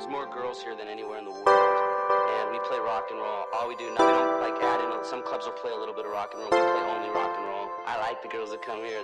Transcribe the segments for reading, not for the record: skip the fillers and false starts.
There's more girls here than anywhere in the world, and we play rock and roll. All we do now, we don't like add in. Some clubs will play a little bit of rock and roll. We play only rock and roll. I like the girls that come here.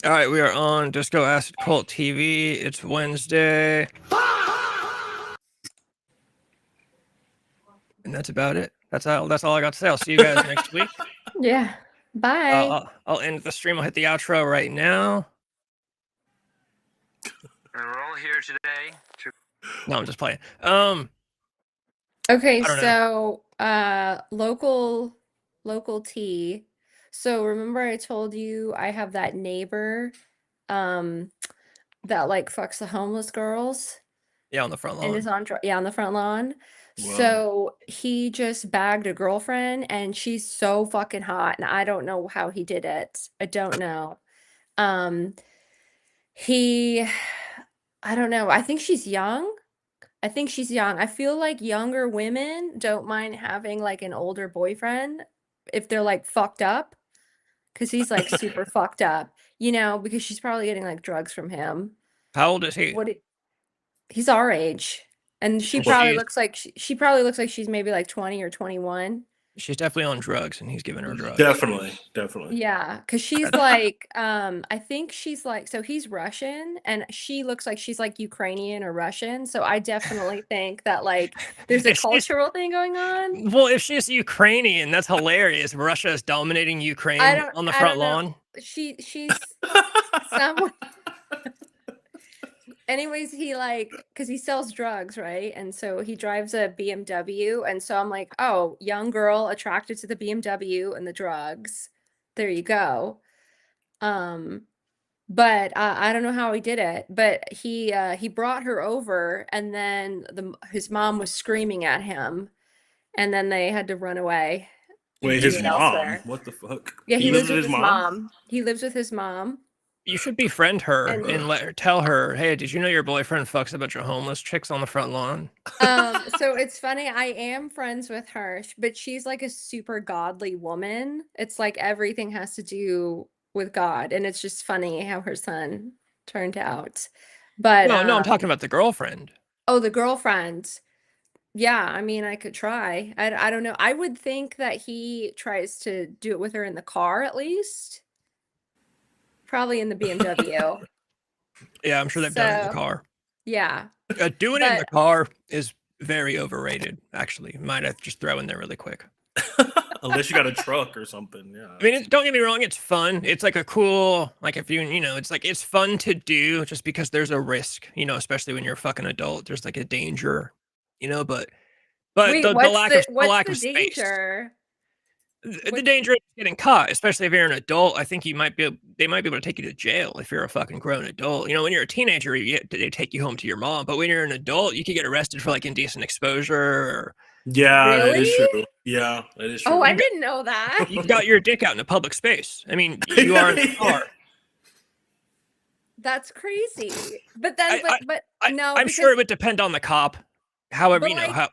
All right, we are on Disco Acid Cult TV. It's Wednesday. And that's about it. That's all I got to say. I'll see you guys next week. Yeah. Bye. I'll end the stream. I'll hit the outro right now. And we're all here today. No, I'm just playing. Okay, I don't so local tea. So remember I told you I have that neighbor that like fucks the homeless girls Yeah, on the front lawn. and is on on the front lawn. Wow. So he just bagged a girlfriend and she's so fucking hot and I don't know how he did it. I don't know. I don't know. I think she's young. I feel like younger women don't mind having like an older boyfriend if they're like fucked up. Because he's like super fucked up, you know, because she's probably getting like drugs from him. How old is he? He's our age. And she Well, probably she's- looks like she probably looks like she's maybe like 20 or 21. She's definitely on drugs and he's giving her drugs. Definitely. Yeah, because she's like, I think she's like, so he's Russian and she looks like she's like Ukrainian or Russian. So I definitely think that like there's a If she's- cultural thing going on. Well, if she's Ukrainian, that's hilarious. Russia is dominating Ukraine on the front lawn. She's someone. Anyways, he like, because he sells drugs, right? And so he drives a BMW. And so I'm like, oh, young girl attracted to the BMW and the drugs. There you go. But I don't know how he did it. But he brought her over, and then his mom was screaming at him, and then they had to run away. Wait, his mom? What the fuck? Yeah, he lives with his mom. He lives with his mom. You should befriend her And- and let her tell her, hey, did you know your boyfriend fucks a bunch of homeless chicks on the front lawn? So it's funny, I am friends with her, but she's like a super godly woman. It's like everything has to do with God, and it's just funny how her son turned out. But No, I'm talking about the girlfriend. Oh, the girlfriend. Yeah, I mean, I could try. I don't know. I would think that he tries to do it with her in the car at least. Probably in the BMW. Yeah, I'm sure they've done it in the So- car. Yeah. Doing it in But- the car is very overrated, actually. Might have just throw in there really quick. Unless you got a truck or something. Yeah. I mean, don't get me wrong, it's fun. It's like a cool, like if it's fun to do just because there's a risk, especially when you're a fucking adult. There's like a danger, but Wait, the lack of what's the space. danger? The danger of getting caught, especially if you're an adult. I think they might be able to take you to jail if you're a fucking grown adult. When you're a teenager, they take you home to your mom. But when you're an adult, you could get arrested for like indecent exposure. Or Yeah, that is Really? true. Yeah, that is true. Oh, I didn't know that. you've got your dick out in a public space. I mean, you are in the car. That's crazy. But then, no, I'm sure it would depend on the cop. However, But, like, how.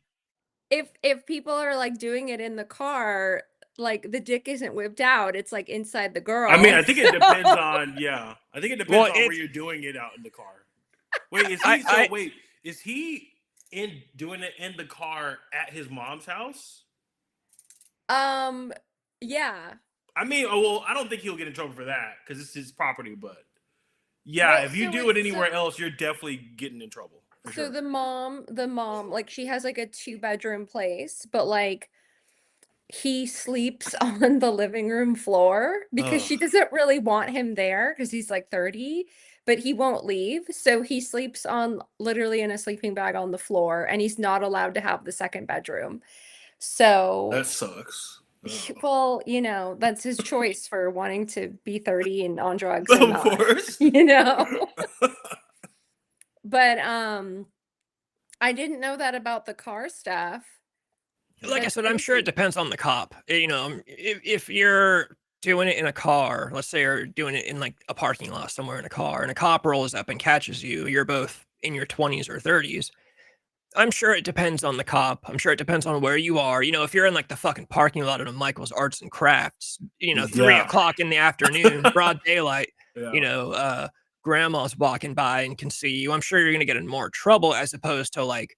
if people are like doing it in the car, like the dick isn't whipped out, it's like inside the girl. I mean, I think it so- depends on. Yeah, I think it depends Well, on where it's- you're doing it out in the car. Wait, is he doing it in the car at his mom's house? Yeah. I mean, I don't think he'll get in trouble for that because it's his property. But yeah, Well, if you so do it it's- anywhere so- else, you're definitely getting in trouble. For So sure. the mom, like she has like a 2-bedroom place, but like he sleeps on the living room floor because she Ugh. doesn't really want him there because he's like 30, but he won't leave. So he sleeps on literally in a sleeping bag on the floor, and he's not allowed to have the second bedroom. So, That sucks. Oh. well, you know, that's his choice for wanting to be 30 and on drugs and Of not, course. you know. But I didn't know that about the car stuff. Like I That's said, I'm sure it crazy. depends on the cop. You know, if you're doing it in a car, let's say you're doing it in like a parking lot somewhere in a car, and a cop rolls up and catches you, you're both in your 20s or 30s. I'm sure it depends on the cop. I'm sure it depends on where you are. You know, if you're in like the fucking parking lot of a Michael's Arts and Crafts, you know, 3 o'clock in the afternoon, broad daylight, Yeah. you know, grandma's walking by and can see you, I'm sure you're going to get in more trouble as opposed to like,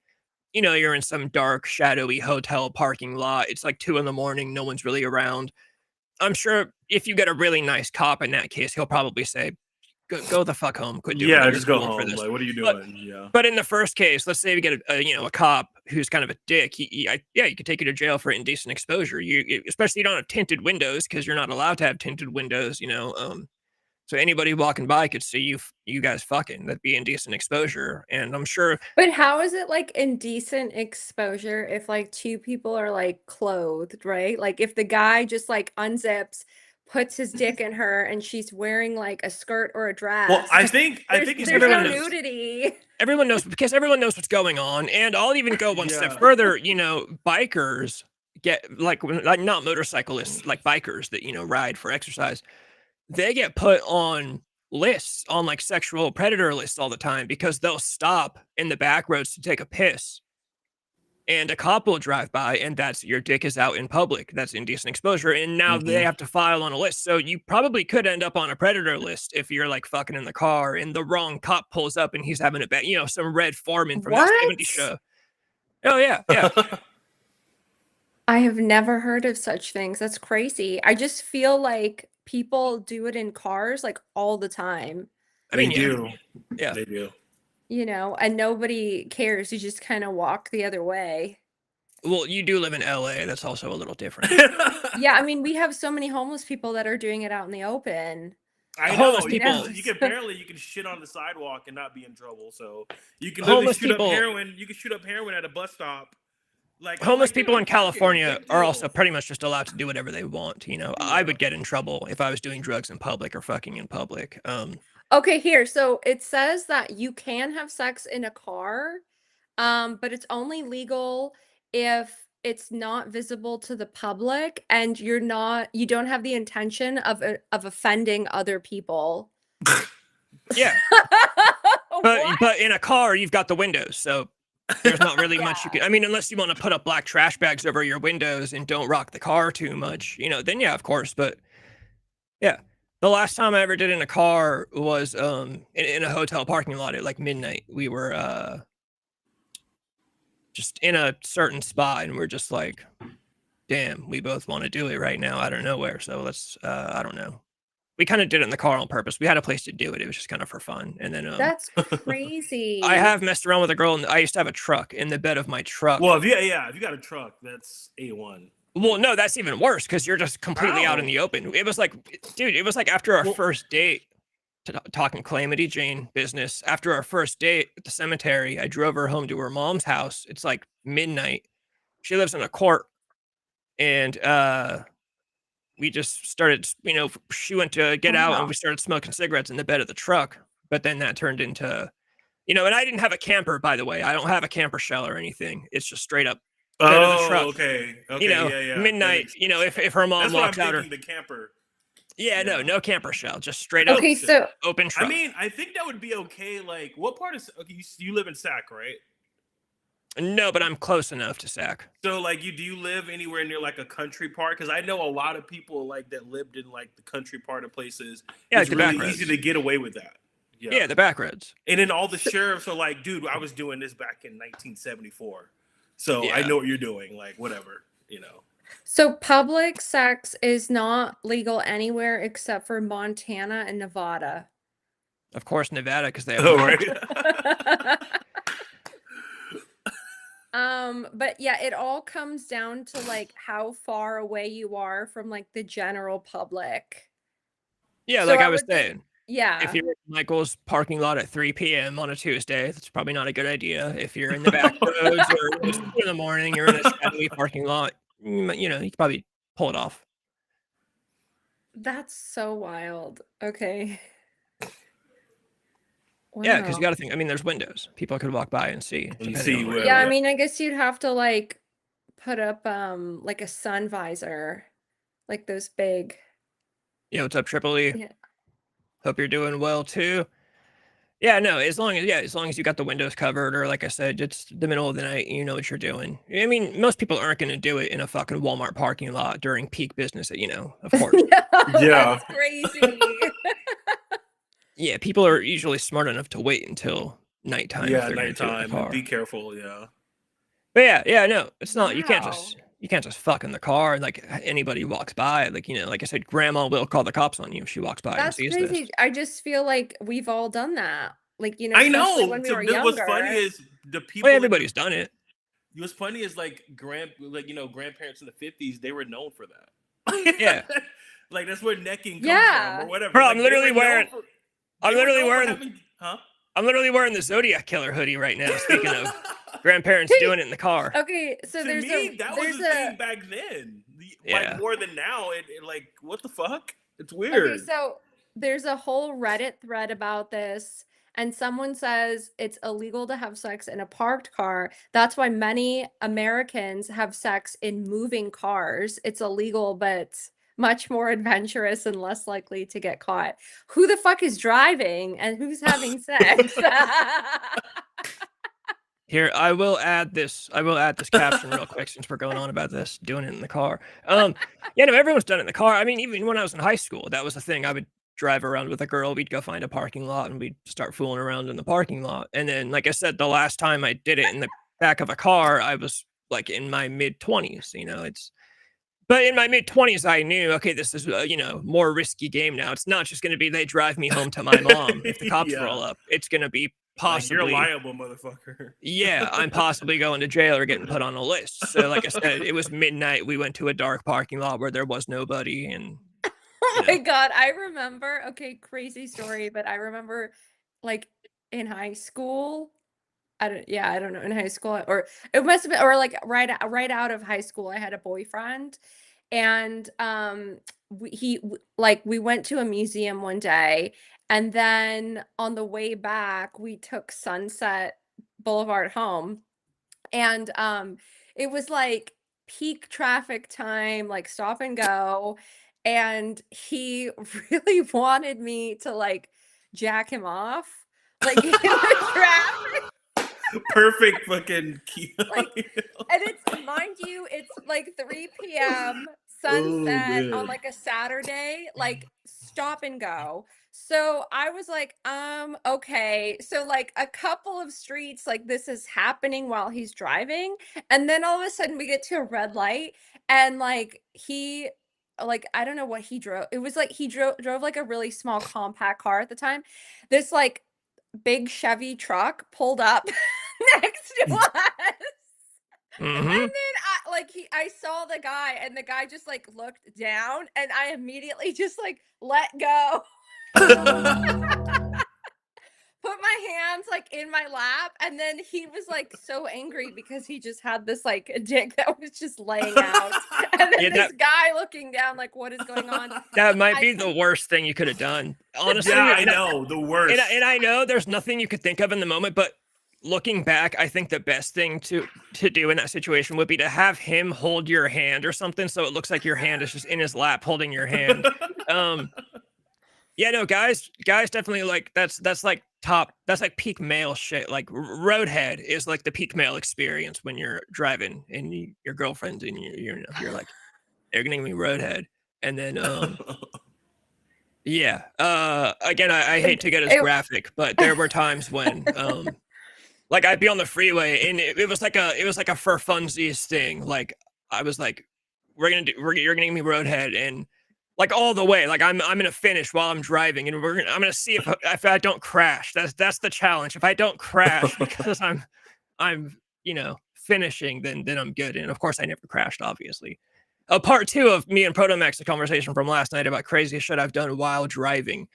you know, you're in some dark, shadowy hotel parking lot. It's like 2 in the morning. No one's really around. I'm sure if you get a really nice cop in that case, he'll probably say, go the fuck home. Quit doing Yeah, it. You're just too go old for home. this. Like, what are you But doing? Yeah. but in the first case, let's say we get a cop who's kind of a dick. Yeah, you could take you to jail for indecent exposure. Especially you don't have tinted windows because you're not allowed to have tinted windows. You know, so anybody walking by could see you guys fucking. That'd be indecent exposure. And I'm sure. But how is it like indecent exposure if like two people are like clothed, right? Like if the guy just like unzips, puts his dick in her, and she's wearing like a skirt or a dress. Well, I think There's it's no everyone knows. nudity. Everyone knows because everyone knows what's going on. And I'll even go one step Yeah. further. You know, bikers get like not motorcyclists, like bikers that, you know, ride for exercise. They get put on lists, on like sexual predator lists all the time because they'll stop in the back roads to take a piss. And a cop will drive by, and that's your dick is out in public. That's indecent exposure. And now they have to file on a list. So you probably could end up on a predator list if you're like fucking in the car and the wrong cop pulls up and he's having a bad, you know, some red foreman from that 70s What? show. Oh, yeah. Yeah. I have never heard of such things. That's crazy. I just feel like people do it in cars like all the time, I mean, They yeah. do. Yeah. They do. you know, and nobody cares. You just kind of walk the other way. Well, you do live in LA. That's also a little different. Yeah, I mean, we have so many homeless people that are doing it out in the open. I Homeless know. people- You can barely you can shit on the sidewalk and not be in trouble. So you can Homeless literally shoot people- up heroin. You can shoot up heroin at a bus stop. Like I'm Homeless like, people dude, in I'm fucking, California big are deal. also pretty much just allowed to do whatever they want. You know, I would get in trouble if I was doing drugs in public or fucking in public. Okay, here. So it says that you can have sex in a car, but it's only legal if it's not visible to the public and you don't have the intention of offending other people. Yeah, What? but in a car you've got the windows, so there's not really much you Yeah. can. I mean, unless you want to put up black trash bags over your windows and don't rock the car too much, you know. Then yeah, of course. But yeah, the last time I ever did in a car was in a hotel parking lot at like midnight. We were just in a certain spot, and we're just like, damn, we both want to do it right now out of nowhere. So let's I don't know. We kind of did it in the car on purpose. We had a place to do it. It was just kind of for fun. And then That's crazy. I have messed around with a girl, and I used to have a truck in the bed of my truck. Well, if you got a truck, that's A1. Well, no, that's even worse because you're just completely out in Ow. the open. It was like, dude, it was like after our Well- first date, talking Calamity Jane business. After our first date at the cemetery, I drove her home to her mom's house. It's like midnight. She lives in a court, and we just started, you know, she went to get out, Wow. and we started smoking cigarettes in the bed of the truck. But then that turned into, you know, and I didn't have a camper, by the way. I don't have a camper shell or anything. It's just straight up bed of the truck. Okay. You know, yeah. midnight, you know, if her mom That's what I'm walks out, or thinking. The camper. yeah, Yeah. no camper shell, just straight up Okay, so open truck. I mean, I think that would be okay. Like, what part of you live in Sac, right? No, but I'm close enough to Sac. So, like, do you live anywhere near like a country part? Because I know a lot of people like that lived in like the country part of places. Yeah, It's like the really back easy roads. to get away with that. Yeah, the back roads. And then all the sheriffs are like, dude, I was doing this back in 1974. So I Yeah. know what you're doing. Like, whatever, you know. so public sex is not legal anywhere except for Montana and Nevada. Of course, Nevada, because they have. Oh, right. But yeah, it all comes down to like how far away you are from like the general public. Yeah, So like I I was would think- saying. Yeah. If you're in Michael's parking lot at 3 p.m. on a Tuesday, that's probably not a good idea. If you're in the back roads or it's 2 in the morning, you're in a shadowy parking lot, you know, you could probably pull it off. That's so wild. Okay. Yeah, because you Wow. got to think. I mean, there's windows. People could walk by and see. And depending see on where- Yeah, I mean, I guess you'd have to like put up like a sun visor, like those big. Yeah, what's up, Tripoli? Yeah. Hope you're doing well too. Yeah, no, as long as you got the windows covered, or like I said, it's the middle of the night, you know what you're doing. I mean, most people aren't going to do it in a fucking Walmart parking lot during peak business, you know, of course. Yeah. That's crazy. Yeah, people are usually smart enough to wait until nighttime. Yeah, if they're gonna do it in the nighttime. car. Be careful. Yeah. But yeah, no, it's not. You can't Wow. just fuck in the car and like anybody walks by. Like, you know, like I said, grandma will call the cops on you if she walks by and That's sees crazy. this. I just feel like we've all done that. Like, you know, I especially know. when we were What's funny younger. is the people. Well, everybody's done it. What's funny is like grandparents in the 50s, they were known for that. Yeah. Like that's where necking comes Yeah. from or whatever. Bro, Like, I'm they literally were known wearing- for- I'm they were literally known for wearing- having- huh? I'm literally wearing the Zodiac Killer hoodie right now. Speaking of grandparents doing it in the car. Okay, so To there's me, that was there's the thing back then. Yeah. Like more than now. It like what the fuck? It's weird. Okay, so there's a whole Reddit thread about this, and someone says it's illegal to have sex in a parked car. That's why many Americans have sex in moving cars. It's illegal, but much more adventurous and less likely to get caught. Who the fuck is driving and who's having sex? Here, I will add this caption real quick since we're going on about this, doing it in the car. Yeah, no, everyone's done it in the car. I mean, even when I was in high school, that was the thing. I would drive around with a girl. We'd go find a parking lot and we'd start fooling around in the parking lot. And then, like I said, the last time I did it in the back of a car, I was like in my mid-20s, you know, but in my mid-20s, I knew, okay, this is, you know, more risky game now. It's not just going to be they drive me home to my mom if the cops Yeah. roll up. It's going to be possibly. Like, you're liable, motherfucker. Yeah, I'm possibly going to jail or getting put on a list. So, like I said, it was midnight. We went to a dark parking lot where there was nobody. And Oh my God, I remember, okay, crazy story, but I remember like in high school, I don't know, in high school, or it must have been, or like right out of high school, I had a boyfriend, and we went to a museum one day, and then on the way back, we took Sunset Boulevard home, and it was like peak traffic time, like stop and go, and he really wanted me to like jack him off, like in the traffic. Perfect fucking key. Like, and it's, mind you, it's like 3 p.m. sunset on man. like a Saturday, like stop and go. So I was like, okay. So like a couple of streets, like this is happening while he's driving. And then all of a sudden we get to a red light, and like I don't know what he drove. It was like he drove like a really small compact car at the time. This like big Chevy truck pulled up next to us. Mhm. And then I saw the guy, and the guy just like looked down, and I immediately just like let go. Put my hands like in my lap, and then he was like so angry because he just had this like dick that was just laying out, and then Yeah, this guy looking down like, what is going on? that might I be the worst thing you could have done. Honestly, Yeah, I and know. The worst. And I know there's nothing you could think of in the moment, but looking back, I think the best thing to do in that situation would be to have him hold your hand or something, so it looks like your hand is just in his lap holding your hand. Yeah, no, guys definitely like that's like peak male shit. Like roadhead is like the peak male experience when you're driving and your girlfriend's and you're like, they're gonna give me roadhead, and then yeah. Again, I hate to get as graphic, but there were times when like I'd be on the freeway and it was like a for funsies thing. Like I was like, you're gonna give me roadhead, and like all the way, like I'm gonna finish while I'm driving, and I'm gonna see if I don't crash. That's the challenge. If I don't crash because I'm finishing, then I'm good. And of course, I never crashed, obviously. Part two of me and Protomax, the conversation from last night about crazy shit I've done while driving.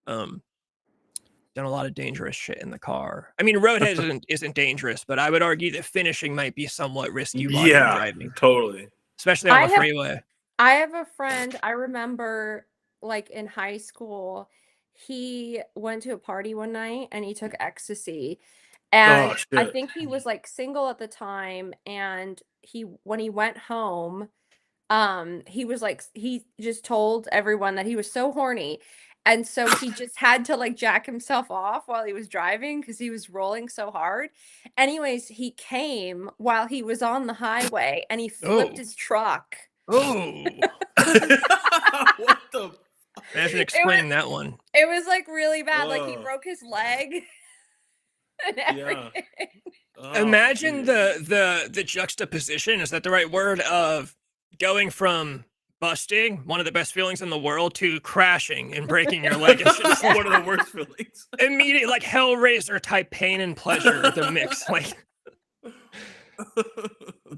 Done a lot of dangerous shit in the car. I mean, roadhead isn't dangerous, but I would argue that finishing might be somewhat risky while you're driving. Totally. Especially on the freeway. I have a friend, I remember, like, in high school, he went to a party one night and he took ecstasy. And I think he was, like, single at the time, and when he went home, he was like, he just told everyone that he was so horny. And so he just had to like jack himself off while he was driving because he was rolling so hard. Anyways, he came while he was on the highway and he flipped his truck. Oh. What the? Imagine explaining that one. It was like really bad. Like he broke his leg and everything. Yeah. Oh, imagine the juxtaposition, is that the right word, of going from busting, one of the best feelings in the world, to crashing and breaking your leg. It's just one of the worst feelings. Immediately, like Hellraiser type pain and pleasure, the mix. Like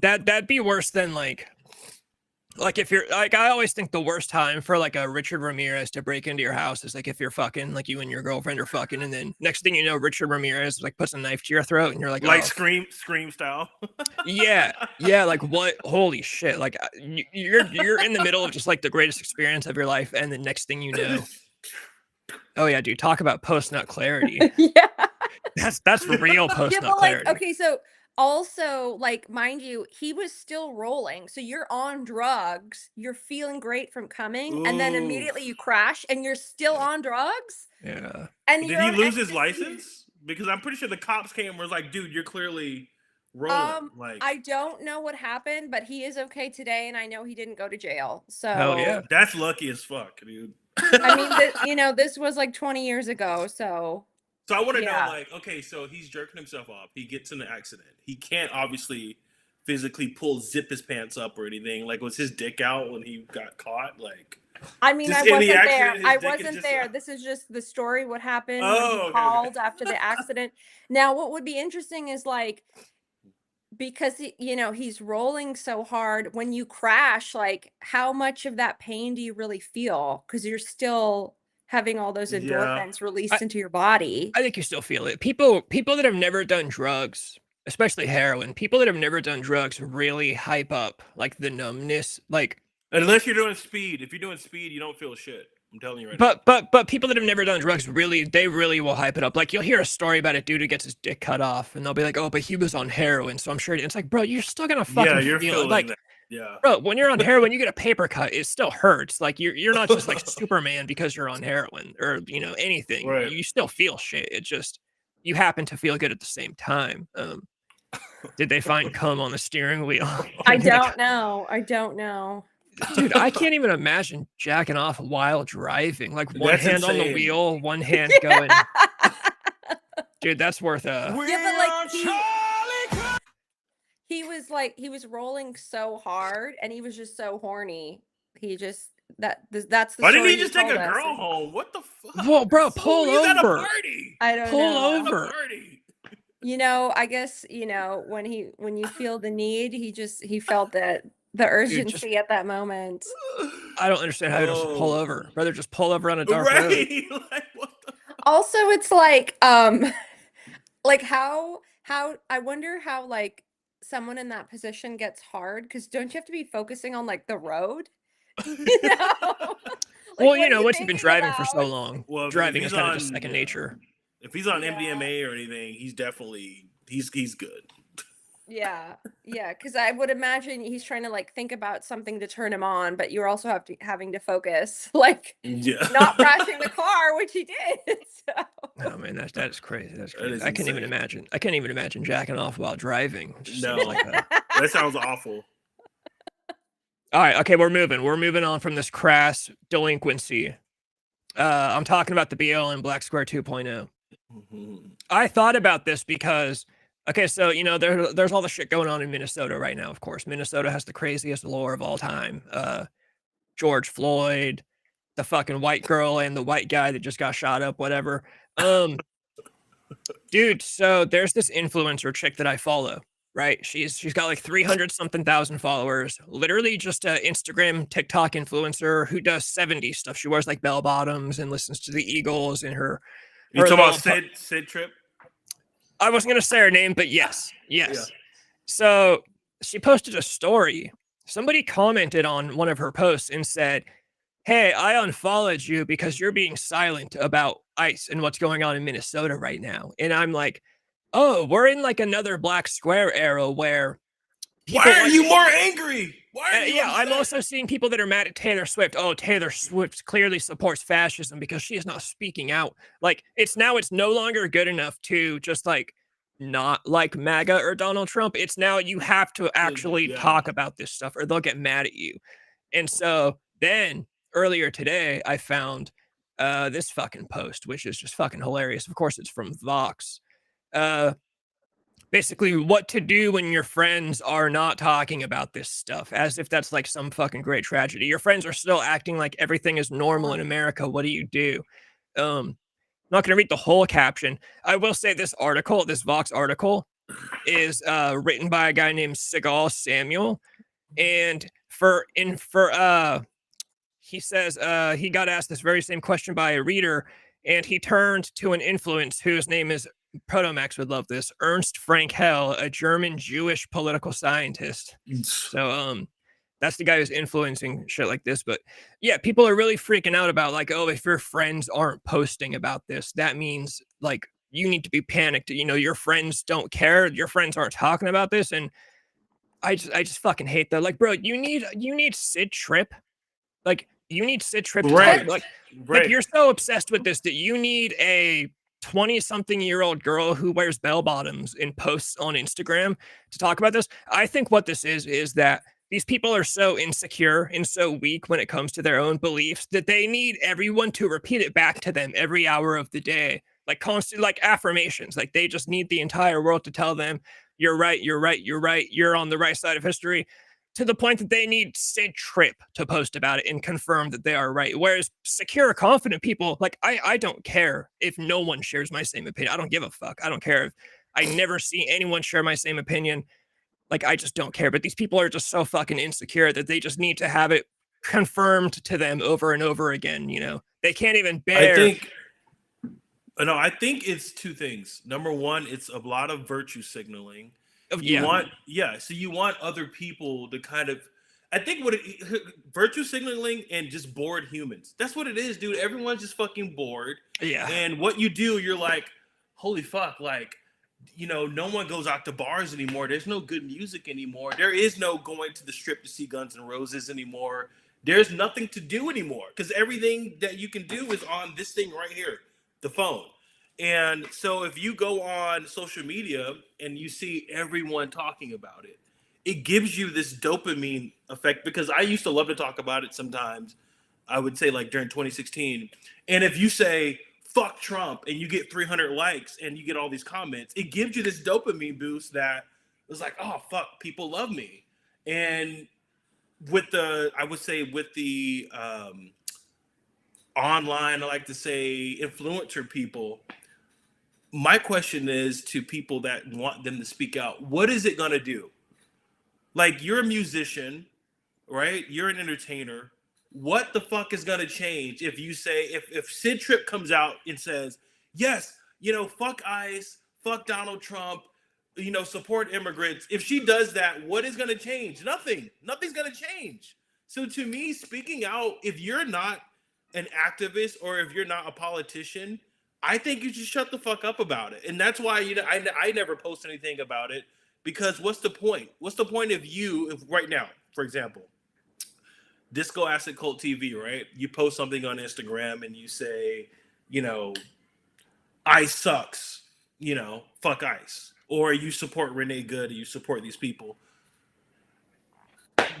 that'd be worse than like if you're like, I always think the worst time for like a Richard Ramirez to break into your house is like if you're fucking, like you and your girlfriend are fucking, and then next thing you know, Richard Ramirez like puts a knife to your throat, and you're like, Scream style. yeah, like what? Holy shit! Like you're in the middle of just like the greatest experience of your life, and the next thing you know, oh yeah, dude, talk about post nut clarity. Yeah, that's real post nut clarity. Like, okay, so. Also, like, mind you, he was still rolling. So you're on drugs, you're feeling great from coming, and then immediately you crash and you're still on drugs. Yeah. And did he lose his license? Because I'm pretty sure the cops came and was like, dude, you're clearly rolling. Like, I don't know what happened, but he is okay today, and I know he didn't go to jail. So hell yeah. That's lucky as fuck, dude. I mean, this was like 20 years ago, so I want to know, like, okay, so he's jerking himself off. He gets in an accident. He can't obviously physically zip his pants up or anything. Like, was his dick out when he got caught? Like, I mean, I wasn't there. I wasn't there. This is just the story. What happened when he called after the accident. Now, what would be interesting is like, because he's rolling so hard. When you crash, like, how much of that pain do you really feel? Because you're still having all those endorphins released into your body. I think you still feel it. People that have never done drugs, especially heroin, people that have never done drugs really hype up like the numbness. Like, unless you're doing speed. If you're doing speed, you don't feel shit. I'm telling you right now. But people that have never done drugs really will hype it up. Like, you'll hear a story about a dude who gets his dick cut off, and they'll be like, "Oh, but he was on heroin, so I'm sure." It's like, bro, you're still gonna fucking feel it. Like, that. Yeah. Bro, when you're on heroin, you get a paper cut. It still hurts. Like, you're not just like Superman because you're on heroin or anything. Right. You still feel shit. It just, you happen to feel good at the same time. Did they find cum on the steering wheel? I don't know. Dude, I can't even imagine jacking off while driving. Like, one hand on the wheel, one hand going. Dude, that's worth a. Yeah, but like he was rolling so hard, and he was just so horny. He just that's the. Why didn't he just take a girl home? What the fuck? Well, bro, pull over. At a party. I don't know. Pull over. I guess when you feel the need, he felt that the urgency at that moment. I don't understand how you just pull over. Brother, just pull over on a dark road. Like, what the fuck? Also, it's like like how I wonder how like someone in that position gets hard, because don't you have to be focusing on like the road? Well, once you've been driving for so long, driving is kind of just second nature. If he's on MDMA or anything, he's definitely he's good. Yeah, because I would imagine he's trying to like think about something to turn him on, but you're also having to focus, like not crashing the car, which he did. So. Oh man, that's crazy. That's crazy. That I can't even imagine. I can't even imagine jacking off while driving. No, like that sounds awful. All right, okay, we're moving on from this crass delinquency. I'm talking about the BLM Black Square 2.0. Mm-hmm. I thought about this because, okay, so there's all the shit going on in Minnesota right now. Of course, Minnesota has the craziest lore of all time. George Floyd, the fucking white girl, and the white guy that just got shot up. Whatever. Dude, so there's this influencer chick that I follow. right? She's got like 300 something thousand followers. Literally just a Instagram, TikTok influencer who does 70s stuff. She wears like bell bottoms and listens to the Eagles in her. You talking about little Sid Trip? I wasn't gonna say her name, but yes. Yeah. So she posted a story. Somebody commented on one of her posts and said, "Hey, I unfollowed you because you're being silent about ICE and what's going on in Minnesota right now." And I'm like, "Oh, we're in like another Black Square era where people Why are you more angry? Why are you yeah, upset? I'm also seeing people that are mad at Taylor Swift. Oh, Taylor Swift clearly supports fascism because she is not speaking out. Like it's no longer good enough to just like not like MAGA or Donald Trump. It's now you have to actually talk about this stuff or they'll get mad at you. And so then earlier today, I found this fucking post, which is just fucking hilarious. Of course, it's from Vox. Basically, what to do when your friends are not talking about this stuff, as if that's like some fucking great tragedy. Your friends are still acting like everything is normal in America. What do you do? I'm not going to read the whole caption. I will say this Vox article, is written by a guy named Segal Samuel, and he says he got asked this very same question by a reader, and he turned to an influence whose name is Protomax would love this. Ernst Frankel, a German Jewish political scientist. So that's the guy who's influencing shit like this. But yeah, people are really freaking out about like, oh, if your friends aren't posting about this, that means like you need to be panicked. You know, your friends don't care. Your friends aren't talking about this. And I just fucking hate that. Like, bro, you need Sid Tripp. Like, you need Sid Tripp to talk. Like you're so obsessed with this that you need a 20-something-year-old girl who wears bell bottoms and posts on Instagram to talk about this. I think what this is that these people are so insecure and so weak when it comes to their own beliefs that they need everyone to repeat it back to them every hour of the day, like constant, like affirmations. Like they just need the entire world to tell them, "You're right, you're right, you're right, you're on the right side of history." To the point that they need Sid Tripp to post about it and confirm that they are right. Whereas secure, confident people, like I don't care if no one shares my same opinion. I don't give a fuck. I don't care if I never see anyone share my same opinion. Like I just don't care. But these people are just so fucking insecure that they just need to have it confirmed to them over and over again. You know, they can't even bear. I think it's two things. Number one, it's a lot of virtue signaling. So you want other people to kind of, I think virtue signaling and just bored humans. That's what it is, dude. Everyone's just fucking bored. Yeah. And what you do, you're like, holy fuck, like, you know, no one goes out to bars anymore. There's no good music anymore. There is no going to the strip to see Guns N' Roses anymore. There's nothing to do anymore because everything that you can do is on this thing right here, the phone. And so if you go on social media and you see everyone talking about it, it gives you this dopamine effect because I used to love to talk about it sometimes. I would say like during 2016. And if you say, fuck Trump, and you get 300 likes and you get all these comments, it gives you this dopamine boost that was like, oh, fuck, people love me. And with the online, I like to say influencer people, my question is to people that want them to speak out, what is it going to do? Like, you're a musician, right? You're an entertainer. What the fuck is going to change if you say, if Sid Tripp comes out and says, yes, you know, fuck ICE, fuck Donald Trump, you know, support immigrants. If she does that, what is going to change? Nothing. Nothing's going to change. So to me, speaking out, if you're not an activist or if you're not a politician, I think you should shut the fuck up about it. And that's why I never post anything about it, because what's the point? What's the point of if right now, for example, Disco Acid Cult TV, right? You post something on Instagram and you say, you know, ICE sucks, you know, fuck ICE. Or you support Renee Good or you support these people.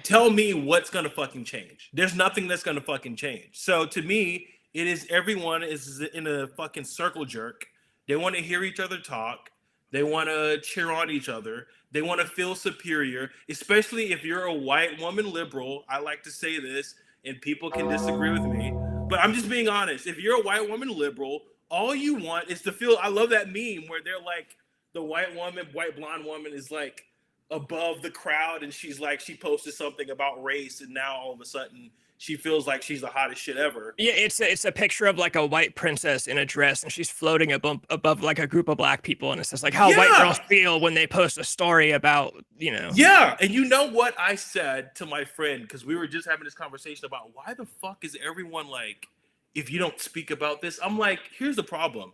Tell me what's going to fucking change. There's nothing that's going to fucking change. So to me, it is everyone is in a fucking circle jerk. They want to hear each other talk. They want to cheer on each other. They want to feel superior, especially if you're a white woman liberal. I like to say this, and people can disagree with me, but I'm just being honest. If you're a white woman liberal, all you want is to feel, I love that meme where they're like, the white blonde woman is like, above the crowd, and she's like, she posted something about race, and now all of a sudden she feels like she's the hottest shit ever. Yeah, it's a picture of like a white princess in a dress, and she's floating above like a group of black people, and it says like how white girls feel when they post a story about, you know. Yeah, and you know what I said to my friend, because we were just having this conversation about why the fuck is everyone like, if you don't speak about this, I'm like, here's the problem.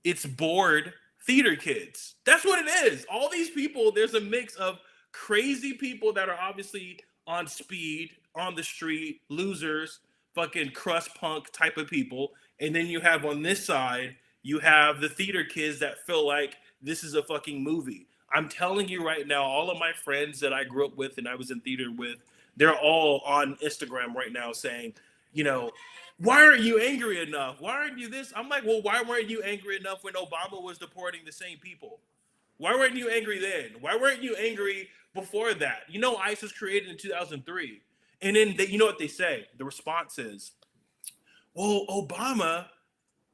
It's bored theater kids. That's what it is. All these people, there's a mix of crazy people that are obviously on speed, on the street, losers, fucking crust punk type of people. And then you have on this side, you have the theater kids that feel like this is a fucking movie. I'm telling you right now, all of my friends that I grew up with and I was in theater with, they're all on Instagram right now saying, you know, why aren't you angry enough? Why aren't you this? I'm like, well, why weren't you angry enough when Obama was deporting the same people? Why weren't you angry then? Why weren't you angry before that? You know, ICE was created in 2003. And then, you know what they say? The response is, well, Obama,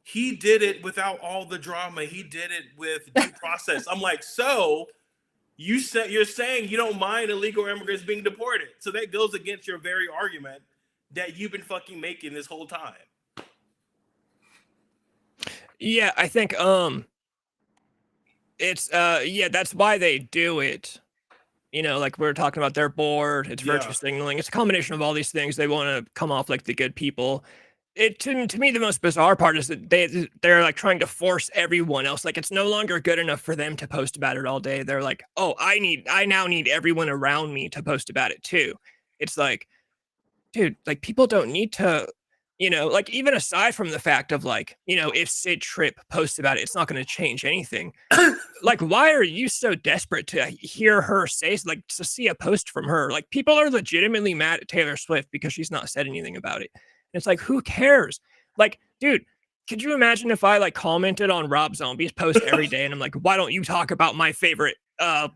he did it without all the drama. He did it with due process. I'm like, so you're saying you don't mind illegal immigrants being deported. So that goes against your very argument that you've been fucking making this whole time. Yeah, I think it's yeah, that's why they do it. You know, like we were talking about, they're bored, it's virtue signaling. It's a combination of all these things. They want to come off like the good people. It to me, the most bizarre part is that they're like trying to force everyone else. Like it's no longer good enough for them to post about it all day. They're like, oh, I now need everyone around me to post about it too. It's like, dude, like people don't need to, you know, like even aside from the fact of like, you know, if Sid Tripp posts about it, it's not going to change anything. Like, why are you so desperate to hear her say, like, to see a post from her? Like, people are legitimately mad at Taylor Swift because she's not said anything about it. And it's like, who cares? Like, dude, could you imagine if I like commented on Rob Zombie's post every day and I'm like, why don't you talk about my favorite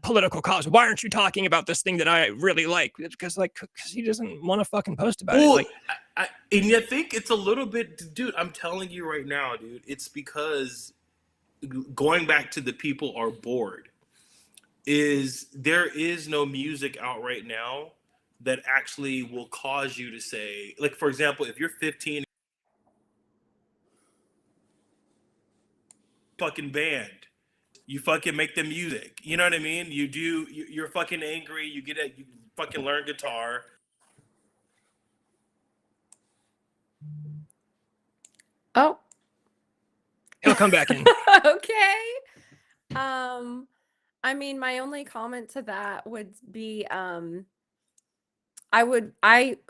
political cause? Why aren't you talking about this thing that I really like? It's because he doesn't want to fucking post about it. Like, and I think it's a little bit, dude, I'm telling you right now, dude, it's because going back to the people are bored, is there is no music out right now that actually will cause you to say, like, for example, if you're 15, fucking band, you fucking make the music, you know what I mean? You're fucking angry, you fucking learn guitar. Oh, he'll come back in. okay. I mean, my only comment to that would be, I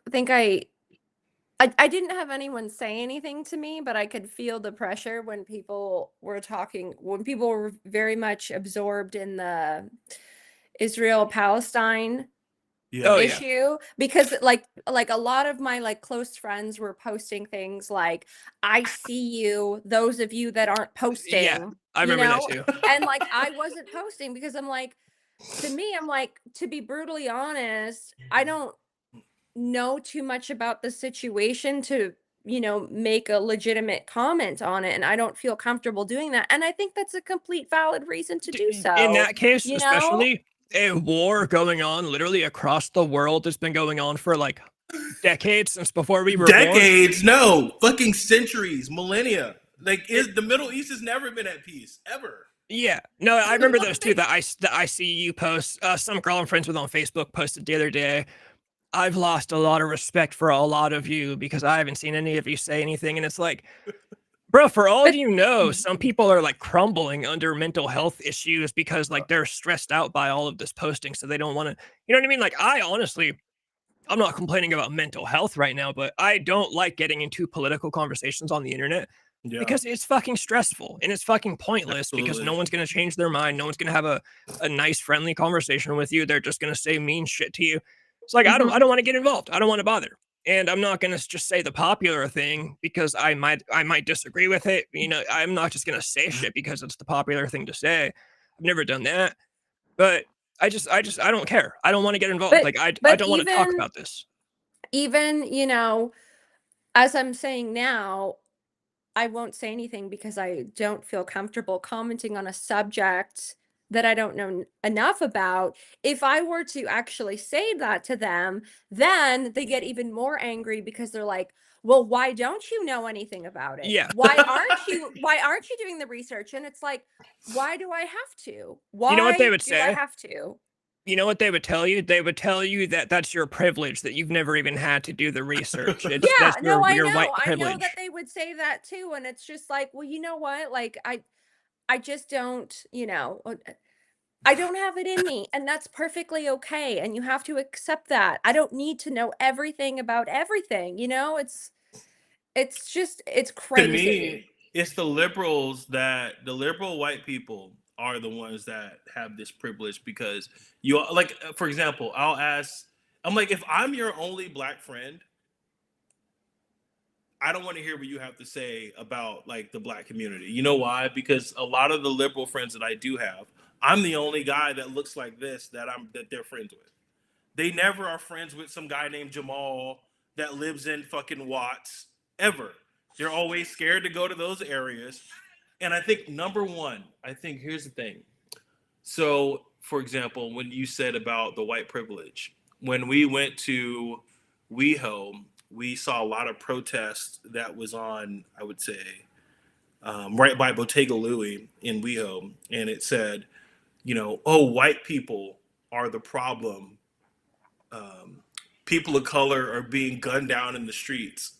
think I didn't have anyone say anything to me, but I could feel the pressure when people were very much absorbed in the Israel-Palestine issue, because like a lot of my like close friends were posting things like, I see you, those of you that aren't posting. Yeah, I remember that too. And like I wasn't posting because I'm like, to me, I'm like, to be brutally honest, I don't know too much about the situation to, you know, make a legitimate comment on it, and I don't feel comfortable doing that. And I think that's a complete valid reason to do so. In that case, you especially know? a war going on literally across the world has been going on for like decades, since before we were decades, born. No, fucking centuries, millennia. Like, the Middle East has never been at peace, ever. Yeah, no, I remember those too. The ICU posts. Some girl I'm friends with on Facebook posted the other day, I've lost a lot of respect for a lot of you because I haven't seen any of you say anything. And it's like, bro, for all you know, some people are like crumbling under mental health issues because like they're stressed out by all of this posting. So they don't want to, you know what I mean? Like, I'm not complaining about mental health right now, but I don't like getting into political conversations on the internet because it's fucking stressful and it's fucking pointless. Absolutely. Because no one's going to change their mind. No one's going to have a nice, friendly conversation with you. They're just going to say mean shit to you. It's like, I don't want to get involved. I don't want to bother. And I'm not going to just say the popular thing because I might disagree with it. You know, I'm not just going to say shit because it's the popular thing to say. I've never done that. But I don't care. I don't want to get involved. I don't want to talk about this. Even, you know, as I'm saying now, I won't say anything because I don't feel comfortable commenting on a subject that I don't know enough about. If I were to actually say that to them, then they get even more angry because they're like, well, why don't you know anything about it? Yeah. Why aren't you doing the research? And it's like, why do I have to? You know what they Why would do I say? have to? You know what they would tell you? They would tell you that that's your privilege, that you've never even had to do the research. Yeah, That's no, your white I know that privilege. they would say that too, and it's just like, well, you know what? Like I just don't, I don't have it in me, and that's perfectly okay, and you have to accept that. I don't need to know everything about everything, it's just it's To crazy. me, it's the liberal white people are the ones that have this privilege because you like, for example, I'm like, if I'm your only black friend, I don't want to hear what you have to say about like the black community. You know why? Because a lot of the liberal friends that I do have, I'm the only guy that looks like this that they're friends with. They never are friends with some guy named Jamal that lives in fucking Watts ever. They're always scared to go to those areas. And I think number one, I think here's the thing. So, for example, when you said about the white privilege, when we went to WeHo, we saw a lot of protests that was on, I would say, right by Bottega Louie in WeHo. And it said, oh, white people are the problem. People of color are being gunned down in the streets.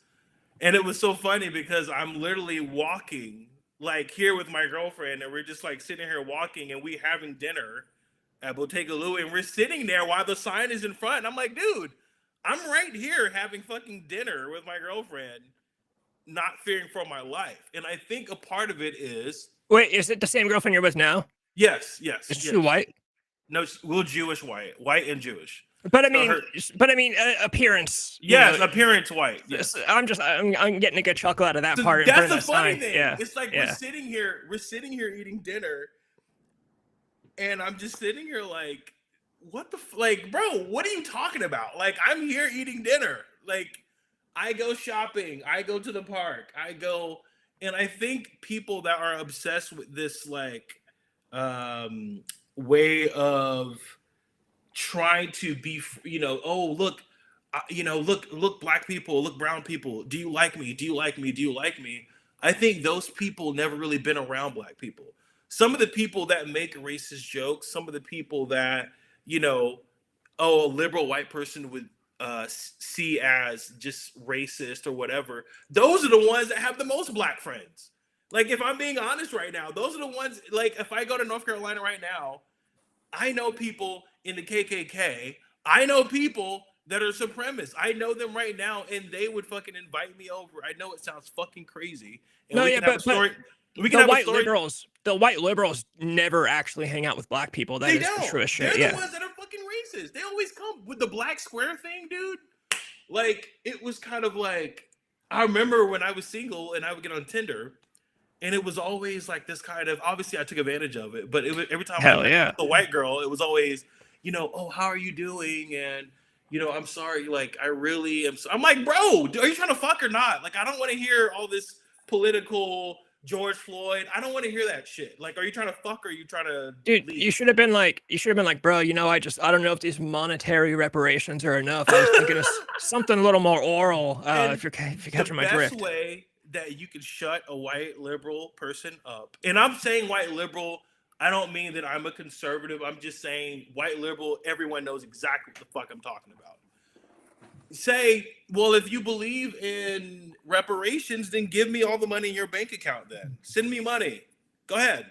And it was so funny because I'm literally walking like here with my girlfriend, and we're just like sitting here walking, and we having dinner at Bottega Louie, and we're sitting there while the sign is in front. And I'm like, dude, I'm right here having fucking dinner with my girlfriend, not fearing for my life. And I think a part of it is, Wait, is it the same girlfriend you're with now? yes, Is yes, she yes. white? No, we're Jewish, white and Jewish. But I So mean, her, appearance. yes, appearance white. Yes. I'm getting a good chuckle out of that So part in that's front the of the funny sign. thing. Yeah, It's like yeah. we're sitting here eating dinner, and I'm just sitting here like, what the like, bro? What are you talking about? Like, I'm here eating dinner. Like, I go shopping, I go to the park, and I think people that are obsessed with this like way of trying to be, oh look, look, black people, look, brown people, do you like me, do you like me, do you like me? I think those people never really been around black people. Some of the people that make racist jokes, some of the people that, a liberal white person would see as just racist or whatever, those are the ones that have the most black friends. Like, if I'm being honest right now, those are the ones, like, if I go to North Carolina right now, I know people in the KKK. I know people that are supremacists. I know them right now, and they would fucking invite me over. I know it sounds fucking crazy, and No, we yeah, can have a but story. We can the have a white story. liberals never actually hang out with black people. That They is the don't. truest They're shit. the Yeah. ones that are fucking racist. They always come with the black square thing, dude. Like, it was kind of like, I remember when I was single and I would get on Tinder, and it was always like this kind of, obviously I took advantage of it, but it was, every time I Hell met yeah. a white girl, it was always, oh, how are you doing? And, I'm sorry, like, I really am. I'm like, bro, are you trying to fuck or not? Like, I don't want to hear all this political George Floyd. I don't want to hear that shit. Like, are you trying to fuck or are you trying to Dude, leave? you should have been like, bro, I don't know if these monetary reparations are enough. I was thinking of something a little more oral. If you're catching my best drift. way that you can shut a white liberal person up, and I'm saying white liberal, I don't mean that I'm a conservative. I'm just saying white liberal, everyone knows exactly what the fuck I'm talking about. Say, well, if you believe in reparations, then give me all the money in your bank account then. Send me money. Go ahead.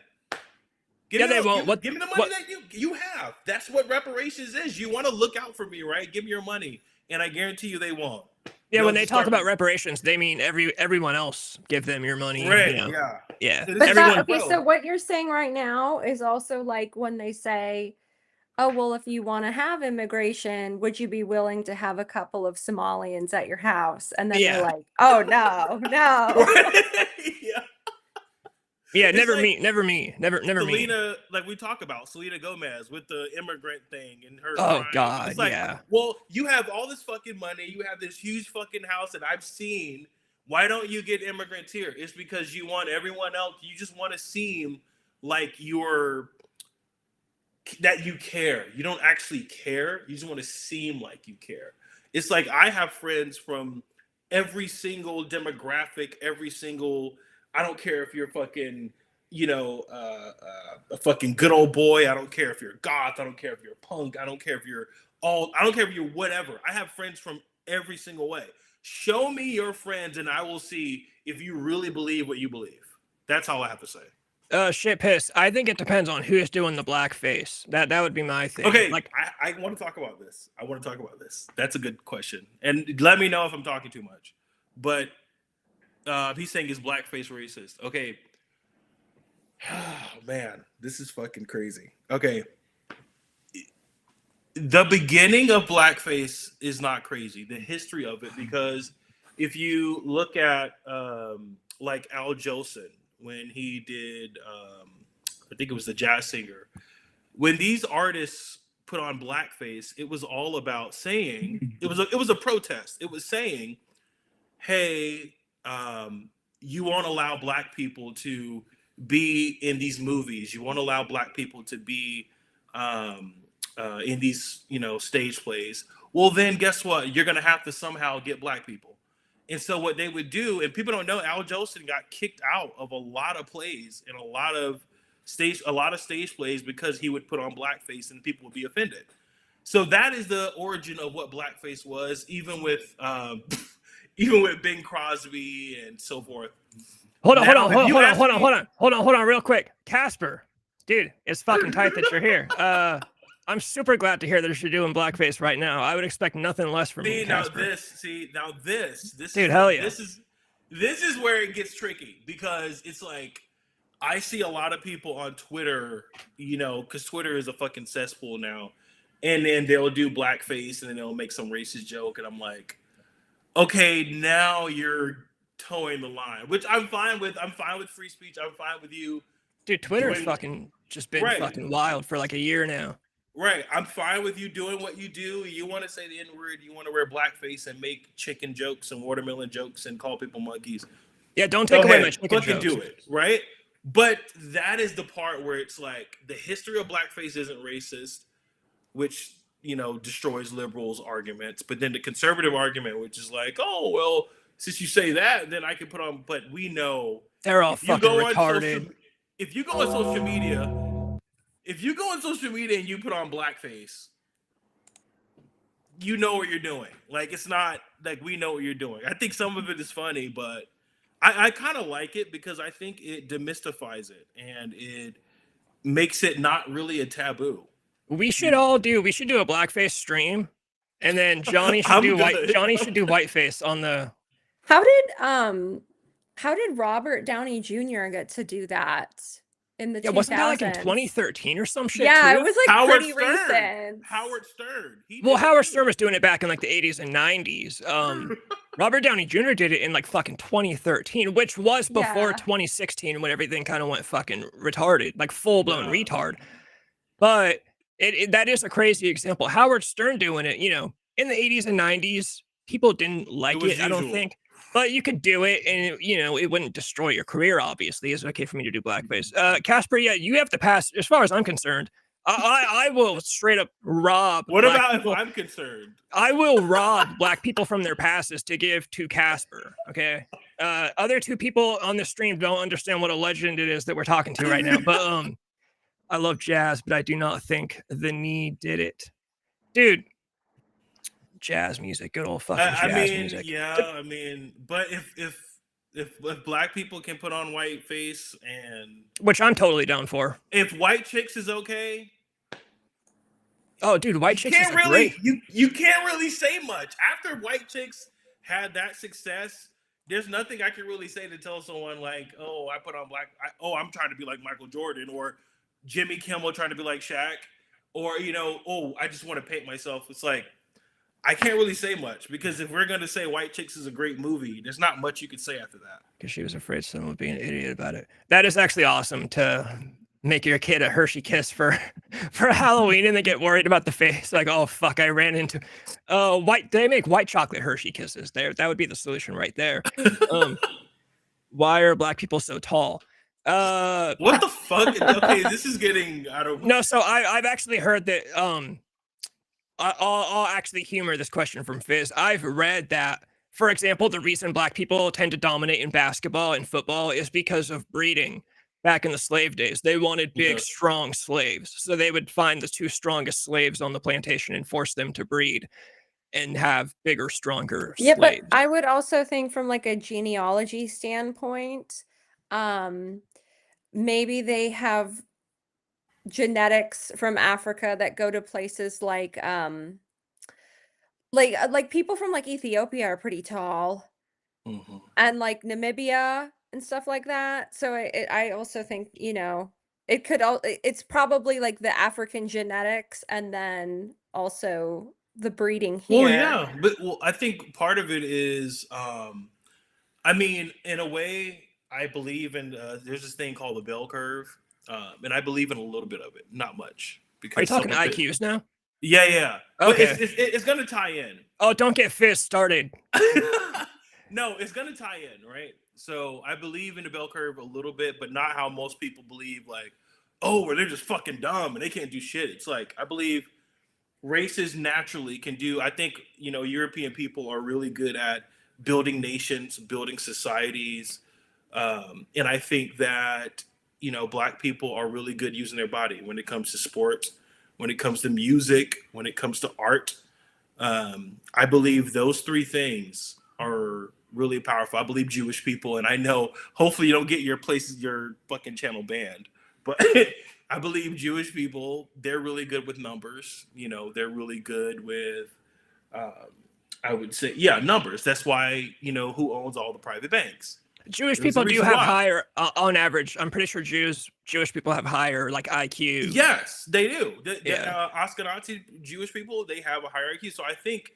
Yeah, they won't. Give me the money that you have. That's what reparations is. You want to look out for me, right? Give me your money. And I guarantee you they won't. Yeah, They'll when they just talk start- about reparations, they mean everyone else give them your money. Right, You know? yeah. Yeah. So this But is that, Everyone. okay, bro. so what you're saying right now is also like when they say, oh, well, if you want to have immigration, would you be willing to have a couple of Somalians at your house? And then they're Yeah. like, oh, no, no. Yeah. Yeah, It's never like me. Never me. Never me. Selena, like we talk about Selena Gomez with the immigrant thing and her Oh crying. God, It's like, yeah. well, you have all this fucking money, you have this huge fucking house that I've seen. Why don't you get immigrants here? It's because you want everyone else. You just want to seem like you're that you care. You don't actually care. You just want to seem like you care. It's like I have friends from every single demographic, every single. I don't care if you're fucking, a fucking good old boy. I don't care if you're goth. I don't care if you're punk. I don't care if you're all. I don't care if you're whatever. I have friends from every single way. Show me your friends, and I will see if you really believe what you believe. That's all I have to say. Shit piss. I think it depends on who's doing the blackface. That would be my thing. Okay, like I want to talk about this. That's a good question, and let me know if I'm talking too much. But he's saying is blackface racist. Okay, man, this is fucking crazy. Okay, the beginning of blackface is not crazy. The history of it, because if you look at like Al Jolson, when he did, I think it was the Jazz Singer. When these artists put on blackface, it was all about saying it was a protest. It was saying, "Hey, you won't allow black people to be in these movies. You won't allow black people to be in these, stage plays. Well, then guess what? You're gonna have to somehow get black people." And so what they would do, and people don't know, Al Jolson got kicked out of a lot of plays and a lot of stage plays because he would put on blackface and people would be offended. So that is the origin of what blackface was, even with Bing Crosby and so forth. Hold on, real quick. Casper, dude, it's fucking tight that you're here. I'm super glad to hear that you're doing blackface right now. I would expect nothing less from you, Casper. This dude, hell yeah. This is where it gets tricky, because it's like I see a lot of people on Twitter, because Twitter is a fucking cesspool now, and then they'll do blackface and then they'll make some racist joke, and I'm like, okay, now you're towing the line, which I'm fine with. I'm fine with free speech. I'm fine with you. Dude, Twitter's fucking just been fucking wild for like a year now. Right. I'm fine with you doing what you do. You want to say the N-word, you want to wear blackface and make chicken jokes and watermelon jokes and call people monkeys. Yeah, don't take away my chicken jokes. Fucking do it, right? But that is the part where it's like the history of blackface isn't racist, which, destroys liberals' arguments. But then the conservative argument, which is like, oh, well, since you say that, then I can put on, but we know. They're all fucking retarded. If you go on social media and you put on blackface, you know what you're doing. Like, it's not like we know what you're doing. I think some of it is funny, but I kind of like it because I think it demystifies it and it makes it not really a taboo. We should do a blackface stream, and then Johnny should do whiteface on the. How did Robert Downey Jr. get to do that in the 2000s? Wasn't that like in 2013 or some shit? Yeah, too? it was like pretty recent. Howard Stern. Howard Stern was doing it back in like the 80s and 90s. Robert Downey Jr. did it in like fucking 2013, which was before 2016 when everything kind of went fucking retarded, like full blown retard. But that is a crazy example. Howard Stern doing it, in the 80s and 90s, people didn't like it, I don't think. But you could do it, and it wouldn't destroy your career. Obviously, it's okay for me to do blackface. Casper, you have to pass. As far as I'm concerned, I will straight up rob. What about if I'm concerned? I will rob black people from their passes to give to Casper. Okay. Other two people on the stream don't understand what a legend it is that we're talking to right now. But I love jazz, but I do not think the knee did it, dude. Jazz music, good old fucking jazz music. Yeah, but if black people can put on white face, and which I'm totally down for. If white chicks is okay. Oh, dude, white chicks is great. You can't really say much after white chicks had that success. There's nothing I can really say to tell someone like, oh, I put on I'm trying to be like Michael Jordan, or Jimmy Kimmel trying to be like Shaq, or I just want to paint myself. It's like, I can't really say much, because if we're going to say White Chicks is a great movie, there's not much you could say after that. Because she was afraid someone would be an idiot about it. That is actually awesome, to make your kid a Hershey Kiss for Halloween and then get worried about the face. Like, oh, fuck, I ran into they make white chocolate Hershey Kisses there. That would be the solution right there. Why are black people so tall? What the fuck? Okay, this is getting out of. No, so I've actually heard that. I'll actually humor this question from Fizz. I've read that, for example, the reason black people tend to dominate in basketball and football is because of breeding. Back in the slave days, they wanted big, strong slaves, so they would find the 2 strongest slaves on the plantation and force them to breed and have bigger, stronger Yeah, slaves. but I would also think from like a genealogy standpoint, maybe they have genetics from Africa that go to places like people from like Ethiopia are pretty tall, Mhm. and like Namibia and stuff like that. So I also think, it could it's probably like the African genetics and then also the breeding Well, here. yeah, but I think part of it is, I mean, in a way, I believe in. There's this thing called the bell curve, and I believe in a little bit of it, not much, Are you because talking IQs now? Yeah. But Okay. it's gonna tie in. Oh, don't get Fizz started. No, it's gonna tie in, right? So I believe in the bell curve a little bit, but not how most people believe. Like, oh, or they're just fucking dumb and they can't do shit. It's like I believe races naturally can do. I think European people are really good at building nations, building societies, and I think that black people are really good using their body when it comes to sports, when it comes to music, when it comes to art. I believe those 3 things are really powerful. I believe Jewish people, and I know hopefully you don't get your fucking channel banned, but I believe Jewish people, they're really good with numbers. They're really good with, I would say, numbers. That's why, who owns all the private banks? Jewish There's a people do reason have why. higher, on average. I'm pretty sure Jewish people have higher like IQ. Yes, they do. Yeah. Ashkenazi Jewish people, they have a hierarchy. So I think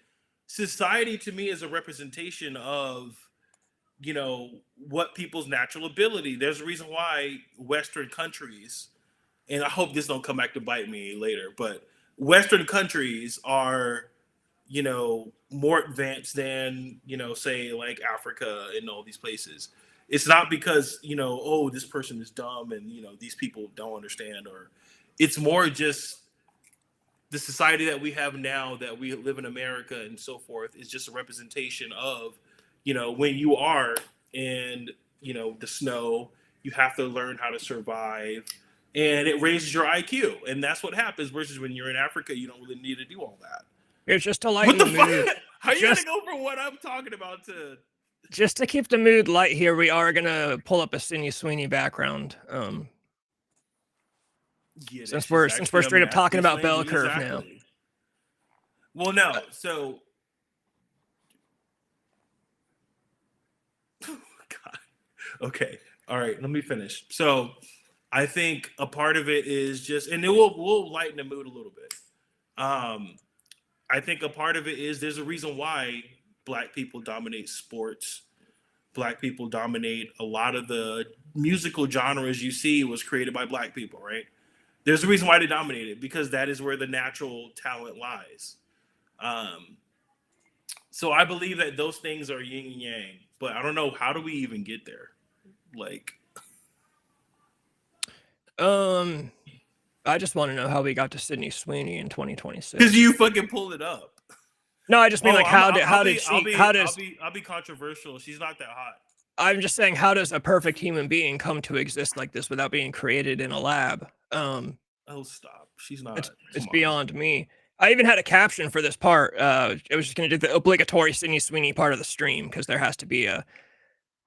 society to me is a representation of, what people's natural ability. There's a reason why Western countries, and I hope this don't come back to bite me later, but Western countries are, more advanced than, say like Africa and all these places. It's not because, oh, this person is dumb and, these people don't understand, or it's more just the society that we have now, that we live in America and so forth, is just a representation of, when you are in, the snow, you have to learn how to survive, and it raises your IQ. And that's what happens, versus when you're in Africa, you don't really need to do all that. It's just to What lighten the the fuck? mood. How are you gonna go from what I'm talking about to? Just to keep the mood light here, we are gonna pull up a Sydney Sweeney background. Yeah, Since we're straight up talking about bell curve now. Well, no. So, God. Okay. All right. Let me finish. So, I think a part of it is just, and it will lighten the mood a little bit. I think a part of it is there's a reason why Black people dominate sports. Black people dominate a lot of the musical genres you see was created by Black people, right? There's a reason why they dominated, because that is where the natural talent lies. So I believe that those things are yin and yang, but I don't know, how do we even get there? Like, I just want to know how we got to Sydney Sweeney in 2026. Because you fucking pulled it up. No, I just mean like I'll be controversial. She's not that hot. I'm just saying, how does a perfect human being come to exist like this without being created in a lab? Oh, stop. She's not. It's beyond me. I even had a caption for this part. I was just going to do the obligatory Sydney Sweeney part of the stream, because there has to be a,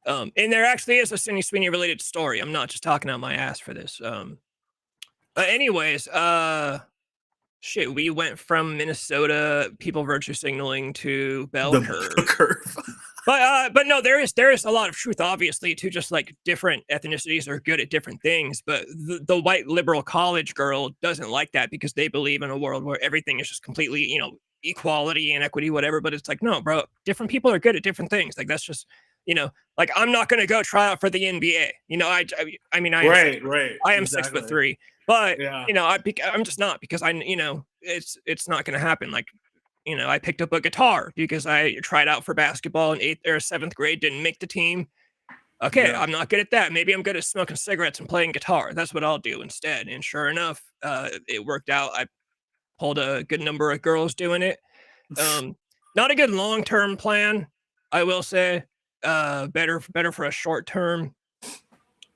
and there actually is a Sydney Sweeney related story. I'm not just talking out my ass for this. Anyways, shit, we went from Minnesota people virtue signaling to bell curve. But no, there is a lot of truth, obviously, to just like different ethnicities are good at different things. But the white liberal college girl doesn't like that, because they believe in a world where everything is just completely, equality and equity, whatever. But it's like, no, bro, different people are good at different things. Like, that's just, like, I'm not going to go try out for the NBA. I mean, I am 6'3", but yeah. I'm just not, because it's not going to happen. Like, I picked up a guitar because I tried out for basketball in 8th or 7th grade, didn't make the team. Okay, Yeah. I'm not good at that. Maybe I'm good at smoking cigarettes and playing guitar. That's what I'll do instead. And sure enough, it worked out. I pulled a good number of girls doing it. Not a good long-term plan, I will say. Better for a short term.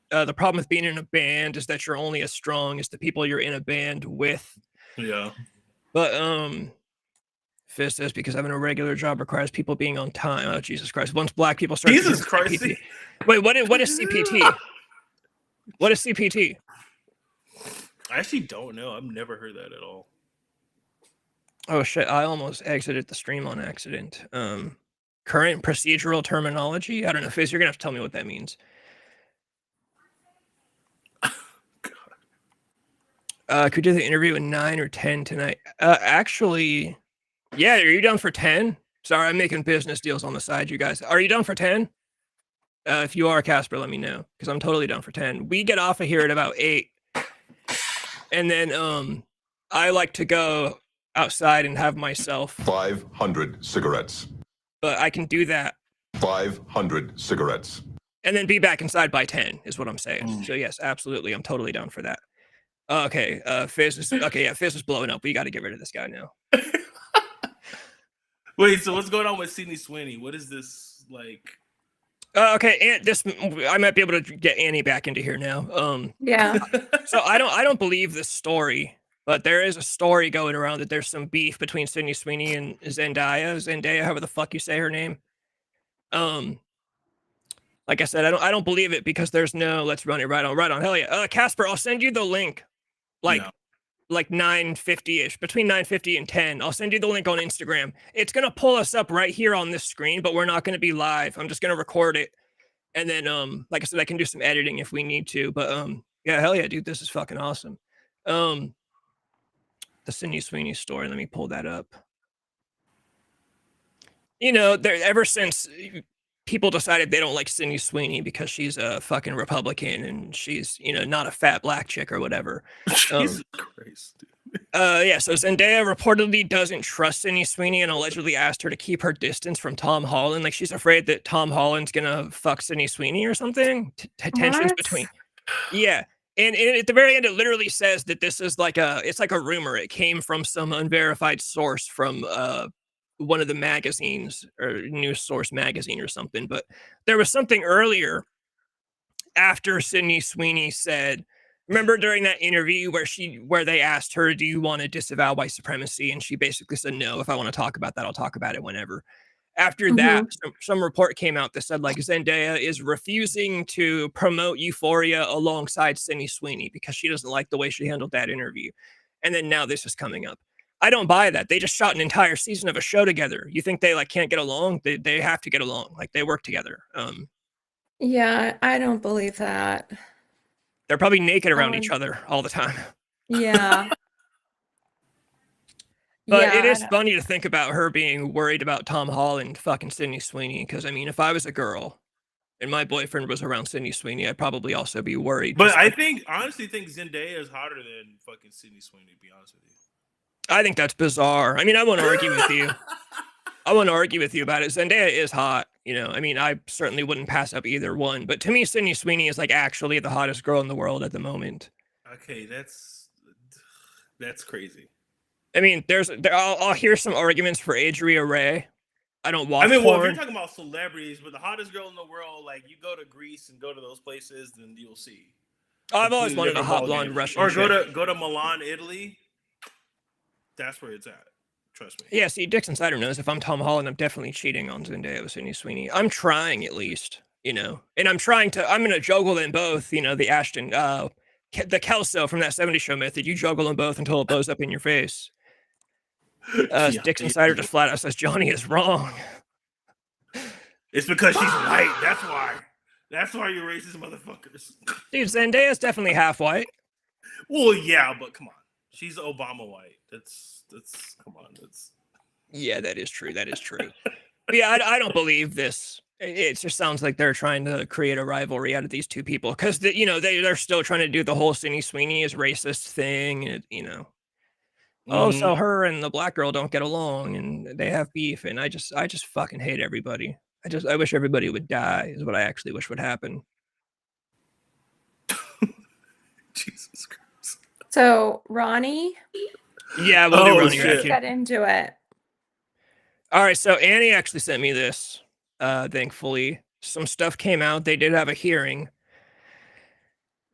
The problem with being in a band is that you're only as strong as the people you're in a band with. Yeah. But Fizz says because having a regular job requires people being on time. Oh, Jesus Christ. Once black people start Jesus doing Christ. CPT. Wait, what is CPT? What is CPT? I actually don't know. I've never heard that at all. Oh shit, I almost exited the stream on accident. Current procedural terminology? I don't know, Fizz, you're gonna have to tell me what that means. Could we do the interview at 9 or 10 tonight? Actually, yeah, are you down for 10? Sorry, I'm making business deals on the side, you guys. Are you down for 10? If you are, Casper, let me know, because I'm totally down for 10. We get off of here at about 8. And then I like to go outside and have myself 500 cigarettes. But I can do that 500 cigarettes. and then be back inside by 10 is what I'm saying. So yes, absolutely, I'm totally down for that. Okay, Fizz is okay. Yeah, Fizz is blowing up. We got to get rid of this guy now. Wait, so what's going on with Sydney Sweeney? What is this like? Okay, and this I might be able to get Annie back into here now. Yeah. So I don't believe this story, but there is a story going around that there's some beef between Sydney Sweeney and Zendaya, however the fuck you say her name. Like I said, I don't believe it because there's no let's run it right on. Hell yeah. Casper, I'll send you the link. Like 9:50ish, between 9:50 and 10. I'll send you the link on Instagram. It's gonna pull us up right here on this screen, but we're not gonna be live. I'm just gonna record it. And then like I said, I can do some editing if we need to. But yeah, hell yeah, dude, this is fucking awesome. The Sydney Sweeney story, let me pull that up. You know, ever since people decided they don't like Sydney Sweeney because she's a fucking Republican and she's, you know, not a fat black chick or whatever. Jesus Christ. Yeah, so Zendaya reportedly doesn't trust Sydney Sweeney and allegedly asked her to keep her distance from Tom Holland. Like she's afraid that Tom Holland's gonna fuck Sydney Sweeney or something. Tensions between. Yeah. And at the very end, it literally says that this is like it's like a rumor. It came from some unverified source from one of the magazines or News Source magazine or something. But there was something earlier after Sydney Sweeney said, remember during that interview where they asked her, do you want to disavow white supremacy? And she basically said, no, if I want to talk about that, I'll talk about it whenever. After that, some report came out that said like Zendaya is refusing to promote Euphoria alongside Sydney Sweeney because she doesn't like the way she handled that interview. And then now this is coming up. I don't buy that. They just shot an entire season of a show together. You think they like can't get along? They have to get along. Like they work together. Yeah, I don't believe that. They're probably naked around each other all the time. Yeah. But Yeah, it is funny to think about her being worried about Tom Holland fucking Sydney Sweeney. Because I mean, if I was a girl and my boyfriend was around Sydney Sweeney, I'd probably also be worried. But I honestly think Zendaya is hotter than fucking Sydney Sweeney, to be honest with you. I think that's bizarre. I mean, I won't argue with you. I won't argue with you about it. Zendaya is hot. You know, I mean, I certainly wouldn't pass up either one. But to me, Sydney Sweeney is like actually the hottest girl in the world at the moment. Okay, that's crazy. I mean, I'll hear some arguments for Adria Ray. I don't watch. I mean, porn. well, if you're talking about celebrities, but the hottest girl in the world, like you go to Greece and go to those places, then you'll see. I've always wanted a hot blonde Russian. Or go to Milan, Italy. That's where it's at. Trust me. Yeah, see, Dixon Sider knows if I'm Tom Holland, I'm definitely cheating on Zendaya with Sydney Sweeney. I'm trying at least, you know, and I'm going to juggle them both, you know, the Ashton, the Kelso from that 70s show method. You juggle them both until it blows up in your face. Dixon Sider just flat out says Johnny is wrong. It's because she's white. That's why. That's why you're racist motherfuckers. Dude, Zendaya's definitely half white. Well, yeah, but come on. She's Obama white. That's come on. Yeah, that is true. That is true. But yeah, I don't believe this. It just sounds like they're trying to create a rivalry out of these two people because you know they're still trying to do the whole Sydney Sweeney is racist thing, and you know, oh, so her and the black girl don't get along and they have beef, and I just fucking hate everybody. I wish everybody would die is what I actually wish would happen. Jesus Christ. So Ronnie, Yeah, we'll do Oh, Ronnie shit. Radke. get into it. All right, so Annie actually sent me this. Thankfully, some stuff came out. They did have a hearing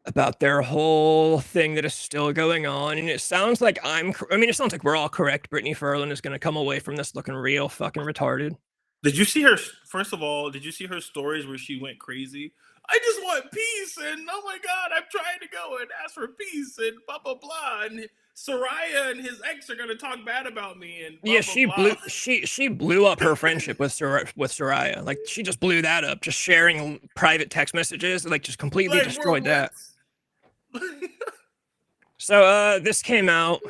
about their whole thing that is still going on, and it sounds like it sounds like we're all correct. Brittany Furlan is going to come away from this looking real fucking retarded. Did you see her? First of all, did you see her stories where she went crazy? I just want peace, and oh my god, I'm trying to go and ask for peace, and blah blah blah. And Soraya and his ex are gonna talk bad about me, and blah, Yeah, blah, she blew up her friendship with Soraya. Like she just blew that up, just sharing private text messages, like just completely like, destroyed bro, that. So this came out.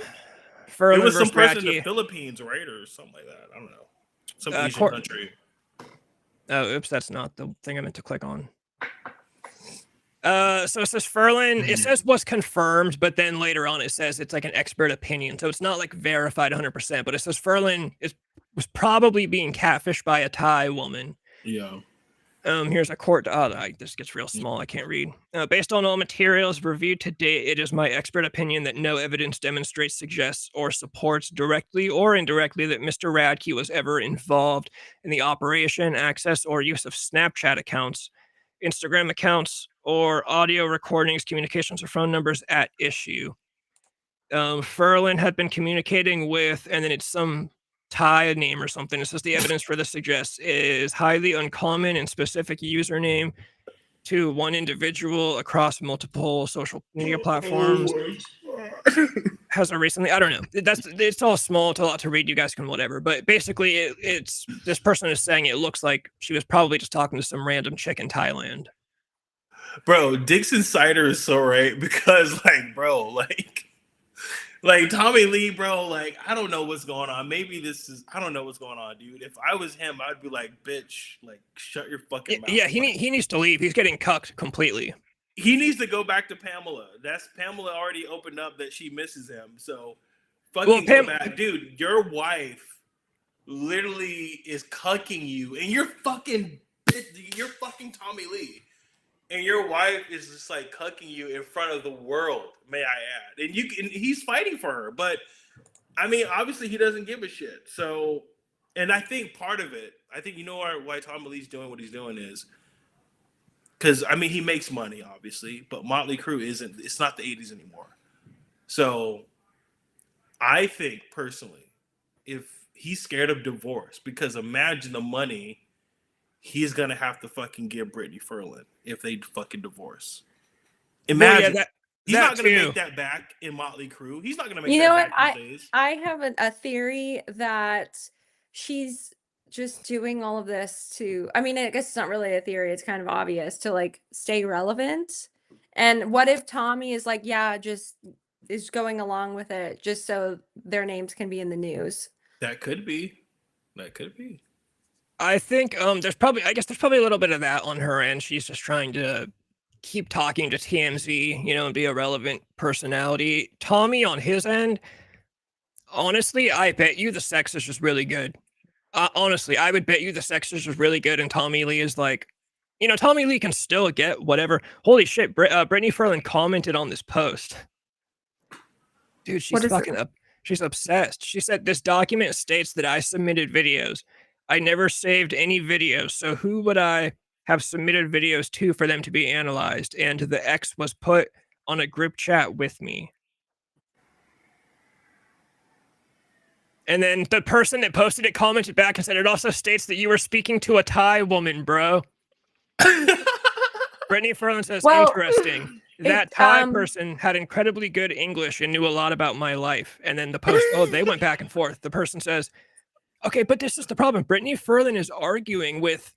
Furlan it was some versus person in the Radke. Philippines, right, or something like that. I don't know. Some Asian court- country. Oh, oops, that's not the thing I meant to click on. So it says Furlan, it says was confirmed, but then later on it says it's like an expert opinion. So it's not like verified 100%, but it says Furlan was probably being catfished by a Thai woman. Yeah. Here's a court. This gets real small. I can't read. Based on all materials reviewed to date, it is my expert opinion that no evidence demonstrates, suggests, or supports directly or indirectly that Mr. Radke was ever involved in the operation, access, or use of Snapchat accounts, Instagram accounts, or audio recordings, communications, or phone numbers at issue. Furlan had been communicating with, and then it's some Thai name or something. It says the evidence for this suggests is highly uncommon and specific username to one individual across multiple social media platforms. Has a recently, I don't know. It's all small. It's a lot to read. You guys can whatever. But basically, it's this person is saying it looks like she was probably just talking to some random chick in Thailand. Bro, Dixon Cider is so right because, like Tommy Lee, bro, like, I don't know what's going on. I don't know what's going on, dude. If I was him, I'd be like, bitch, like, shut your fucking mouth. Yeah, he needs to leave. He's getting cucked completely. He needs to go back to Pamela. Pamela already opened up that she misses him. So fucking go back. Dude, your wife literally is cucking you, and you're fucking Tommy Lee. And your wife is just like cucking you in front of the world, may I add. And he's fighting for her. But I mean, obviously he doesn't give a shit. So, and I think part of it, you know why Tommy Lee's doing what he's doing is because, I mean, he makes money, obviously, but Motley Crue it's not the 80s anymore. So I think personally, if he's scared of divorce, because imagine the money he's gonna have to fucking give Brittany Furlan if they fucking divorce. Imagine he's not gonna make that back in Motley Crue. He's not gonna make that back these days. I have a theory that she's just doing all of this to, I mean, I guess it's not really a theory, it's kind of obvious, to like stay relevant. And what if Tommy is like, yeah, just is going along with it just so their names can be in the news? That could be. I think there's probably a little bit of that on her end. She's just trying to keep talking to TMZ, and be a relevant personality. Tommy on his end, honestly, I bet you the sex is just really good. Honestly, I would bet you the sex is just really good, and Tommy Lee is like, Tommy Lee can still get whatever. Holy shit, Brittany Furlan commented on this post. Dude, she's fucking up. She's obsessed. She said, this document states that I submitted videos. I never saved any videos, so who would I have submitted videos to for them to be analyzed? And the ex was put on a group chat with me. And then the person that posted it commented back and said, it also states that you were speaking to a Thai woman, bro. Brittany Furlan says, interesting. That Thai person had incredibly good English and knew a lot about my life. And then the post, they went back and forth. The person says, okay, but this is the problem. Brittany Furlan is arguing with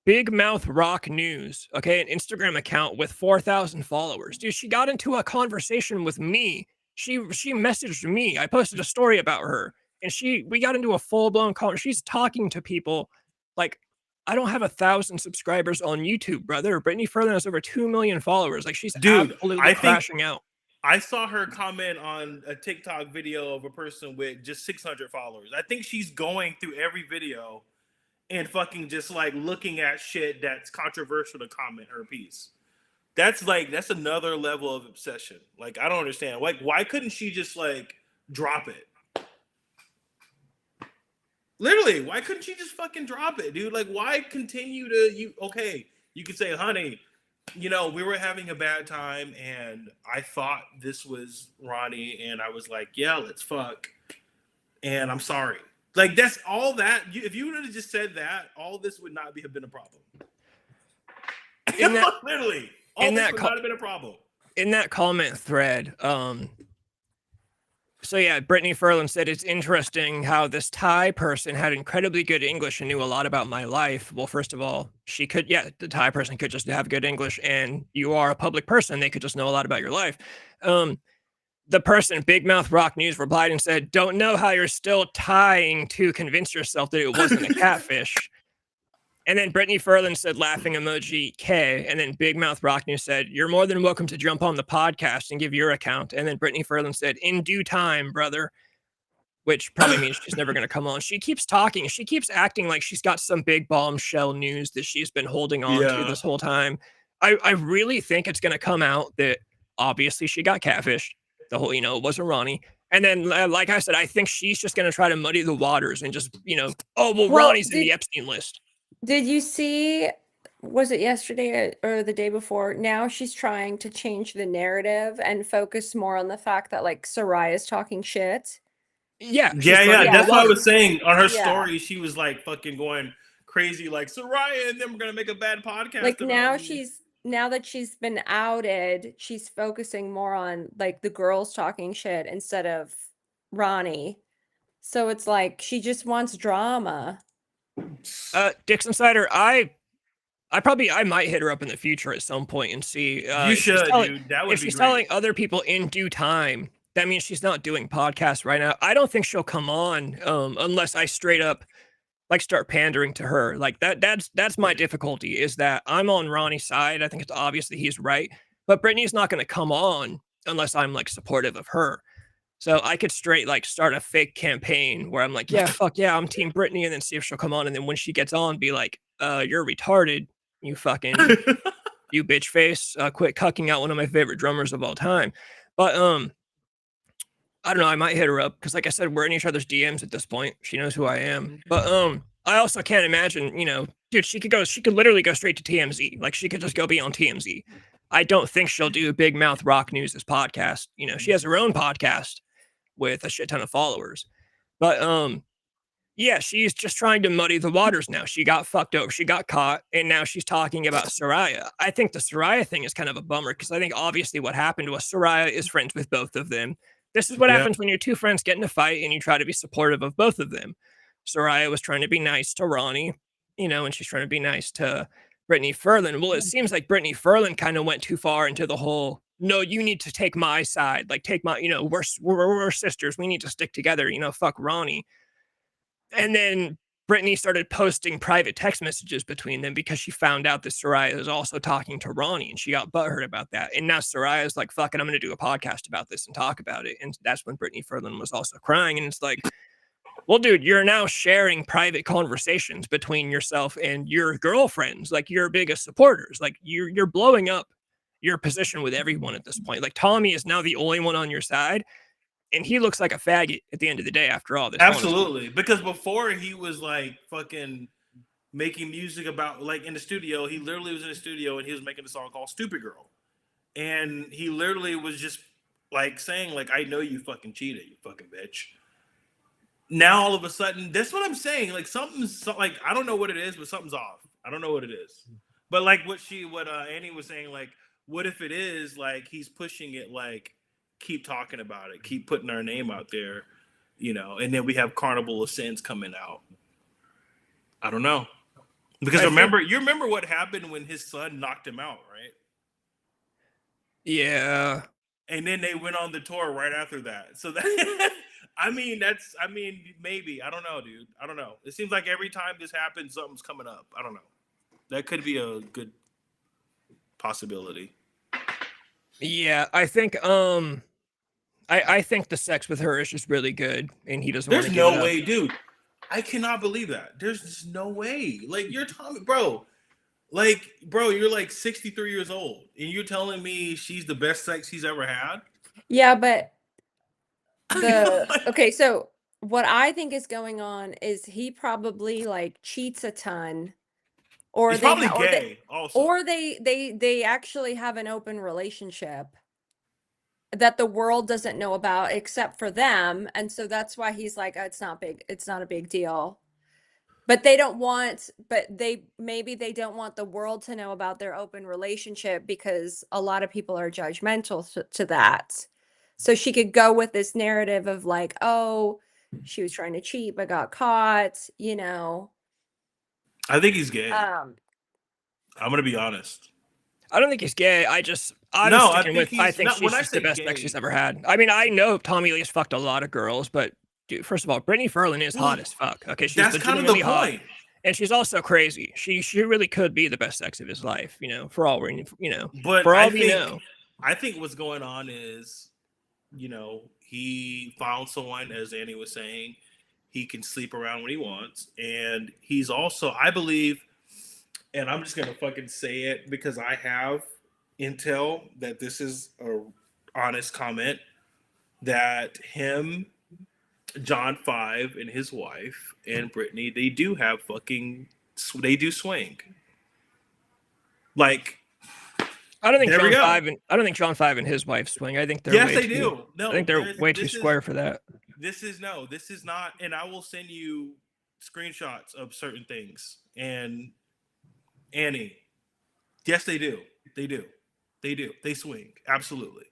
Big Mouth Rock News, okay, an Instagram account with 4,000 followers. Dude, she got into a conversation with me. She messaged me. I posted a story about her, and we got into a full-blown conversation. She's talking to people like, I don't have 1,000 subscribers on YouTube, brother. Brittany Furlan has over 2 million followers. Like, she's absolutely crashing out. I saw her comment on a TikTok video of a person with just 600 followers. I think she's going through every video and fucking just like looking at shit that's controversial to comment her piece. That's another level of obsession. Like, I don't understand. Like, why couldn't she just like drop it? Literally, why couldn't she just fucking drop it, dude? Like, why continue to okay, you could say, honey, we were having a bad time and I thought this was Ronnie and I was like, yeah, let's fuck. And I'm sorry. Like, that's all that. If you would have just said that, all this would not have been a problem. Literally, all this would not have been a problem. In that comment thread, so yeah, Brittany Furlan said, it's interesting how this Thai person had incredibly good English and knew a lot about my life. Well, first of all, the Thai person could just have good English, and you are a public person. They could just know a lot about your life. The person, Big Mouth Rock News, replied and said, don't know how you're still tying to convince yourself that it wasn't a catfish. And then Brittany Furlan said, laughing emoji K. And then Big Mouth Rock News said, you're more than welcome to jump on the podcast and give your account. And then Brittany Furlan said, in due time, brother, which probably means she's never going to come on. She keeps talking. She keeps acting like she's got some big bombshell news that she's been holding on to this whole time. I really think it's going to come out that obviously she got catfished. The whole, it wasn't Ronnie. And then, like I said, I think she's just going to try to muddy the waters and just, Ronnie's in the Epstein list. Did you see, was it yesterday or the day before? Now she's trying to change the narrative and focus more on the fact that like Soraya's talking shit. Yeah. That's what I was saying. On her story, she was like fucking going crazy, like Soraya and them are going to make a bad podcast. Like now that she's been outed, she's focusing more on like the girls talking shit instead of Ronnie. So it's like she just wants drama. Dixon Sider, I might hit her up in the future at some point and see. You should, dude. That would be if she's telling other people in due time, that means she's not doing podcasts right now. I don't think she'll come on unless I straight up like start pandering to her. Like that's my difficulty, is that I'm on Ronnie's side. I think it's obvious that he's right, but Brittany's not going to come on unless I'm like supportive of her. So I could straight like start a fake campaign where I'm like, yeah, fuck yeah, I'm team Brittany, and then see if she'll come on, and then when she gets on, be like, you're retarded, you fucking you bitch face, quit cucking out one of my favorite drummers of all time. But I don't know, I might hit her up because, like I said, we're in each other's DMs at this point. She knows who I am. But I also can't imagine, dude, she could literally go straight to TMZ. Like, she could just go be on TMZ. I don't think she'll do Big Mouth Rock News' podcast. She has her own podcast with a shit ton of followers. But yeah, she's just trying to muddy the waters now. She got fucked over. She got caught, and now she's talking about Soraya. I think the Soraya thing is kind of a bummer because I think obviously what happened was Soraya is friends with both of them. This is what happens when your two friends get in a fight and you try to be supportive of both of them. Soraya was trying to be nice to Ronnie, and she's trying to be nice to Brittany Furlan. Well, it seems like Brittany Furlan kind of went too far into the whole, no, you need to take my side. Like, take my, we're sisters. We need to stick together. Fuck Ronnie. And then Brittany started posting private text messages between them because she found out that Soraya is also talking to Ronnie, and she got butthurt about that. And now Soraya is like, fuck it, I'm going to do a podcast about this and talk about it. And that's when Brittany Furlan was also crying. And it's like, well, dude, you're now sharing private conversations between yourself and your girlfriends, like your biggest supporters. Like, you're blowing up your position with everyone at this point. Like, Tommy is now the only one on your side, and he looks like a faggot at the end of the day after all this. Absolutely. Honestly. Because before he was like fucking making music about, like, in the studio, he literally was in the studio and he was making a song called Stupid Girl. And he literally was just like saying, like, I know you fucking cheated, you fucking bitch. Now all of a sudden, that's what I'm saying. Like, something's like, I don't know what it is, but something's off. I don't know what it is. But like what Annie was saying, like, what if it is like he's pushing it, like, keep talking about it, keep putting our name out there, and then we have Carnival of Sins coming out. I don't know. Because you remember what happened when his son knocked him out, right? Yeah. And then they went on the tour right after that. So that maybe. I don't know, dude. I don't know. It seems like every time this happens, something's coming up. I don't know. That could be a good possibility. Yeah, I think I think the sex with her is just really good, and he doesn't want to give it up. There's no way, dude. I cannot believe that. There's just no way. Like, you're Tommy, bro. Like, bro, you're like 63 years old, and you're telling me she's the best sex he's ever had? Yeah, but okay, so what I think is going on is he probably like cheats a ton, or He's they probably gay, also. or they actually have an open relationship that the world doesn't know about except for them, and so that's why he's like, oh, it's not a big deal. But they don't want, maybe they don't want the world to know about their open relationship because a lot of people are judgmental to that. So she could go with this narrative of like, oh, she was trying to cheat but got caught, you know. I think he's gay. Um, I'm gonna be honest. I don't think he's gay. I'm No, sticking with. I think not, when she's I just the say best sex gay, she's ever had. I mean, I know Tommy Lee's fucked a lot of girls, but dude, first of all, Brittany Furlan is hot as fuck. Okay, she's that's kind of the legitimately hot, point. and she's also crazy. She really could be the best sex of his life. You know, for all we But for all we know. I think what's going on is, he found someone, as Annie was saying, he can sleep around when he wants, and he's also, I believe, and I'm just gonna fucking say it because I have intel that this is a honest comment, that him, John 5, and his wife and Brittany, they do swing. Like, I don't think there we go. I don't think John 5 and his wife swing. I think they're Yes, way they too, do. No, I think they're way too square for that. This is not, and I will send you screenshots of certain things. And Annie, yes, they do. They swing. Absolutely.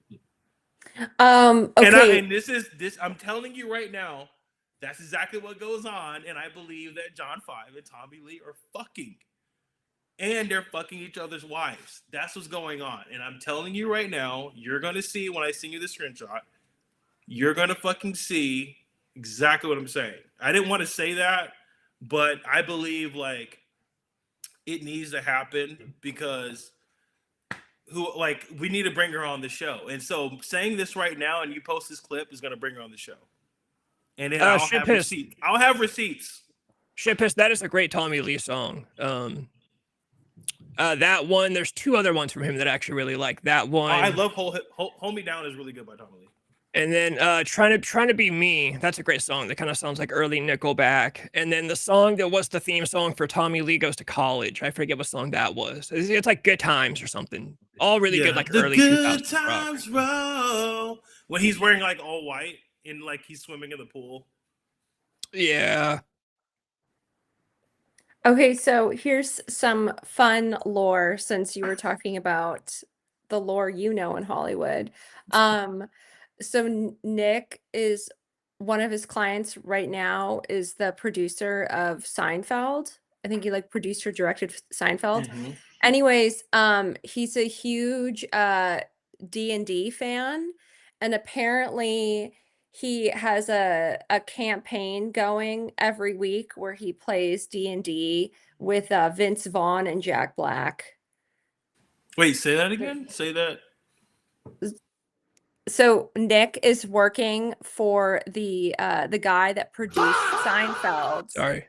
okay. And this I'm telling you right now, that's exactly what goes on. And I believe that John 5 and Tommy Lee are fucking. And they're fucking each other's wives. That's what's going on. And I'm telling you right now, you're going to see when I send you the screenshot, you're going to fucking see exactly what I'm saying. I didn't want to say that, but I believe like it needs to happen because we need to bring her on the show. And so saying this right now and you post this clip is going to bring her on the show. And then I'll have receipts. I'll have receipts. Shit Piss, that is a great Tommy Lee song. That one, there's two other ones from him that I actually really like. That one. I love Hold Me Down is really good by Tommy Lee. And then trying to Be Me, that's a great song. That kind of sounds like early Nickelback. And then the song that was the theme song for Tommy Lee Goes to College, I forget what song that was. It's like Good Times or something. All really good, like the early Good 2000s Times roll. When he's wearing like all white and like he's swimming in the pool. Yeah. Okay, so here's some fun lore since you were talking about the lore in Hollywood. So Nick is one of his clients right now is the producer of Seinfeld. I think he like produced or directed Seinfeld. Mm-hmm. Anyways, he's a huge D&D fan, and apparently he has a campaign going every week where he plays D&D with Vince Vaughn and Jack Black. Wait, say that again? Say that. So Nick is working for the guy that produced Seinfeld. Sorry.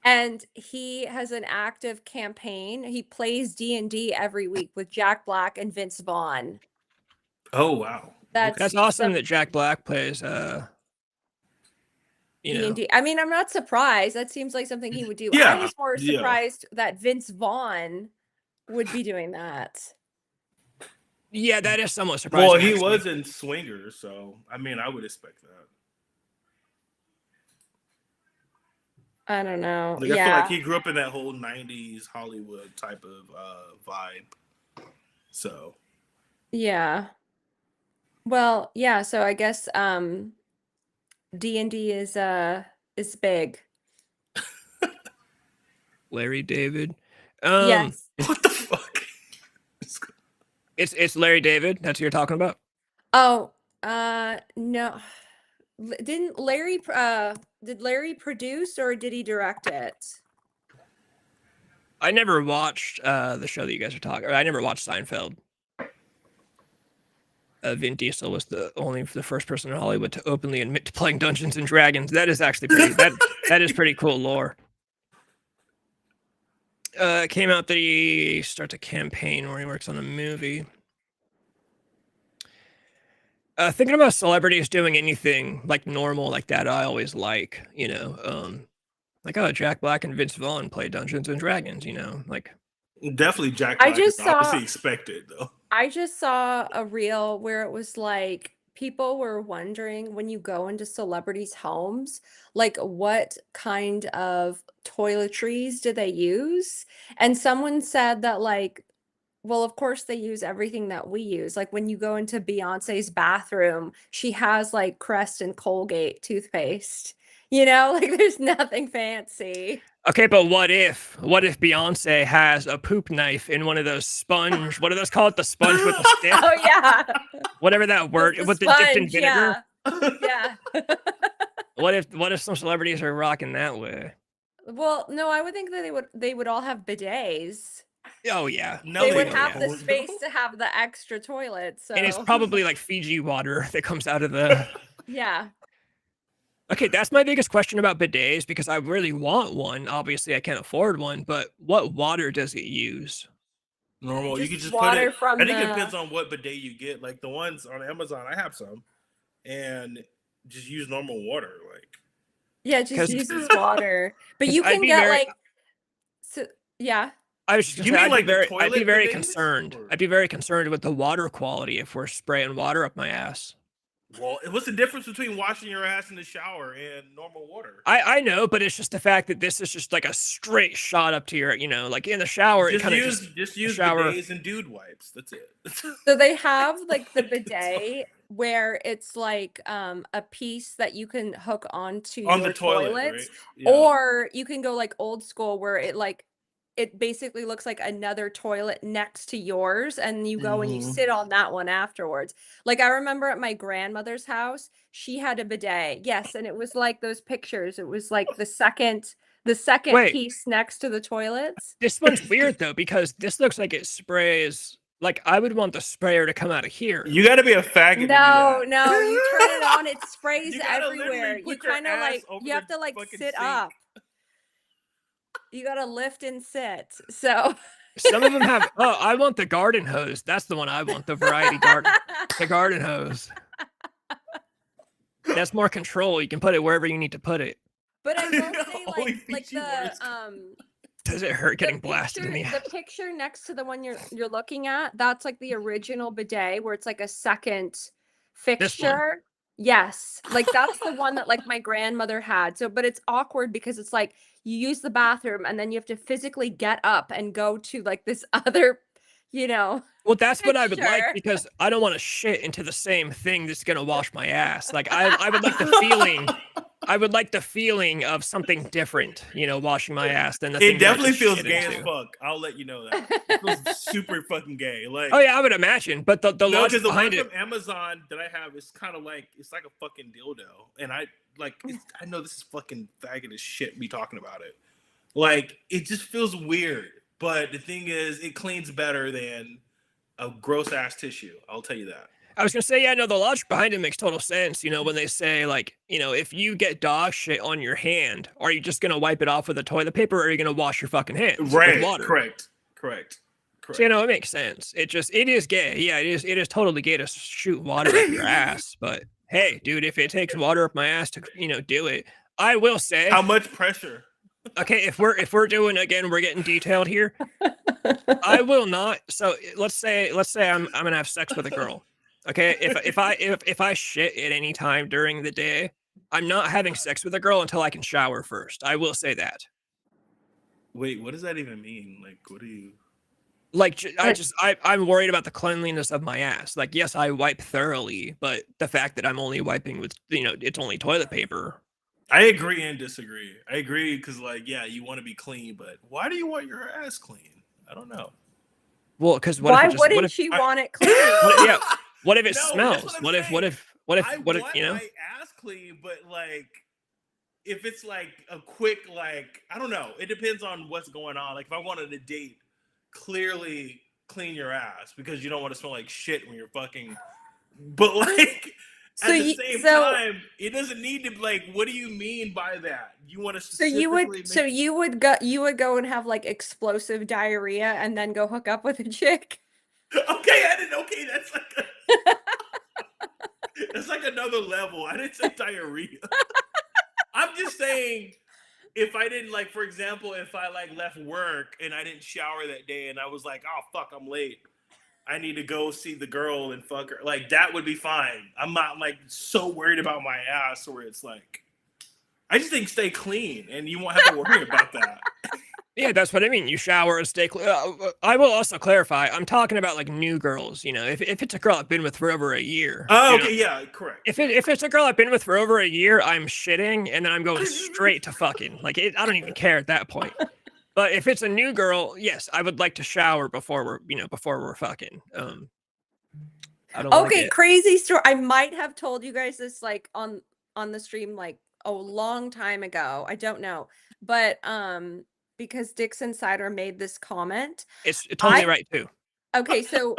And he has an active campaign. He plays D&D every week with Jack Black and Vince Vaughn. Oh wow. That's awesome that Jack Black plays D&D. I mean, I'm not surprised. That seems like something he would do. Yeah, I was more surprised that Vince Vaughn would be doing that. Yeah, that is somewhat surprising. Well, he was in Swingers, so I mean, I would expect that. I don't know. Like, I feel like he grew up in that whole '90s Hollywood type of vibe. So. Yeah. Well, yeah. So I guess D&D is big. Larry David. Yes. What the fuck? It's Larry David. That's who you're talking about. Oh, no. Did Larry produce or did he direct it? I never watched the show that you guys are talking. I never watched Seinfeld. Vin Diesel was the first person in Hollywood to openly admit to playing Dungeons and Dragons. That is actually pretty that is pretty cool lore. It came out that he starts a campaign where he works on a movie. Thinking about celebrities doing anything like normal like that, I always like, like, oh, Jack Black and Vince Vaughn play Dungeons and Dragons, like. Definitely Jack I Black is just saw- obviously expected, though. I just saw a reel where it was like people were wondering when you go into celebrities' homes, like what kind of toiletries do they use? And someone said that like, well, of course they use everything that we use. Like when you go into Beyonce's bathroom, she has like Crest and Colgate toothpaste. Like there's nothing fancy. Okay, but what if Beyonce has a poop knife in one of those sponge? What are those called? The sponge with the stick? Oh yeah. Whatever that word with the dipped in sponge, vinegar. Yeah. What if some celebrities are rocking that way? Well, no, I would think that they would all have bidets. Oh yeah. No, They would don't. have the space to have the extra toilet. So And it's probably like Fiji water that comes out of the. yeah. Okay, that's my biggest question about bidets because I really want one. Obviously, I can't afford one, but what water does it use? Normal. You Just can just water put it. from I think it the- depends on what bidet you get. Like the ones on Amazon, I have some, and just use normal water. Like Yeah, it just 'Cause- uses water. But 'cause you I'd can be get very- like so yeah. I was just gonna You say, mean I'd like be the very, toilet bidets, concerned. or- I'd be very concerned with the water quality if we're spraying water up my ass. Well, what's the difference between washing your ass in the shower and normal water? I know, but it's just the fact that this is just like a straight shot up to your, like in the shower. Just it kind of use shower. bidets and dude wipes. That's it. So they have like the bidet where it's like a piece that you can hook onto On your the toilet, toilets. right? Yeah. Or you can go like old school where it basically looks like another toilet next to yours and you go and you Mhm. sit on that one afterwards. Like I remember at my grandmother's house, she had a bidet. Yes, and it was like those pictures. It was like the second Wait. piece next to the toilets. This one's weird though because this looks like it sprays. Like I would want the sprayer to come out of here. You got to be a faggot. to do No, that. no, you turn it on, it sprays You gotta everywhere. literally You put your kind of ass like over you have the to like fucking sit sink. up. You gotta lift and sit. So Some of them have. Oh, I want the garden hose. That's the one I want. The variety garden. The garden hose. That's more control. You can put it wherever you need to put it. But I will say Only like Fiji water's the Does it hurt getting the blasted in the picture, ass? the picture next to the one you're looking at, that's like the original bidet where it's like a second fixture. Yes. Like that's the one that like my grandmother had. So but it's awkward because it's like you use the bathroom and then you have to physically get up and go to like this other, Well, that's what I would like Picture. because I don't want to shit into the same thing that's gonna wash my ass. Like I would like the feeling. I would like the feeling of something different, washing my ass than the thing It that I definitely just feels shit gay as into. fuck. I'll let you know that. It feels super fucking gay. Like Oh yeah, I would imagine. But the no, logic because the one behind it. from Amazon that I have is kind of like it's like a fucking dildo, and I know this is fucking faggot as shit. Me talking about it, like it just feels weird. But the thing is, it cleans better than a gross ass tissue. I'll tell you that. I was gonna say, yeah, no, the logic behind it makes total sense. When they say like, if you get dog shit on your hand, are you just gonna wipe it off with a toilet paper, or are you gonna wash your fucking hands Right. with water? Correct. So, it makes sense. It is gay. Yeah, it is totally gay to shoot water up your ass. But hey, dude, if it takes water up my ass to do it, I will say. How much pressure? Okay, if we're doing again, we're getting detailed here. I will not. So let's say I'm gonna have sex with a girl. Okay, if I shit at any time during the day, I'm not having sex with a girl until I can shower first. I will say that. Wait, what does that even mean? Like, what do you? Like I'm worried about the cleanliness of my ass. Like, yes, I wipe thoroughly, but the fact that I'm only wiping with it's only toilet paper. I agree and disagree. I agree because, like, yeah, you want to be clean, but why do you want your ass clean? I don't know. Well, because why wouldn't you want it clean? What if it No, that's smells? what I'm What if I want my ass clean, but like, if it's like a quick, like, I don't know. It depends on what's going on. Like, if I wanted a date, clearly clean your ass because you don't want to smell like shit when you're fucking But like So at the you, same so time, it doesn't need to like. What do you mean by that? You want to so you specifically would so make? you would go and have like explosive diarrhea and then go hook up with a chick. Okay, I didn't. Okay, that's like that's like another level. I didn't say diarrhea. I'm just saying if I didn't like, for example, if I like left work and I didn't shower that day and I was like, oh fuck, I'm late. I need to go see the girl and fuck her. Like that would be fine. I'm not like so worried about my ass where it's like I just think stay clean and you won't have to worry about that. Yeah, that's what I mean. You shower and stay clean. I will also clarify. I'm talking about like new girls. You know, if it's a girl I've been with for over a year. Oh, you know, okay, yeah, correct. if it's a girl I've been with for over a year, I'm shitting and then I'm going straight to fucking. Like I don't even care at that point. But if it's a new girl, yes, I would like to shower before we're fucking. I don't want to Okay, get. crazy story. I might have told you guys this like on the stream like a long time ago. I don't know. But because Dixon Cider made this comment. It's totally I right too. Okay, so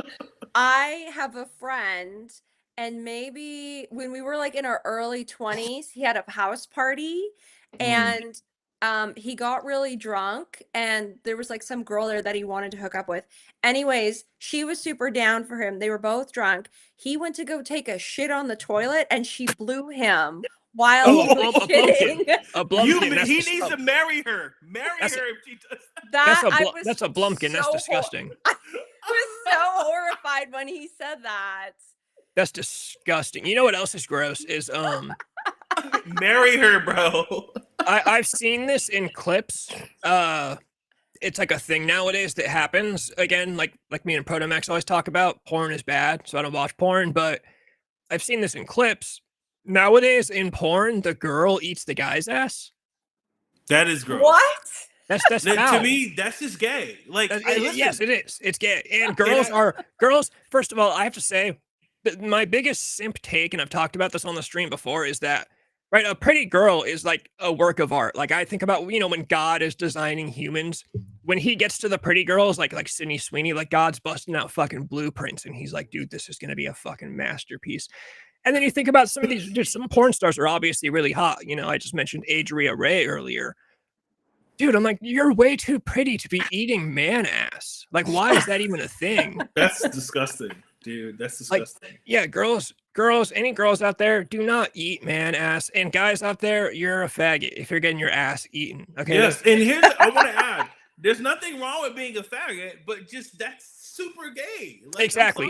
I have a friend, and maybe when we were like in our early 20s, he had a house party and he got really drunk and there was like some girl there that he wanted to hook up with. Anyways, she was super down for him. They were both drunk. He went to go take a shit on the toilet and she blew him while Oh, he was shitting. A blumpkin. He needs to marry her. Marry her if she does. That I was that's a blumpkin. That's so disgusting. I was so horrified when he said that. That's disgusting. You know what else is gross is Marry her, bro. I've seen this in clips. It's like a thing nowadays that happens again. Like me and Protomax always talk about. Porn is bad, so I don't watch porn. But I've seen this in clips. Nowadays in porn, the girl eats the guy's ass. That is gross. What? That's foul. To me, that's just gay. Like, yes, it is. It's gay. And girls. First of all, I have to say, my biggest simp take, and I've talked about this on the stream before, is that right, a pretty girl is like a work of art. Like I think about when God is designing humans, when he gets to the pretty girls, like Sydney Sweeney, like God's busting out fucking blueprints, and he's like, dude, this is gonna be a fucking masterpiece. And then you think about some of these, dude, some porn stars are obviously really hot. I just mentioned Adria Ray earlier. Dude, I'm like, you're way too pretty to be eating man ass. Like, why is that even a thing? That's disgusting, dude. That's disgusting. Like, yeah, girls, any girls out there, do not eat man ass. And guys out there, you're a faggot if you're getting your ass eaten. Okay. Yes, and here's I want to add: there's nothing wrong with being a faggot, but just that's super gay. Like, exactly.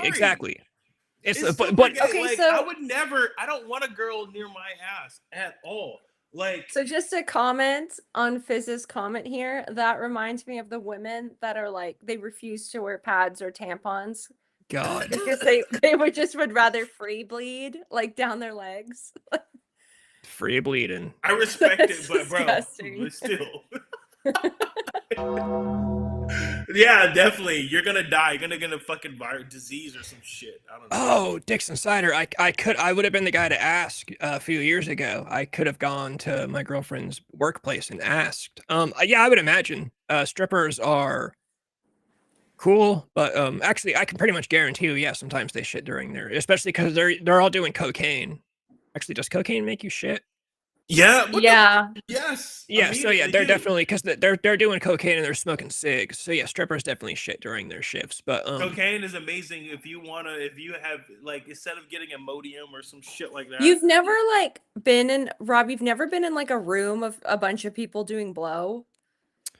It's super but gay. Okay, like, so I don't want a girl near my ass at all. Like, so just a comment on Fizz's comment here. That reminds me of the women that are like they refuse to wear pads or tampons God, because they would rather free bleed like down their legs. free bleeding. I respect it, but disgusting. bro, still. Yeah, definitely. You're gonna die. You're gonna get a fucking disease or some shit. I don't know. Oh, Dixon Cider. I would have been the guy to ask a few years ago. I could have gone to my girlfriend's workplace and asked. Yeah, I would imagine strippers are cool, but actually, I can pretty much guarantee you, yeah, sometimes they shit during their, especially because they're all doing cocaine. Actually, does cocaine make you shit? Yeah. Yes. Yeah. So yeah, they're do. definitely because they're doing cocaine and they're smoking cigs. So yeah, strippers definitely shit during their shifts. But cocaine is amazing if you have like instead of getting Imodium or some shit like that. You've never like been in Rob. You've never been in like a room of a bunch of people doing blow.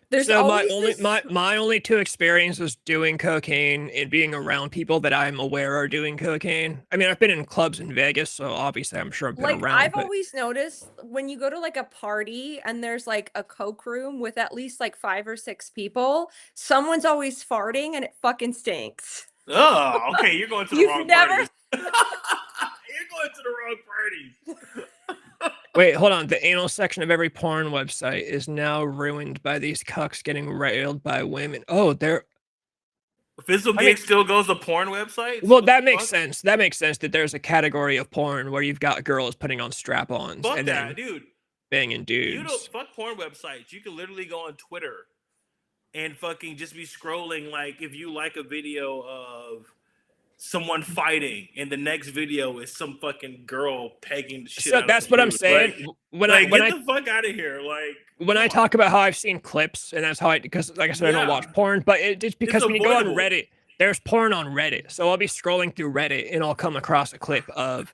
There's so always my only two experiences doing cocaine and being around people that I'm aware are doing cocaine. I mean, I've been in clubs in Vegas, so obviously I'm sure I've been around. I've always noticed when you go to like a party and there's like a coke room with at least like 5 or 6 people, someone's always farting and it fucking stinks. Oh, okay. You're going to the wrong parties. You're going to the wrong parties. Wait, hold on. The anal section of every porn website is now ruined by these cucks getting railed by women. Oh, they're Fizzlegate still goes to porn websites? Well, that makes sense. That makes sense that there's a category of porn where you've got girls putting on strap-ons Fuck and that, then dude. banging dudes. You don't fuck porn websites. You can literally go on Twitter and fucking just be scrolling. Like if you like a video of someone fighting, and the next video is some fucking girl pegging the shit So out that's of what I'm dude. saying. When Like, when get the fuck out of here. Like, when I talk about how I've seen clips, and that's how because like I said, I don't watch porn, but it's because when you go on avoidable. Reddit, there's porn on Reddit. So I'll be scrolling through Reddit and I'll come across a clip of,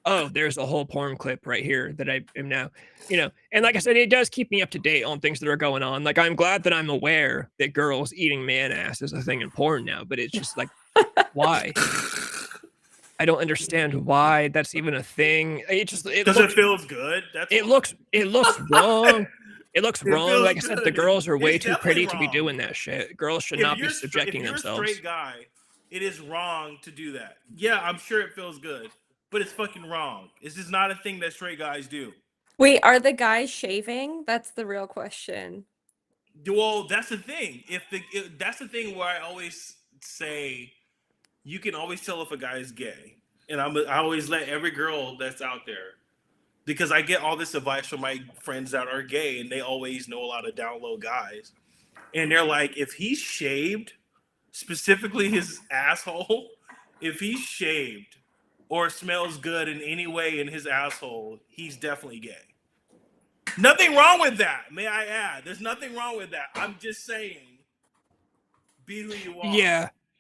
oh, there's a whole porn clip right here that I am now, and like I said, it does keep me up to date on things that are going on. Like, I'm glad that I'm aware that girls eating man ass is a thing in porn now, but it's just like, why? I don't understand why that's even a thing. Because it feels good. It looks wrong. It looks It wrong. feels Like I said, the good. girls are way It's too pretty definitely to be wrong. doing that shit. Girls should not be subjecting if you're themselves. a straight guy, it is wrong to do that. Yeah, I'm sure it feels good, but it's fucking wrong. It's just not a thing that straight guys do. Wait, are the guys shaving? That's the real question. Well, that's the thing. That's the thing where I always say you can always tell if a guy is gay, and I always let every girl that's out there, because I get all this advice from my friends that are gay, and they always know a lot of down low guys, and they're like, if he's shaved, specifically his asshole, if he's shaved or smells good in any way in his asshole, he's definitely gay. Nothing wrong with that, may I add. There's nothing wrong with that. I'm just saying, be who you are.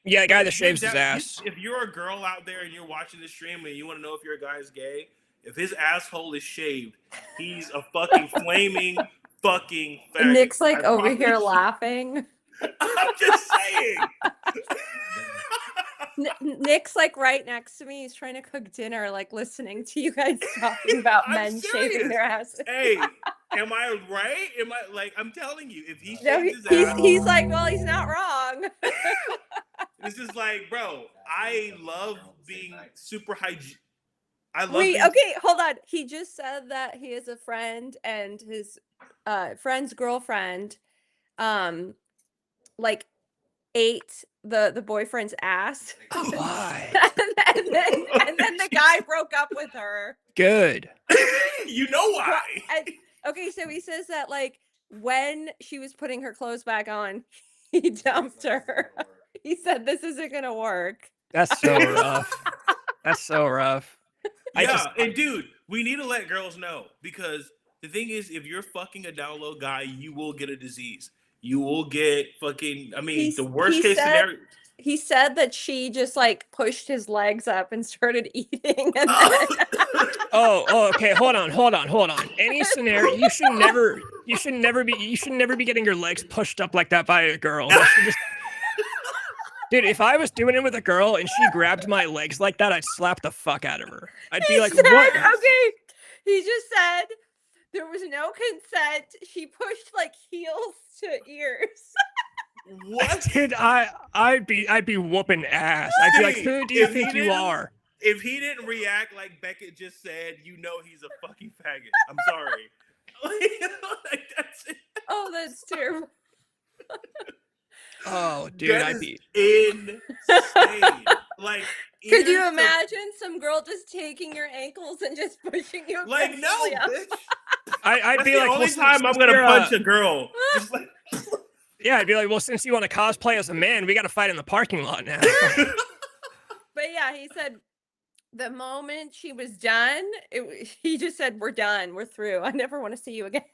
Yeah, a guy that shaves his ass. If you're a girl out there and you're watching the stream and you want to know if your guy is gay, if his asshole is shaved, he's a fucking flaming fucking faggot. Nick's like over here laughing. I'm just saying. Nick's like right next to me. He's trying to cook dinner, like listening to you guys talking about men shaving their asses. Hey, am I right? Am I like, I'm telling you, if he No, shaves his ass, he's like, well, he's not wrong. it's just like, bro, I love being super hygienic. Wait, okay, hold on. He just said that he has a friend and his friend's girlfriend like ate the boyfriend's ass. Why? and then the guy broke up with her. Good. You know why? Okay, so he says that like when she was putting her clothes back on, he dumped her. He said this isn't gonna work. That's so rough. That's so rough. And dude, we need to let girls know, because the thing is, if you're fucking a down low guy, you will get a disease. You will get fucking, the worst case scenario. He said that she just like pushed his legs up and started eating. And Oh, okay. Hold on. Any scenario, you should never be getting your legs pushed up like that by a girl. Dude, if I was doing it with a girl and she grabbed my legs like that, I'd slap the fuck out of her. I'd be like, what? Okay, he just said there was no consent. She pushed like heels to ears. What? Dude, I'd be whooping ass. I'd be like, who do you think you are? If he didn't react like Beckett just said, you know he's a fucking faggot. I'm sorry. Like, that's it. Oh, that's terrible. Oh, dude, I'd be insane. Like, could you imagine some girl just taking your ankles and just pushing you? Like, no, bitch. I'd be like, the only time I'm gonna punch a girl. Just like, yeah, I'd be like, well, since you want to cosplay as a man, we got to fight in the parking lot now. But yeah, he said the moment she was done, he just said, "We're done. We're through. I never want to see you again."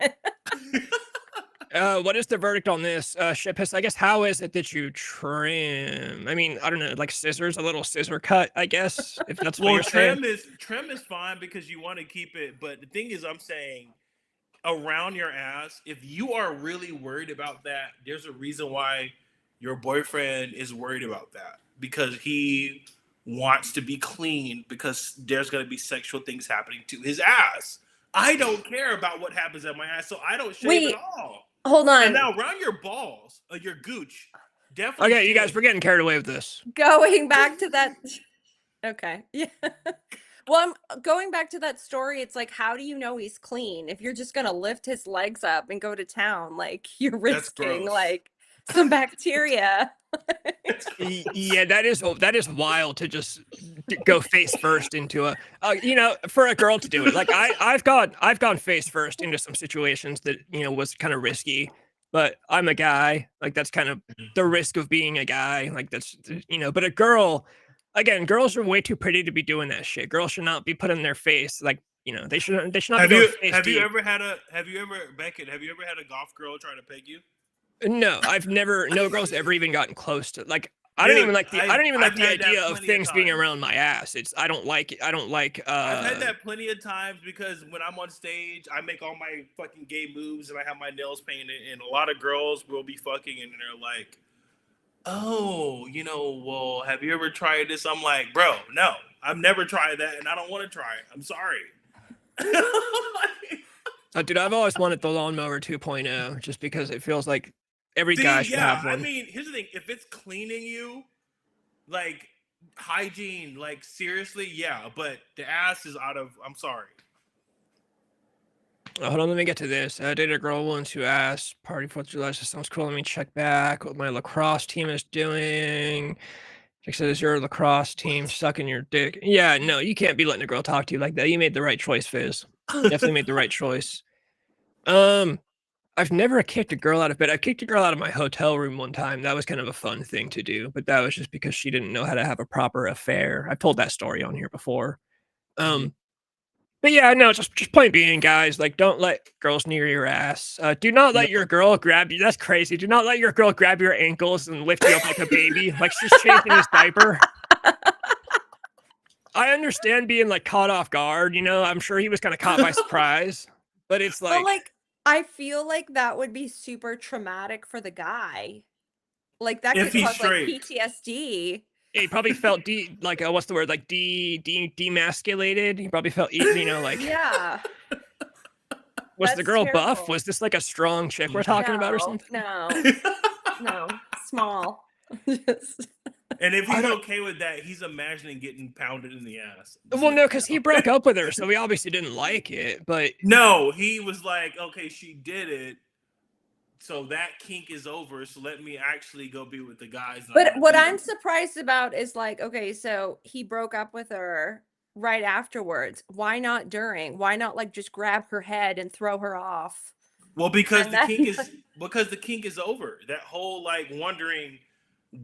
What is the verdict on this? Shitpiss, I guess, how is it that you trim? I mean, I don't know, like scissors, a little scissor cut, I guess, if that's what you're saying. Trim is fine because you want to keep it, but the thing is, I'm saying around your ass, if you are really worried about that, there's a reason why your boyfriend is worried about that, because he wants to be clean, because there's going to be sexual things happening to his ass. I don't care about what happens at my ass, so I don't shave at all. Hold on. And now around your balls, your gooch, definitely. Okay, you guys, we're getting carried away with this. Going back to that. Okay. Yeah. Well, I'm going back to that story. It's like, how do you know he's clean? If you're just going to lift his legs up and go to town, like you're risking like some bacteria. Yeah, that is wild to just go face first into a, for a girl to do it. Like I've gone face first into some situations that, was kind of risky, but I'm a guy. Like that's kind of the risk of being a guy. Like that's, but a girl, Again, girls are way too pretty to be doing that shit. Girls should not be putting their face like, they should not Have be you going face have you deep. ever had a Beckett? Have you ever had a golf girl try to peg you? No, no girls ever even gotten close to like. I don't Dude, even like the I've had that idea of plenty of things being times. around my ass. I don't like it. I don't like. I've had that plenty of times because when I'm on stage, I make all my fucking gay moves and I have my nails painted, and a lot of girls will be fucking and they're like, "Oh, well, have you ever tried this?" I'm like, "Bro, no, I've never tried that, and I don't want to try it. I'm sorry." Dude, I've always wanted the lawnmower 2.0 just because it feels like every guy should have one. I mean, here's the thing: if it's cleaning you, like hygiene, like seriously, yeah. But the ass is out of. I'm sorry. Hold on, let me get to this. I dated a girl once who asked, "Party 4th of July, this sounds cool. Let me check back what my lacrosse team is doing." She said, "Is your lacrosse team sucking your dick?" Yeah, no, you can't be letting a girl talk to you like that. You made the right choice, Fizz. Definitely made the right choice. I've never kicked a girl out of bed. I kicked a girl out of my hotel room one time. That was kind of a fun thing to do, but that was just because she didn't know how to have a proper affair. I've told that story on here before. But yeah, no, just point being, guys, like, don't let girls near your ass. Do not let your girl grab you. That's crazy. Do not let your girl grab your ankles and lift you up like a baby, like she's changing his diaper. I understand being like caught off guard. I'm sure he was kind of caught by surprise, but it's But like, I feel like that would be super traumatic for the guy. Like that If could he's cause like straight. PTSD. he probably felt what's the word? Like demasculated. He probably felt, like, Yeah. was the That's girl buff? terrible. Was this like a strong chick we're talking about or something? No, small. Just- And if I he's don't- okay with that, he's imagining getting pounded in the ass. Well, no, because he broke up with her, so we obviously didn't like it. But No, he was like, okay, she did it, so that kink is over. So let me actually go be with the guys. that But wanna what be I'm with." surprised about is like, okay, so he broke up with her right afterwards. Why not during? Why not like just grab her head and throw her off? Well, because And the then kink is over. That whole like wondering,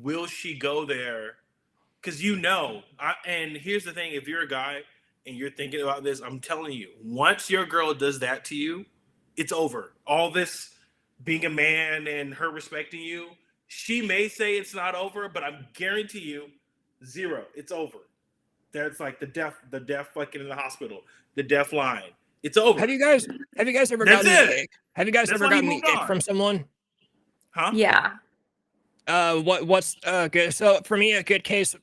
will she go there? Because and here's the thing: if you're a guy and you're thinking about this, I'm telling you, once your girl does that to you, it's over. All this being a man and her respecting you, she may say it's not over, but I guarantee you, 0, it's over. That's like the deaf fucking in the hospital, the deaf line. It's over. have you guys ever That's gotten it. the ick? Have you guys That's ever why he gotten the moved ick on. from someone? Huh? yeah. What's good? So for me, a good case.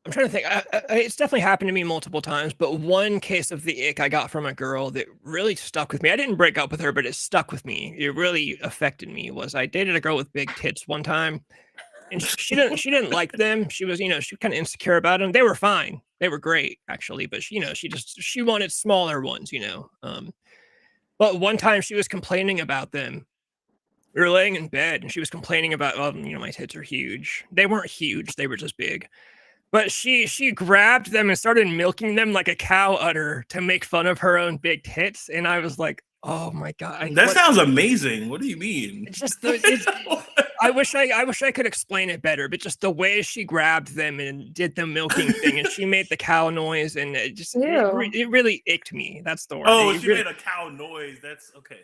I'm trying to think. It's definitely happened to me multiple times, but one case of the ick I got from a girl that really stuck with me. I didn't break up with her, but it stuck with me. It really affected me. Was I dated a girl with big tits one time, and she didn't like them. She was, she was kind of insecure about them. They were fine. They were great actually, but she wanted smaller ones. But one time she was complaining about them. We were laying in bed, and she was complaining about, oh, my tits are huge. They weren't huge. They were just big. But she grabbed them and started milking them like a cow udder to make fun of her own big tits, and I was like, "Oh my god!" That sounds amazing. What do you mean? It's just I wish I could explain it better, but just the way she grabbed them and did the milking thing, and she made the cow noise, and it really icked me. That's the word. Oh, It she really- made a cow noise. That's okay.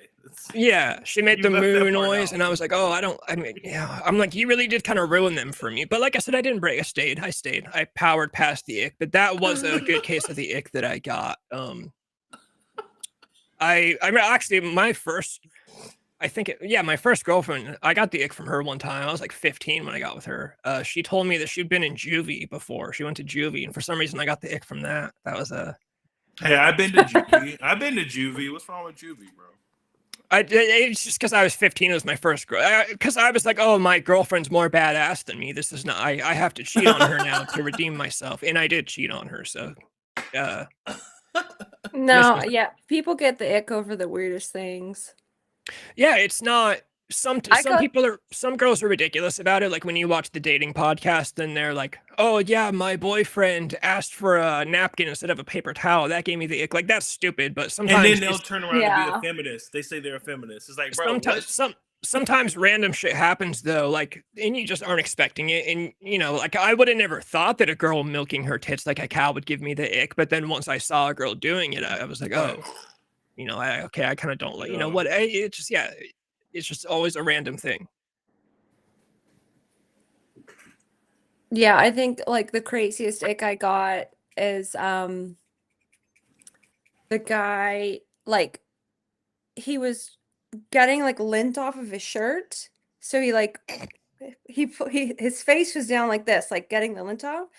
Yeah, she made You the left that moo part noise, out. and I was like, "Oh, I'm like, you really did kind of ruin them for me." But like I said, I didn't break. I stayed. I powered past the ick, but that was a good case of the ick that I got. I actually my first girlfriend, I got the ick from her one time. I was like 15 when I got with her. She told me that she'd been in juvie before. She went to juvie, and for some reason I got the ick from that. That was a Hey, I've been to juvie. I've been to juvie. What's wrong with juvie, bro? It's just because I was 15. It was my first girl. Because I was like, oh, my girlfriend's more badass than me. This is not. I have to cheat on her now to redeem myself, and I did cheat on her. So, No, yeah. People get the ick over the weirdest things. yeah, it's not. Some girls are ridiculous about it. Like when you watch the dating podcast, then they're like, "Oh yeah, my boyfriend asked for a napkin instead of a paper towel. That gave me the ick." Like that's stupid. But sometimes And then they'll turn around and be a feminist. They say they're a feminist. It's like, bro, sometimes what? sometimes random shit happens though, like, and you just aren't expecting it. And like I would have never thought that a girl milking her tits like a cow would give me the ick. But then once I saw a girl doing it, I was like, oh, I kind of don't like, what? It's just, yeah, it's just always a random thing. Yeah, I think like the craziest ick I got is the guy, like, he was getting like lint off of his shirt. So his face was down like this, like getting the lint off.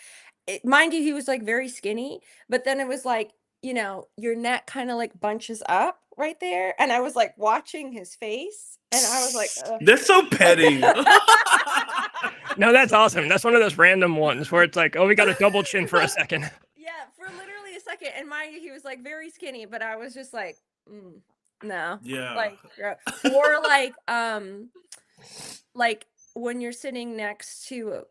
Mind you, he was like very skinny, but then it was like, your neck kind of like bunches up right there. And I was like watching his face and I was like, ugh. That's so petty. No, that's awesome. That's one of those random ones where it's like, oh, we got a double chin for a second. Yeah, for literally a second. And mind you, he was like very skinny, but I was just like, no. Yeah. Like, or like when you're sitting next to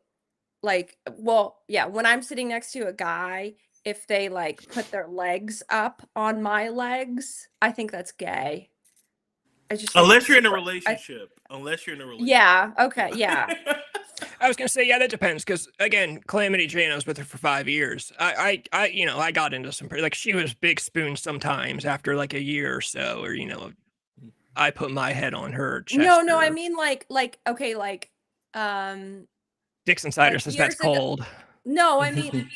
when I'm sitting next to a guy, if they like put their legs up on my legs, I think that's gay. Unless you're in a relationship. Yeah. Okay. Yeah. I was gonna say, yeah, that depends, because again, Calamity Jane, I was with her for 5 years. I got into some like, she was big spoon sometimes after like a year or so, or I put my head on her chest. No, I mean like okay, like Dixon Cider says that's cold. No, I mean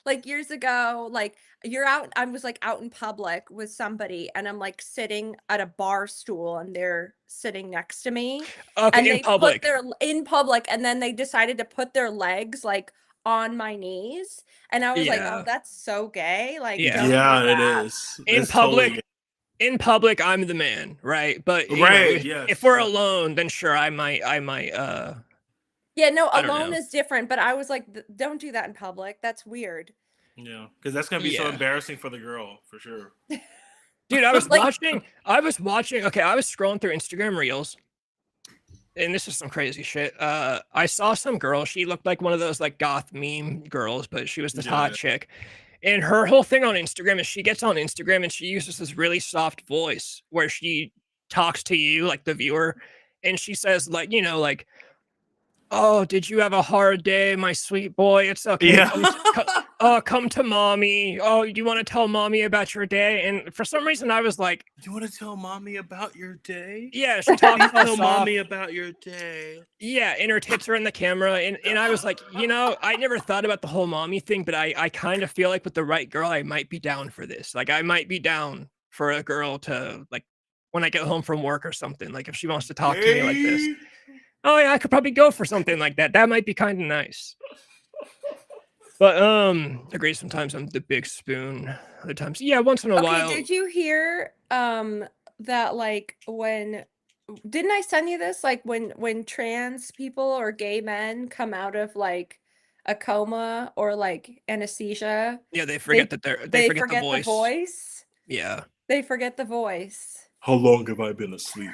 like years ago, like I was like out in public with somebody and I'm like sitting at a bar stool and they're sitting next to me. Okay, and in public. In public, and then they decided to put their legs like on my knees. And I was like, oh, that's so gay. Like, yeah, it is. In public, in public, I'm the man, right? But if we're alone, then sure, I might yeah, no, alone is different, but I was like, don't do that in public. That's weird. Yeah, because that's gonna be so embarrassing for the girl, for sure. Dude, I was watching, I was scrolling through Instagram Reels, and this is some crazy shit. I saw some girl, she looked like one of those like goth meme girls, but she was this hot chick. And her whole thing on Instagram is she gets on Instagram and she uses this really soft voice where she talks to you, like the viewer, and she says like, like, oh, did you have a hard day, my sweet boy? It's okay. Yeah. Come to mommy. Oh, do you want to tell mommy about your day? And for some reason, I was like, "Do you want to tell mommy about your day?" Yeah, she talks tell mommy about your day. Yeah, and her tits are in the camera, and I was like, I never thought about the whole mommy thing, but I kind of feel like with the right girl, I might be down for this. Like, I might be down for a girl to like when I get home from work or something. Like, if she wants to talk to me like this. Oh yeah, I could probably go for something like that. That might be kind of nice. But agree, sometimes I'm the big spoon. Other times, yeah, once in a while. Did you hear that like didn't I send you this? Like when trans people or gay men come out of like a coma or like anesthesia. Yeah, they forget that they forget the voice. Yeah. They forget the voice. How long have I been asleep?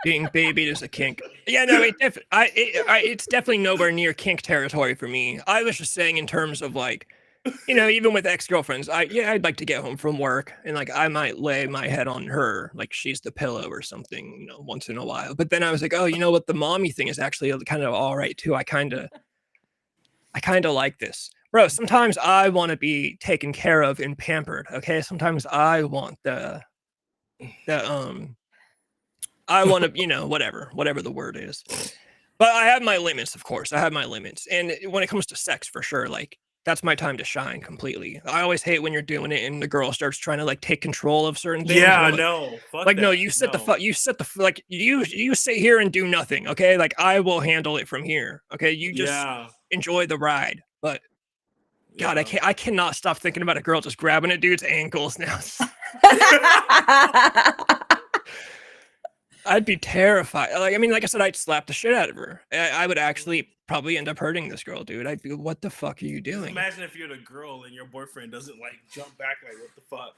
Being babied is a kink. Yeah, no, it's definitely nowhere near kink territory for me. I was just saying in terms of like, even with ex-girlfriends, I'd like to get home from work and like I might lay my head on her like she's the pillow or something, once in a while. But then I was like, oh, you know what, the mommy thing is actually kind of all right too. I kind of like this. Bro, sometimes I want to be taken care of and pampered, okay? Sometimes I want I want to, whatever the word is. But I have my limits, of course. I have my limits. And when it comes to sex, for sure, like, that's my time to shine completely. I always hate when you're doing it and the girl starts trying to, like, take control of certain things. Yeah, like, no. Like, no, you sit you sit here and do nothing, okay? Like, I will handle it from here, okay? You just enjoy the ride. But God, I cannot stop thinking about a girl just grabbing a dude's ankles now. I'd be terrified. Like, I mean, like I said, I'd slap the shit out of her. I would actually probably end up hurting this girl, dude. I'd be, what the fuck are you doing? Just imagine if you're the girl and your boyfriend doesn't like jump back like, what the fuck?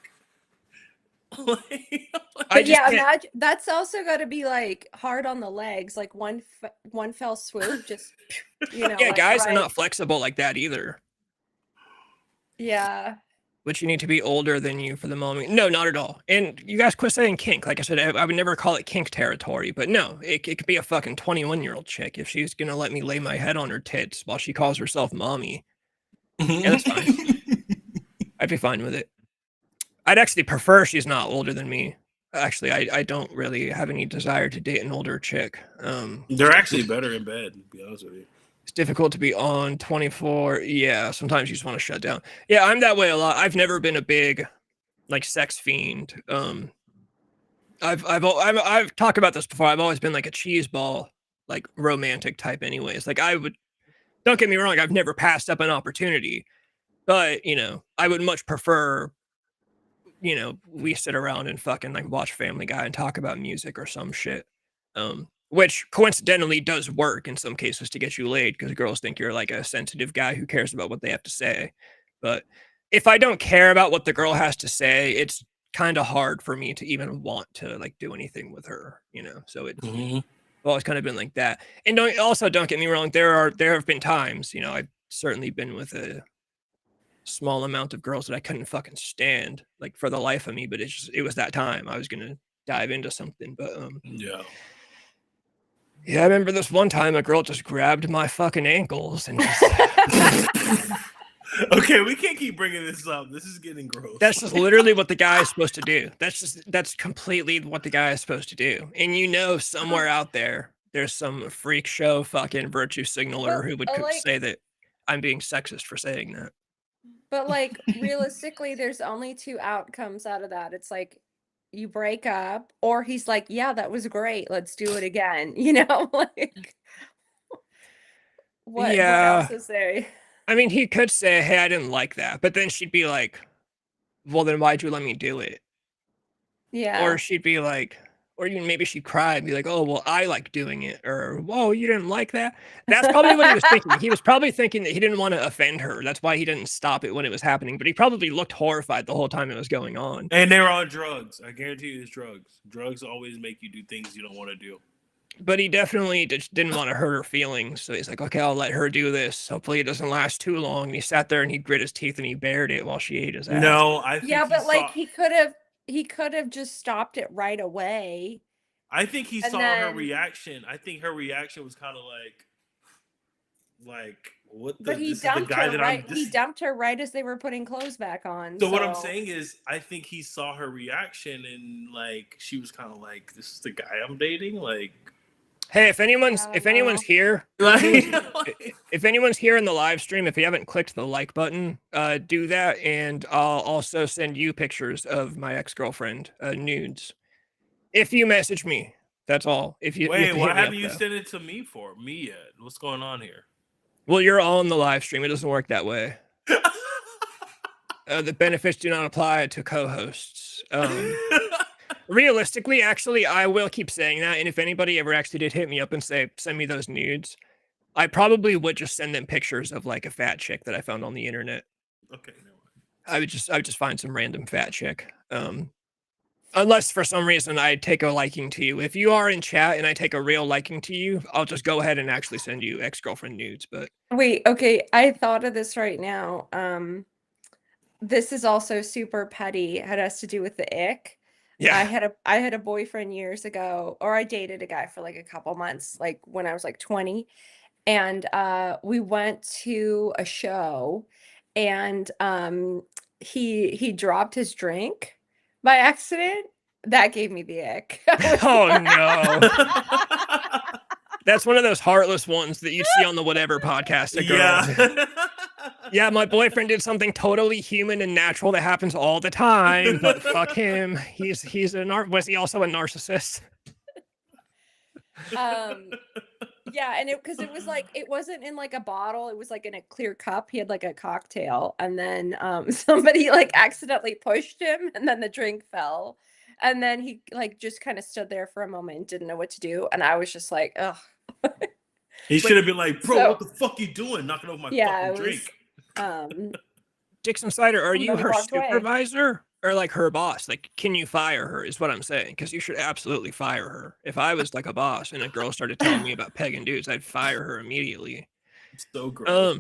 Imagine that's also got to be like hard on the legs, like one fell swoop, just Yeah, like, guys are not flexible like that either. Yeah. But you need to be older than you for the moment. No, not at all. And you guys quit saying kink. Like I said, I would never call it kink territory. But no, it could be a fucking 21-year-old chick if she's gonna let me lay my head on her tits while she calls herself mommy. Yeah, that's fine. I'd be fine with it. I'd actually prefer she's not older than me. Actually, I don't really have any desire to date an older chick. They're actually better in bed, to be honest with you. It's difficult to be on 24. Yeah, sometimes you just want to shut down. Yeah, I'm that way a lot. I've never been a big like sex fiend. I've talked about this before. I've always been like a cheese ball, like romantic type anyways. Like don't get me wrong, I've never passed up an opportunity. But, you know, I would much prefer, you know, we sit around and fucking like watch Family Guy and talk about music or some shit. Which coincidentally does work in some cases to get you laid because girls think you're like a sensitive guy who cares about what they have to say. But if I don't care about what the girl has to say, it's kind of hard for me to even want to like do anything with her, you know. So it's always kind of been like that. And don't get me wrong, there have been times, you know, I've certainly been with a small amount of girls that I couldn't fucking stand, like for the life of me, but it was that time I was gonna dive into something. But yeah, I remember this one time a girl just grabbed my fucking ankles and just Okay, we can't keep bringing this up. This is getting gross. That's just literally what the guy is supposed to do. That's completely what the guy is supposed to do. And you know, somewhere out there's some freak show fucking virtue signaler who would say that I'm being sexist for saying that. But like realistically, there's only two outcomes out of that. It's like you break up, or he's like, yeah, that was great. Let's do it again. You know, like what else is there? I mean, he could say, hey, I didn't like that. But then she'd be like, well, then why'd you let me do it? Yeah. Or she'd be like, or even maybe she'd cry and be like, oh, well, I like doing it. Or, whoa, you didn't like that? That's probably what he was thinking. He was probably thinking that he didn't want to offend her. That's why he didn't stop it when it was happening. But he probably looked horrified the whole time it was going on. And they were on drugs. I guarantee you it's drugs. Drugs always make you do things you don't want to do. But he definitely just didn't want to hurt her feelings. So he's like, okay, I'll let her do this. Hopefully it doesn't last too long. And he sat there and he grit his teeth and he bared it while she ate his ass. No, I think but like he could have just stopped it right away. I think he saw her reaction. I think her reaction was kind of like what the? But he dumped her right as they were putting clothes back on. So what I'm saying is, I think he saw her reaction and like she was kind of like, "This is the guy I'm dating." Like, hey, if anyone's here, if anyone's here in the live stream, if you haven't clicked the like button, do that, and I'll also send you pictures of my ex-girlfriend, nudes. If you message me, that's all. If you wait, why haven't you sent it to me for me yet? What's going on here? Well, you're on the live stream. It doesn't work that way. The benefits do not apply to co-hosts. Realistically, actually, I will keep saying that. And if anybody ever actually did hit me up and say, send me those nudes, I probably would just send them pictures of like a fat chick that I found on the internet. Okay. No. I would just find some random fat chick. Unless for some reason I take a liking to you. If you are in chat and I take a real liking to you, I'll just go ahead and actually send you ex-girlfriend nudes. But wait, okay, I thought of this right now. This is also super petty. It has to do with the ick. Yeah. I had a boyfriend years ago, or I dated a guy for like a couple months, like when I was like 20. And we went to a show and he dropped his drink by accident. That gave me the ick. Oh no. That's one of those heartless ones that you see on the whatever podcast. Yeah. Yeah, my boyfriend did something totally human and natural that happens all the time, but fuck him. Was he also a narcissist? Yeah, and because it was like, it wasn't in like a bottle, it was like in a clear cup. He had like a cocktail, and then somebody like accidentally pushed him, and then the drink fell, and then he like just kind of stood there for a moment, didn't know what to do, and I was just like, ugh. He should have been like, bro, what the fuck you doing? Knocking over my fucking drink. Dixon Cider, are you her supervisor or like her boss? Like, can you fire her is what I'm saying, because you should absolutely fire her. If I was like a boss and a girl started telling me about pegging dudes, I'd fire her immediately. So gross.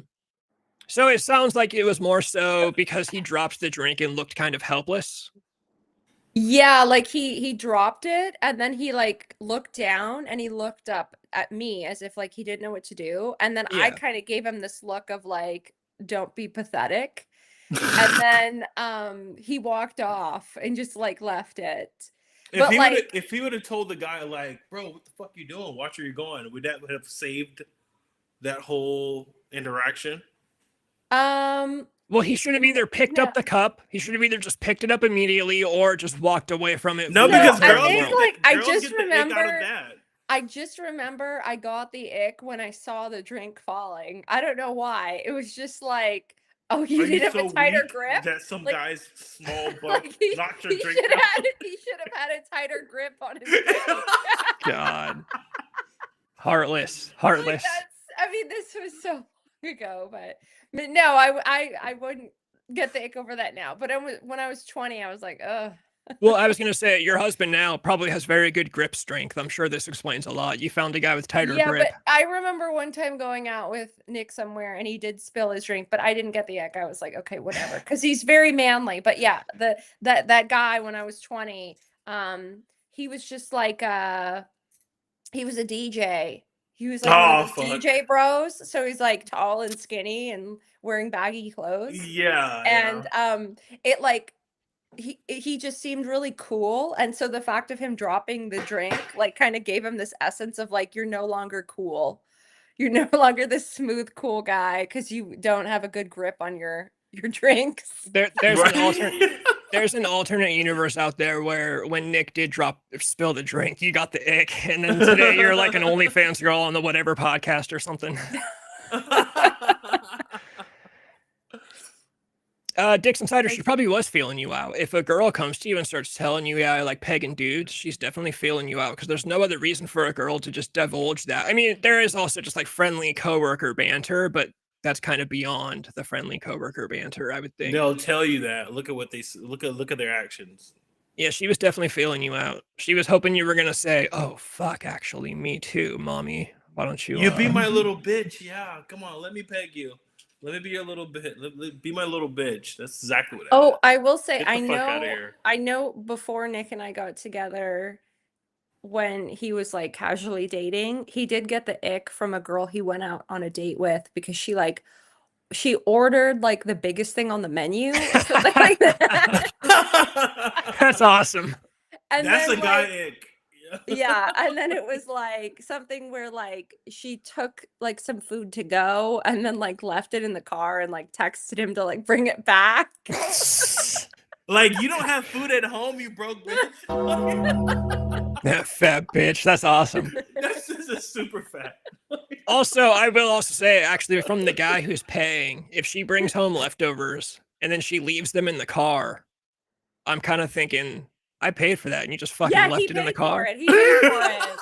So it sounds like it was more so because he dropped the drink and looked kind of helpless. Yeah, like he dropped it and then he like looked down and he looked up at me as if like he didn't know what to do. And then I Yeah. kind of gave him this look of like, don't be pathetic. And then he walked off and just like left it. But like if he would have told the guy like, bro, what the fuck you doing? Watch where you're going. Would that have saved that whole interaction? Well, he should have either picked no. up the cup. He should have either just picked it up immediately or just walked away from it. No, moved because on. I girls think get like the, I girls just get the ick out of remember that. I got the ick when I saw the drink falling. I don't know why. It was just like, oh, you Are you didn't have so a tighter weak grip? that some Like- guy's small butt Like he knocked your drink should down? have had a tighter grip on his drink. God. Heartless. Like Heartless. I mean, this was so long ago, but no, I wouldn't get the ick over that now. But when I was 20, I was like, ugh. Well, I was going to say, your husband now probably has very good grip strength. I'm sure this explains a lot. You found a guy with tighter Yeah, grip. but I remember one time going out with Nick somewhere and he did spill his drink, but I didn't get the ick. I was like, okay, whatever, because he's very manly. But yeah, that guy when I was 20, he was just like he was a DJ. He was like one of Oh, those fuck. DJ bros. So he's like tall and skinny and wearing baggy clothes. Yeah. And it like he just seemed really cool, and so the fact of him dropping the drink like kind of gave him this essence of like, you're no longer cool, you're no longer this smooth cool guy because you don't have a good grip on your drinks. There's an alternate universe out there where when Nick did spill the drink, you got the ick, and then today you're like an OnlyFans girl on the whatever podcast or something. Dix Insider, she probably was feeling you out. If a girl comes to you and starts telling you, yeah, I like pegging dudes, she's definitely feeling you out because there's no other reason for a girl to just divulge that. I mean, there is also just like friendly coworker banter, but that's kind of beyond the friendly coworker banter, I would think. They'll tell you that. Look at what they look at their actions. Yeah, she was definitely feeling you out. She was hoping you were gonna say, "Oh fuck, actually, me too, mommy. Why don't you?" You be my little bitch. Yeah, come on, let me peg you. Let me be your little bit. Be my little bitch. That's exactly what. Oh, I will say, Get the fuck outta here. I know before Nick and I got together, when he was like casually dating, he did get the ick from a girl he went out on a date with because she ordered like the biggest thing on the menu or something like that. That's awesome. And That's then, a guy like, ick. yeah, and then it was like something where like she took like some food to go and then like left it in the car and like texted him to like bring it back. Like, you don't have food at home, you broke bitch. That fat bitch. That's awesome. That's just a super fat. Also, I will also say, actually, from the guy who's paying, if she brings home leftovers and then she leaves them in the car, I'm kind of thinking, I paid for that and you just fucking Yeah, left he it in the paid car. for it. He paid for it.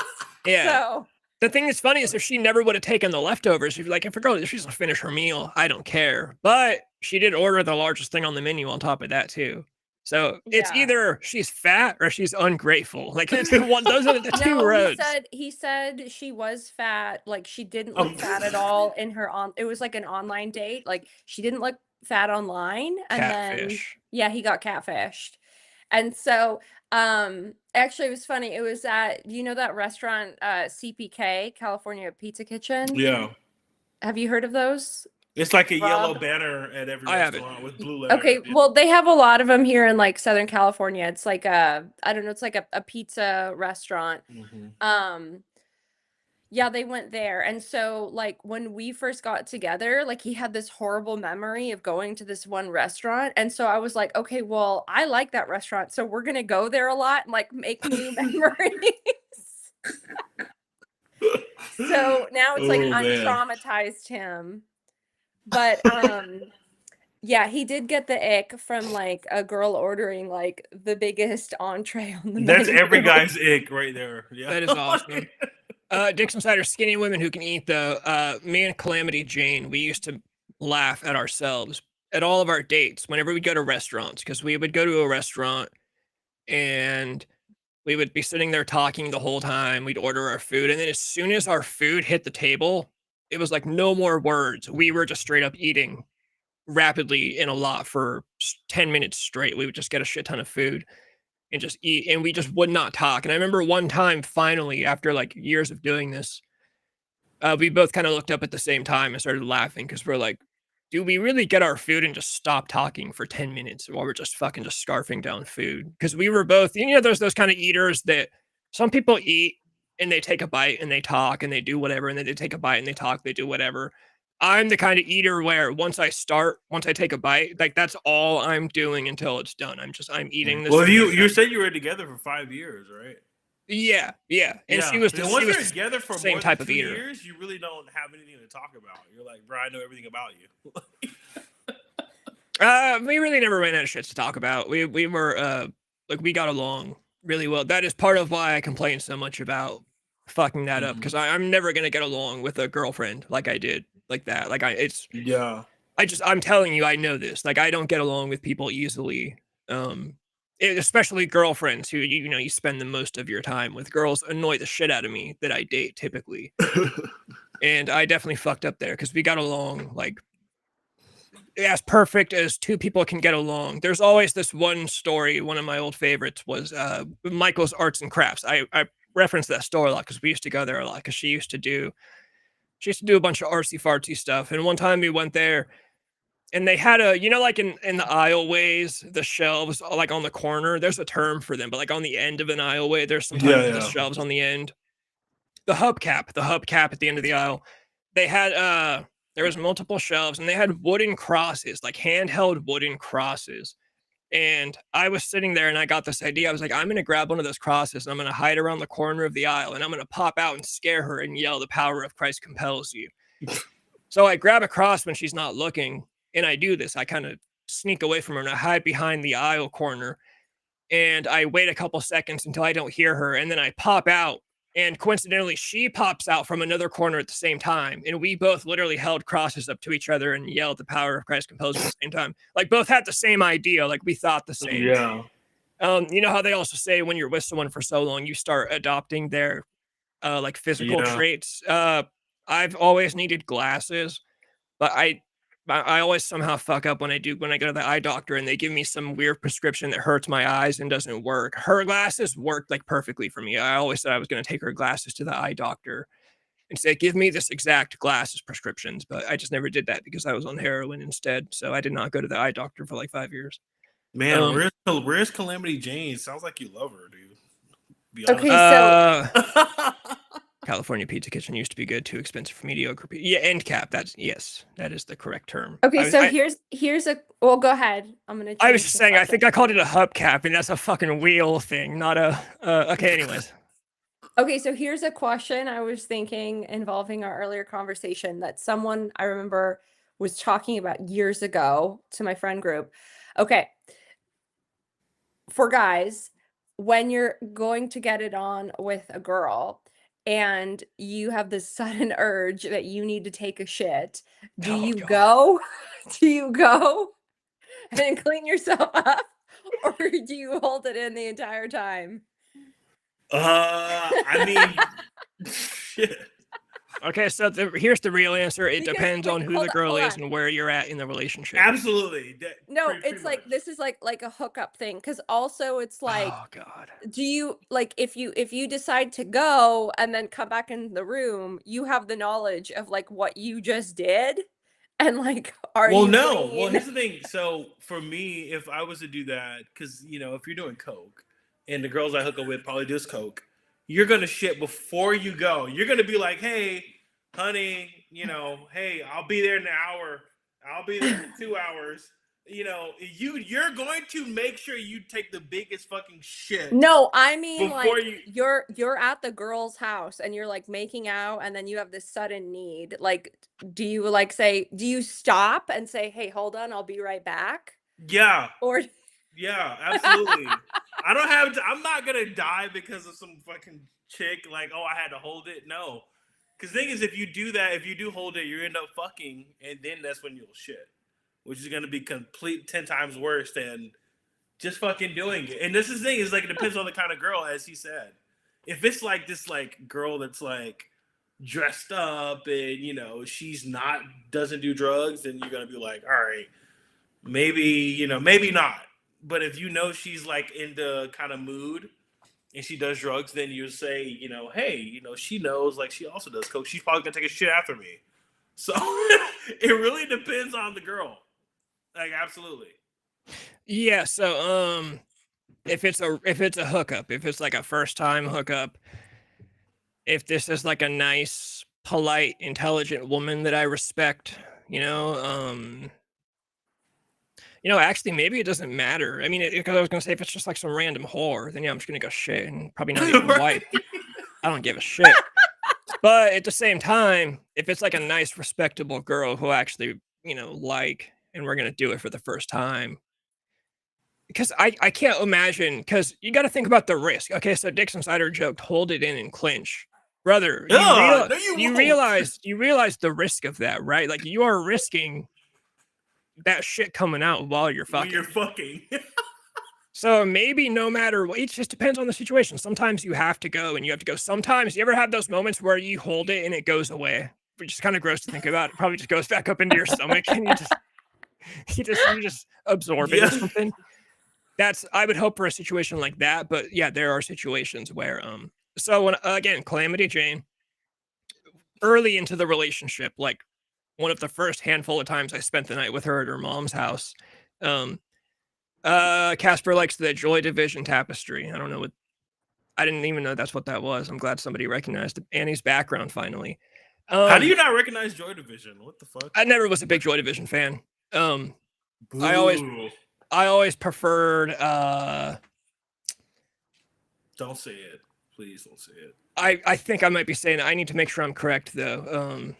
Yeah. So The thing that's funny is if she never would have taken the leftovers, she'd be like, if a girl, if she's gonna finish her meal, I don't care. But she did order the largest thing on the menu on top of that too. So it's Yeah. either she's fat or she's ungrateful. Like it's one, those are the two no, roads. he said she was fat. Like she didn't look fat at all in her it was like an online date. Like she didn't look fat online. And Catfish. then yeah, he got catfished. And so actually it was funny. It was at that restaurant CPK, California Pizza Kitchen. Yeah. Have you heard of those? It's like a yellow Rob? banner at every I have it. restaurant with blue letters. Okay, well, they have a lot of them here in like Southern California. It's like I don't know, it's like a pizza restaurant. Mhm. Yeah, they went there. And so like when we first got together, like he had this horrible memory of going to this one restaurant. And so I was like, okay, well, I like that restaurant. So we're gonna go there a lot and like make new memories. So now it's like Oh, man. untraumatized him. But yeah, he did get the ick from like a girl ordering like the biggest entree on the That's menu. every guy's ick right there. Yeah. That is awesome. Dix Insider, skinny women who can eat though. Me and Calamity Jane, we used to laugh at ourselves at all of our dates whenever we go to restaurants, because we would go to a restaurant and we would be sitting there talking the whole time. We'd order our food, and then as soon as our food hit the table, it was like no more words. We were just straight up eating. rapidly in a lot for 10 minutes straight. We would just get a shit ton of food and just eat, and we just would not talk. And I remember one time, finally, after like years of doing this, we both kind of looked up at the same time and started laughing because we're like, do we really get our food and just stop talking for 10 minutes while we're just fucking just scarfing down food? Because we were both, there's those kind of eaters that some people eat and they take a bite and they talk and they do whatever, and then they take a bite and they talk, they do whatever. I'm the kind of eater where once I take a bite, like that's all I'm doing until it's done. I'm eating this. Well, you said you were together for 5 years, right? Yeah. And she was once you're together for same more type than of 2 eater. years, you really don't have anything to talk about. You're like, bro, I know everything about you. We really never ran out of shit to talk about. We were like, we got along really well. That is part of why I complain so much about fucking that up, because I'm never gonna get along with a girlfriend like I did like that. Like I'm telling you, I know this. Like, I don't get along with people easily. Especially girlfriends who you spend the most of your time with. Girls annoy the shit out of me that I date typically. And I definitely fucked up there because we got along like as perfect as two people can get along. There's always this one story. One of my old favorites was Michael's Arts and Crafts. I reference that store a lot because we used to go there a lot because she used to do a bunch of artsy fartsy stuff. And one time we went there, and they had like in the aisleways, the shelves like on the corner, there's a term for them, but like on the end of an aisleway, there's sometimes the shelves on the end. The hubcap at the end of the aisle. They had there was multiple shelves, and they had wooden crosses, like handheld wooden crosses. And I was sitting there and I got this idea. I was like, I'm gonna grab one of those crosses and I'm gonna hide around the corner of the aisle and I'm gonna pop out and scare her and yell, "The power of Christ compels you." So I grab a cross when she's not looking. And I do this. I kind of sneak away from her and I hide behind the aisle corner. And I wait a couple seconds until I don't hear her. And then I pop out. And coincidentally, she pops out from another corner at the same time. And we both literally held crosses up to each other and yelled, "The power of Christ compels you," at the same time. Like, both had the same idea. Like, we thought the same. Yeah. You know how they also say when you're with someone for so long, you start adopting their like physical traits. I've always needed glasses, but I always somehow fuck up when I go to the eye doctor and they give me some weird prescription that hurts my eyes and doesn't work. Her glasses worked like perfectly for me. I always said I was going to take her glasses to the eye doctor and say, "Give me this exact glasses prescriptions," but I just never did that because I was on heroin instead. So I did not go to the eye doctor for like 5 years. Man, where's Calamity Jane? Sounds like you love her, dude. Be Okay, honest. so California Pizza Kitchen used to be good, too expensive for mediocre. Yeah, end cap. That is the correct term. okay, so here's a well, go ahead. I'm gonna. I was change just the saying, I think subject. I called it a hubcap, and that's a fucking wheel thing, not a. Okay, anyways. Okay, so here's a question I was thinking involving our earlier conversation that someone I remember was talking about years ago to my friend group. Okay, for guys, when you're going to get it on with a girl and you have this sudden urge that you need to take a shit, do Oh, you God. go? Do you go and clean yourself up, or do you hold it in the entire time? I mean, shit. Okay, so here's the real answer. It Because- depends wait, on who hold the on, girl hold is on. and where you're at in the relationship. Absolutely. No, Pretty it's like much. this is like a hookup thing, because also it's like, Oh, God. do you like if you decide to go and then come back in the room, you have the knowledge of like what you just did, and like Well, you no. clean? Well, here's the thing. So for me, if I was to do that, because if you're doing coke, and the girls I hook up with probably does coke, you're gonna shit before you go. You're gonna be like, "Hey, honey, hey, I'll be there in an hour. I'll be there in 2 hours." You're going to make sure you take the biggest fucking shit. No, I mean Before like you're at the girl's house and you're like making out, and then you have this sudden need. Like, do you stop and say, "Hey, hold on, I'll be right back"? Yeah. Or Yeah, absolutely. I'm not gonna die because of some fucking chick like, "Oh, I had to hold it." No. Because the thing is, if you do hold it, you end up fucking, and then that's when you'll shit, which is gonna be 10 times worse than just fucking doing it. And this is the thing, is like, it depends on the kind of girl, as he said. If it's like this like girl that's like dressed up and she's doesn't do drugs, then you're gonna be like, all right, maybe maybe not. But if she's like in the kind of mood and she does drugs, then you say, hey, she knows, like, she also does coke. She's probably gonna take a shit after me. So it really depends on the girl. Like, absolutely. Yeah. So if it's a hookup, if it's like a first time hookup, if this is like a nice, polite, intelligent woman that I respect, actually, maybe it doesn't matter. I mean, because I was gonna say if it's just like some random whore, then yeah, I'm just gonna go shit and probably not even wipe. I don't give a shit. But at the same time, if it's like a nice, respectable girl who actually, like, and we're gonna do it for the first time, because I can't imagine, because you got to think about the risk. Okay, so Dixon Cider joked, hold it in and clinch, brother. No, You realize the risk of that, right? Like, you are risking that shit coming out while you're fucking. When you're fucking. So maybe no matter what, it just depends on the situation. Sometimes you have to go and you have to go. Sometimes you ever have those moments where you hold it and it goes away, which is kind of gross to think about. It probably just goes back up into your stomach and you just absorb it or something. I would hope for a situation like that, but yeah, there are situations where so when again, Calamity Jane, early into the relationship, like one of the first handful of times I spent the night with her at her mom's house, Casper likes the Joy Division tapestry. I don't know I didn't even know that's what that was. I'm glad somebody recognized Annie's background finally. How do you not recognize Joy Division? What the fuck? I never was a big Joy Division fan. Boo. I always preferred don't say it. Please don't say it. I think I might be saying it. I need to make sure I'm correct though.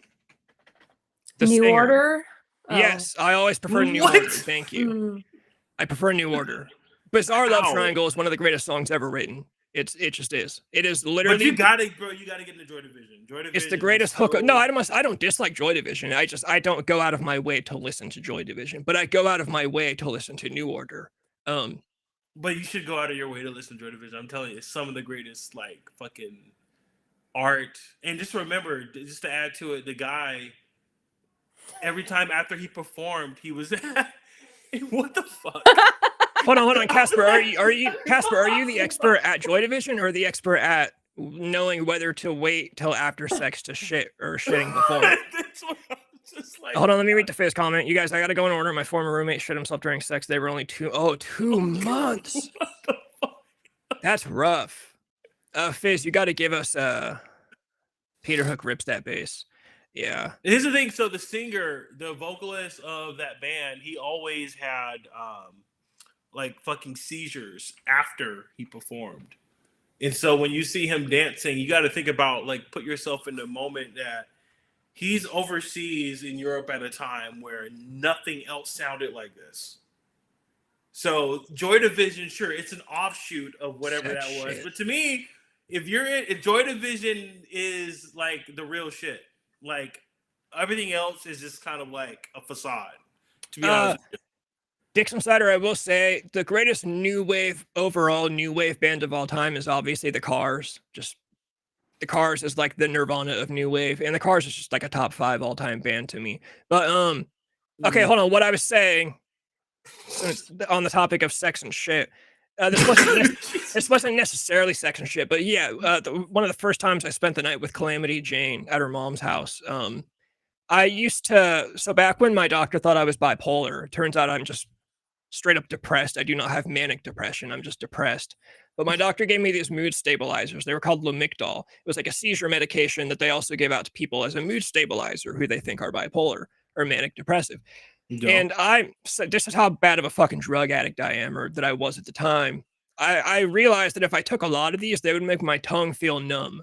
The New singer. Order? Yes, I always prefer New Order. Thank you. I prefer New Order. Bizarre Love Triangle is one of the greatest songs ever written. It just is. It is literally. But you gotta get into Joy Division. Joy Division. It's the greatest hookup. No, I don't dislike Joy Division. I don't go out of my way to listen to Joy Division, but I go out of my way to listen to New Order. But you should go out of your way to listen to Joy Division. I'm telling you, it's some of the greatest, like, fucking art. And just remember, just to add to it, the guy, every time after he performed, he was what the fuck? Hold on, Casper. Are you the expert at Joy Division or the expert at knowing whether to wait till after sex to shit or shitting before? That's what I was just like. Hold on, let me read the Fizz comment. You guys, I gotta go in order. My former roommate shit himself during sex. They were only 2 months. What the fuck? That's rough. Fizz, you gotta give us Peter Hook rips that bass. Yeah. Here's the thing. So the singer, the vocalist of that band, he always had like fucking seizures after he performed. And so when you see him dancing, you got to think about, like, put yourself in the moment that he's overseas in Europe at a time where nothing else sounded like this. So Joy Division, sure, it's an offshoot of whatever that was. But to me, if Joy Division is like the real shit, like everything else is just kind of like a facade, to be honest with you. Dixon Cider, I will say, the greatest overall new wave band of all time is obviously the Cars. Just the Cars is like the Nirvana of new wave, and the Cars is just like a top 5 all time band to me. But okay, hold on. What I was saying, since on the topic of sex and shit, this wasn't necessarily sex and shit, but yeah, one of the first times I spent the night with Calamity Jane at her mom's house. I used to, so back when my doctor thought I was bipolar, it turns out I'm just straight up depressed. I do not have manic depression. I'm just depressed. But my doctor gave me these mood stabilizers. They were called Lamictal. It was like a seizure medication that they also give out to people as a mood stabilizer who they think are bipolar or manic depressive. Yeah. And this is how bad of a fucking drug addict I am, or that I was at the time. I realized that if I took a lot of these, they would make my tongue feel numb.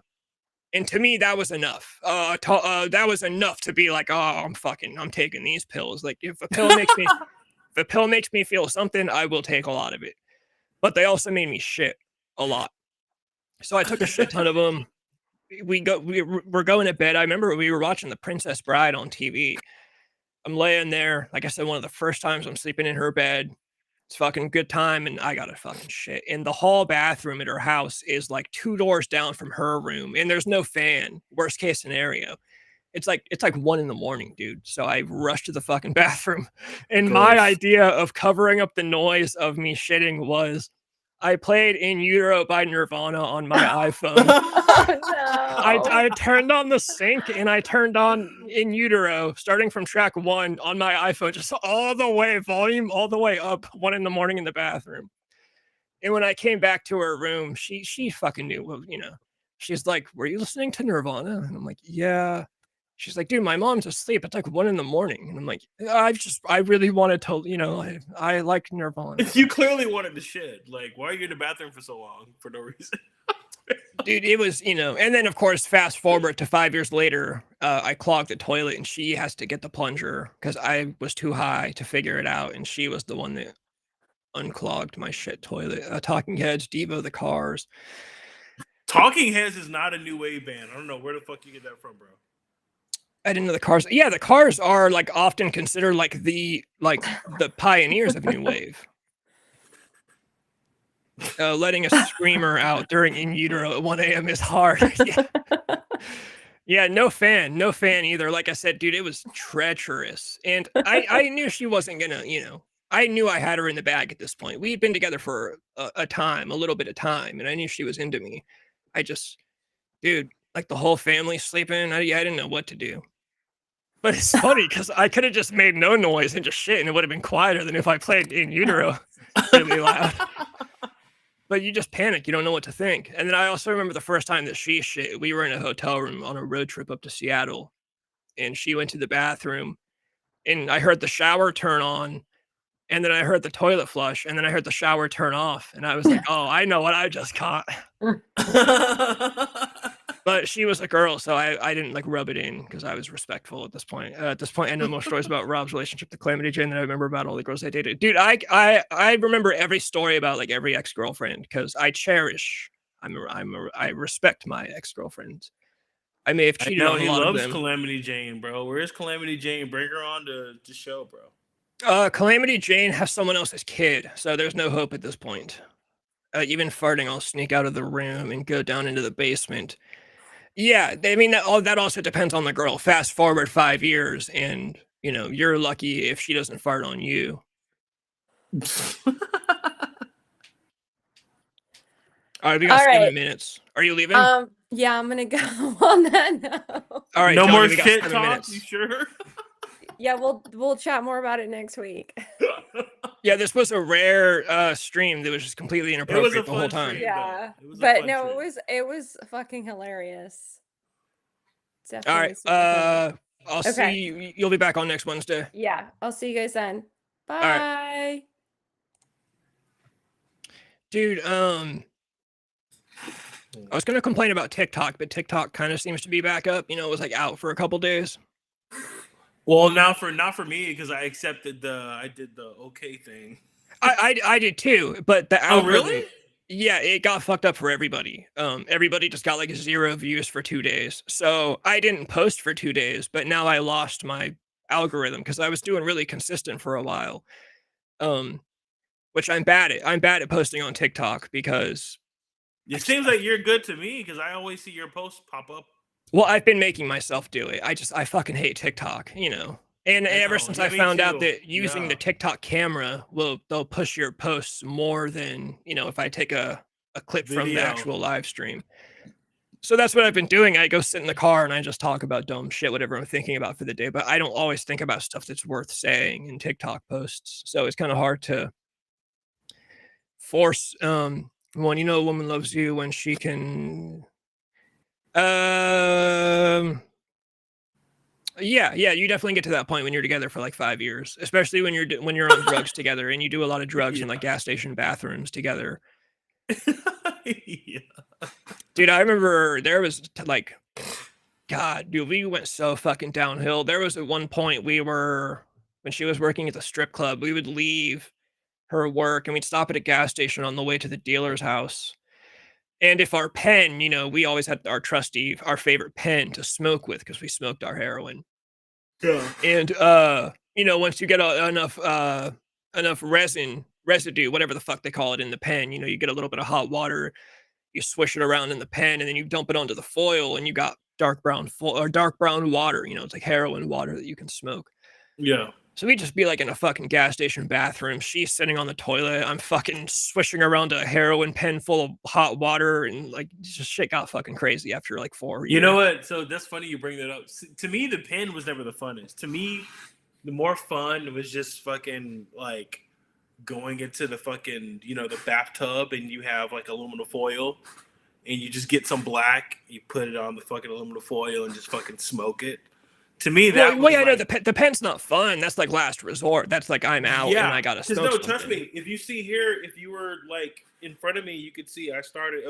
And to me, that was enough. That was enough to be like, oh, I'm taking these pills. Like, if a pill makes me feel something, I will take a lot of it. But they also made me shit a lot. So I took a shit ton of them. We're going to bed. I remember we were watching The Princess Bride on TV. I'm laying there. Like I said, one of the first times I'm sleeping in her bed. It's fucking good time, and I got a fucking shit. And the hall bathroom at her house is like 2 doors down from her room, and there's no fan. Worst case scenario. it's like 1 a.m, dude. So I rushed to the fucking bathroom, and my Gross. idea of covering up the noise of me shitting was I played In Utero by Nirvana on my iPhone. Oh, no. I turned on the sync and I turned on In Utero, starting from track 1 on my iPhone, just all the way, volume all the way up, 1 a.m in the bathroom. And when I came back to her room, she fucking knew, well, she's like, "Were you listening to Nirvana?" And I'm like, "Yeah." She's like, "Dude, my mom's asleep. It's like 1 a.m." And I'm like, I really wanted to, I like Nirvana. You clearly wanted to shit. Like, why are you in the bathroom for so long for no reason? Dude, it was, and then of course, fast forward to 5 years later, I clogged the toilet and she has to get the plunger because I was too high to figure it out. And she was the one that unclogged my shit toilet. Talking Heads, Devo the Cars. Talking Heads is not a new wave band. I don't know where the fuck you get that from, bro. I didn't know the Cars. Yeah, the Cars are like often considered like the pioneers of new wave. Letting a screamer out during In Utero at 1 a.m. is hard. Yeah. Yeah, no fan either. Like I said, dude, it was treacherous. And I knew she wasn't gonna, I knew I had her in the bag at this point. We had been together for a little bit of time, and I knew she was into me. Dude, like the whole family sleeping, I didn't know what to do. But it's funny because I could have just made no noise and just shit, and it would have been quieter than if I played In Utero really loud. But you just panic. You don't know what to think. And then I also remember the first time that she shit. We were in a hotel room on a road trip up to Seattle, and she went to the bathroom, and I heard the shower turn on, and then I heard the toilet flush, and then I heard the shower turn off, and I was like, "Oh, I know what I just caught." But she was a girl, so I didn't like rub it in because I was respectful at this point. I know more stories about Rob's relationship to Calamity Jane than I remember about all the girls I dated. Dude, I remember every story about like every ex-girlfriend because I respect my ex-girlfriends. I may have cheated on a he lot of loves them. Calamity Jane, bro. Where's Calamity Jane? Bring her on to show, bro. Calamity Jane has someone else's kid, so there's no hope at this point. Even farting, I'll sneak out of the room and go down into the basement. Yeah, I mean, that also depends on the girl. Fast forward 5 years, and you're lucky if she doesn't fart on you. All right, we got 7 minutes. Are you leaving? Yeah, I'm gonna go on that now. All right, no Johnny, more we got shit 7 talk. minutes. You sure? Yeah, we'll chat more about it next week. Yeah, this was a rare stream that was just completely inappropriate the whole time. Stream, Yeah, though. but no, it was fucking hilarious. All right, I'll see you. You'll be back on next Wednesday. Yeah, I'll see you guys then. Bye. All right. Dude, I was gonna complain about TikTok, but TikTok kind of seems to be back up. It was like out for a couple days. Well, not for me because I accepted I did the okay thing. I did too, but the algorithm, really? Yeah, it got fucked up for everybody. Everybody just got like 0 views for 2 days. So I didn't post for 2 days, but now I lost my algorithm because I was doing really consistent for a while. Which I'm bad at. I'm bad at posting on TikTok because it seems like you're good to me because I always see your posts pop up. Well, I've been making myself do it. I fucking hate TikTok, And ever since I found out that using the TikTok camera they'll push your posts more than, if I take a clip from the actual live stream. So that's what I've been doing. I go sit in the car and I just talk about dumb shit, whatever I'm thinking about for the day. But I don't always think about stuff that's worth saying in TikTok posts. So it's kind of hard to force when a woman loves you when she can yeah, you definitely get to that point when you're together for like 5 years, especially when you're on drugs together and you do a lot of drugs in like gas station bathrooms together. Yeah. Dude, I remember there was like, God, dude, we went so fucking downhill. There was at one point when she was working at the strip club, we would leave her work and we'd stop at a gas station on the way to the dealer's house. And if our pen, we always had our favorite pen to smoke with because we smoked our heroin. Yeah. And, once you get enough residue, whatever the fuck they call it in the pen, you get a little bit of hot water, you swish it around in the pen and then you dump it onto the foil and you got dark brown water. You know, it's like heroin water that you can smoke. Yeah. So we'd just be like in a fucking gas station bathroom. She's sitting on the toilet. I'm fucking swishing around a heroin pen full of hot water, and like just shit got fucking crazy after like 4 years. You know what? So that's funny you bring that up. To me, the pen was never the funnest. To me, the more fun was just fucking like going into the fucking, you know, the bathtub, and you have like aluminum foil, and you just get some black, you put it on the fucking aluminum foil and just fucking smoke it. To me, that well, yeah, like, no, the pen's not fun. That's like last resort. That's like I'm out and I gotta smoke something. Trust me. If you see here, if you were like in front of me, you could see I started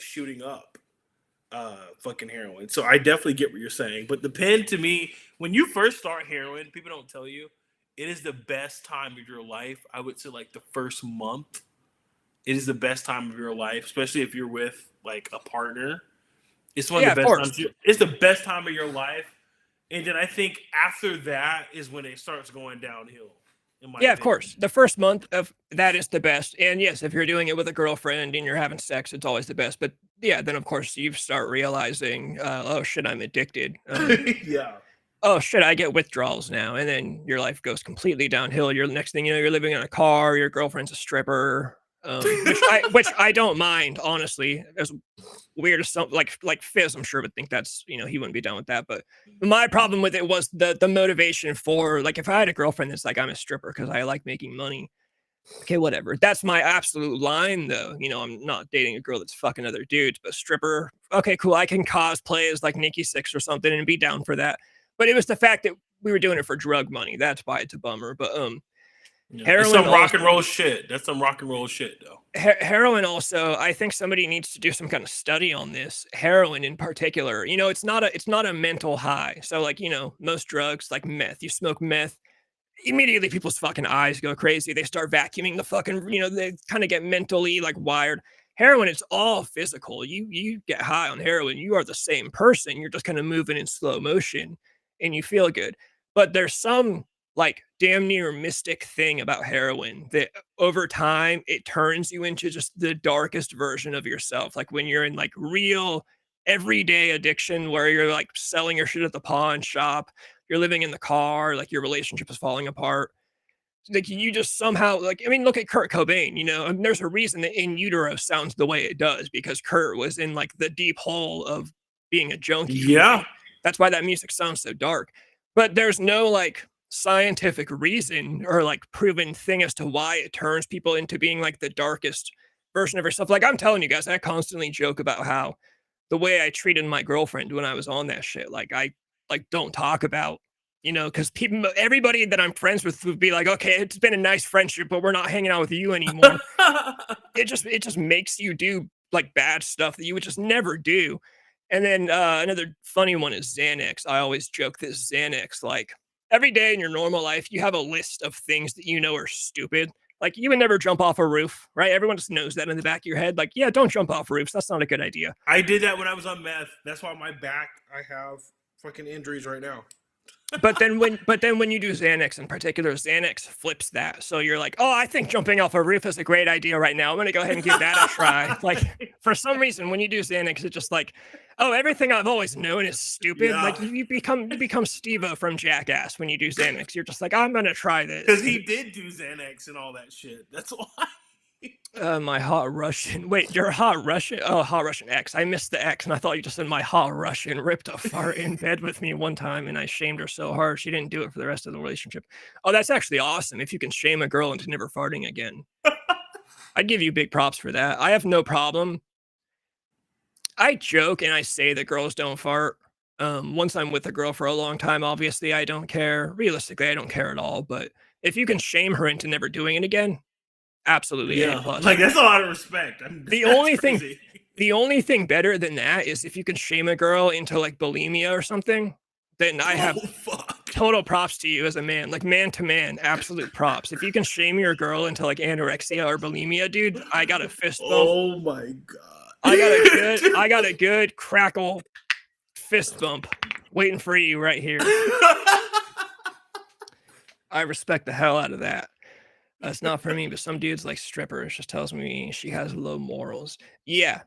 shooting up fucking heroin. So I definitely get what you're saying. But the pen, to me, when you first start heroin, people don't tell you, it is the best time of your life. I would say like the first month. It is the best time of your life, especially if you're with like a partner. It's one of the best times. It's the best time of your life. And then I think after that is when it starts going downhill. Yeah, of course. The first month of that is the best. And yes, if you're doing it with a girlfriend and you're having sex, it's always the best. But yeah, then of course you start realizing, oh shit, I'm addicted. Yeah. Oh shit, I get withdrawals now. And then your life goes completely downhill. You're next thing you know, you're living in a car, your girlfriend's a stripper. Which I don't mind, honestly. As weird as some like Fizz, I'm sure would think that's, you know, he wouldn't be down with that. But my problem with it was the motivation for, like, if I had a girlfriend that's like, I'm a stripper because I like making money. Okay, whatever. That's my absolute line, though. You know, I'm not dating a girl that's fucking other dudes, but stripper. Okay, cool. I can cosplay as like Nikki Sixx or something and be down for that. But it was the fact that we were doing it for drug money. That's why it's a bummer. But yeah, heroin, some rock and roll shit. That's some rock and roll shit, though. Heroin also, I think somebody needs to do some kind of study on this. Heroin in particular, you know, it's not a mental high. So like, you know, most drugs like meth, you smoke meth, immediately people's fucking eyes go crazy. They start vacuuming the fucking, you know, they kind of get mentally like wired. Heroin, it's all physical. You get high on heroin, you are the same person. You're just kind of moving in slow motion and you feel good. But there's some like damn near mystic thing about heroin that over time it turns you into just the darkest version of yourself. Like when you're in like real everyday addiction where you're like selling your shit at the pawn shop, you're living in the car, like your relationship is falling apart. Like you just somehow, like, I mean, look at Kurt Cobain, you know, and there's a reason that In Utero sounds the way it does, because Kurt was in like the deep hole of being a junkie. Yeah. That's why that music sounds so dark. But there's no like scientific reason or like proven thing as to why it turns people into being like the darkest version of yourself. Like I'm telling you guys, I constantly joke about how the way I treated my girlfriend when I was on that shit, like I like don't talk about, you know, because everybody that I'm friends with would be like, okay, it's been a nice friendship, but we're not hanging out with you anymore. It just makes you do like bad stuff that you would just never do. And then another funny one is Xanax. I always joke this Xanax, like every day in your normal life, you have a list of things that you know are stupid. Like you would never jump off a roof, right? Everyone just knows that in the back of your head. Like, yeah, don't jump off roofs. That's not a good idea. I did that when I was on meth. That's why my back, I have fucking injuries right now. But then when you do Xanax in particular, Xanax flips that. So you're like, oh, I think jumping off a roof is a great idea right now. I'm going to go ahead and give that a try. Like for some reason, when you do Xanax, it's just like, oh, everything I've always known is stupid. Yeah. Like you become Steve-O from Jackass when you do Xanax. You're just like, I'm going to try this. Because he did do Xanax and all that shit. That's why. My hot Russian. Wait, you're hot Russian? Oh, hot Russian X. I missed the X, and I thought you just said my hot Russian ripped a fart in bed with me one time, and I shamed her so hard she didn't do it for the rest of the relationship. Oh, that's actually awesome. If you can shame a girl into never farting again, I'd give you big props for that. I have no problem. I joke and I say that girls don't fart. Once I'm with a girl for a long time, obviously I don't care. Realistically, I don't care at all. But if you can shame her into never doing it again, absolutely. Yeah, like that's a lot of respect. The only thing better than that is if you can shame a girl into like bulimia or something, then I have total props to you as a man, like man to man, absolute props. If you can shame your girl into like anorexia or bulimia, dude, I got a fist bump. Oh my God. I got a good crackle fist bump waiting for you right here. I respect the hell out of that. That's not for me, but some dudes like strippers just tells me she has low morals. Yeah.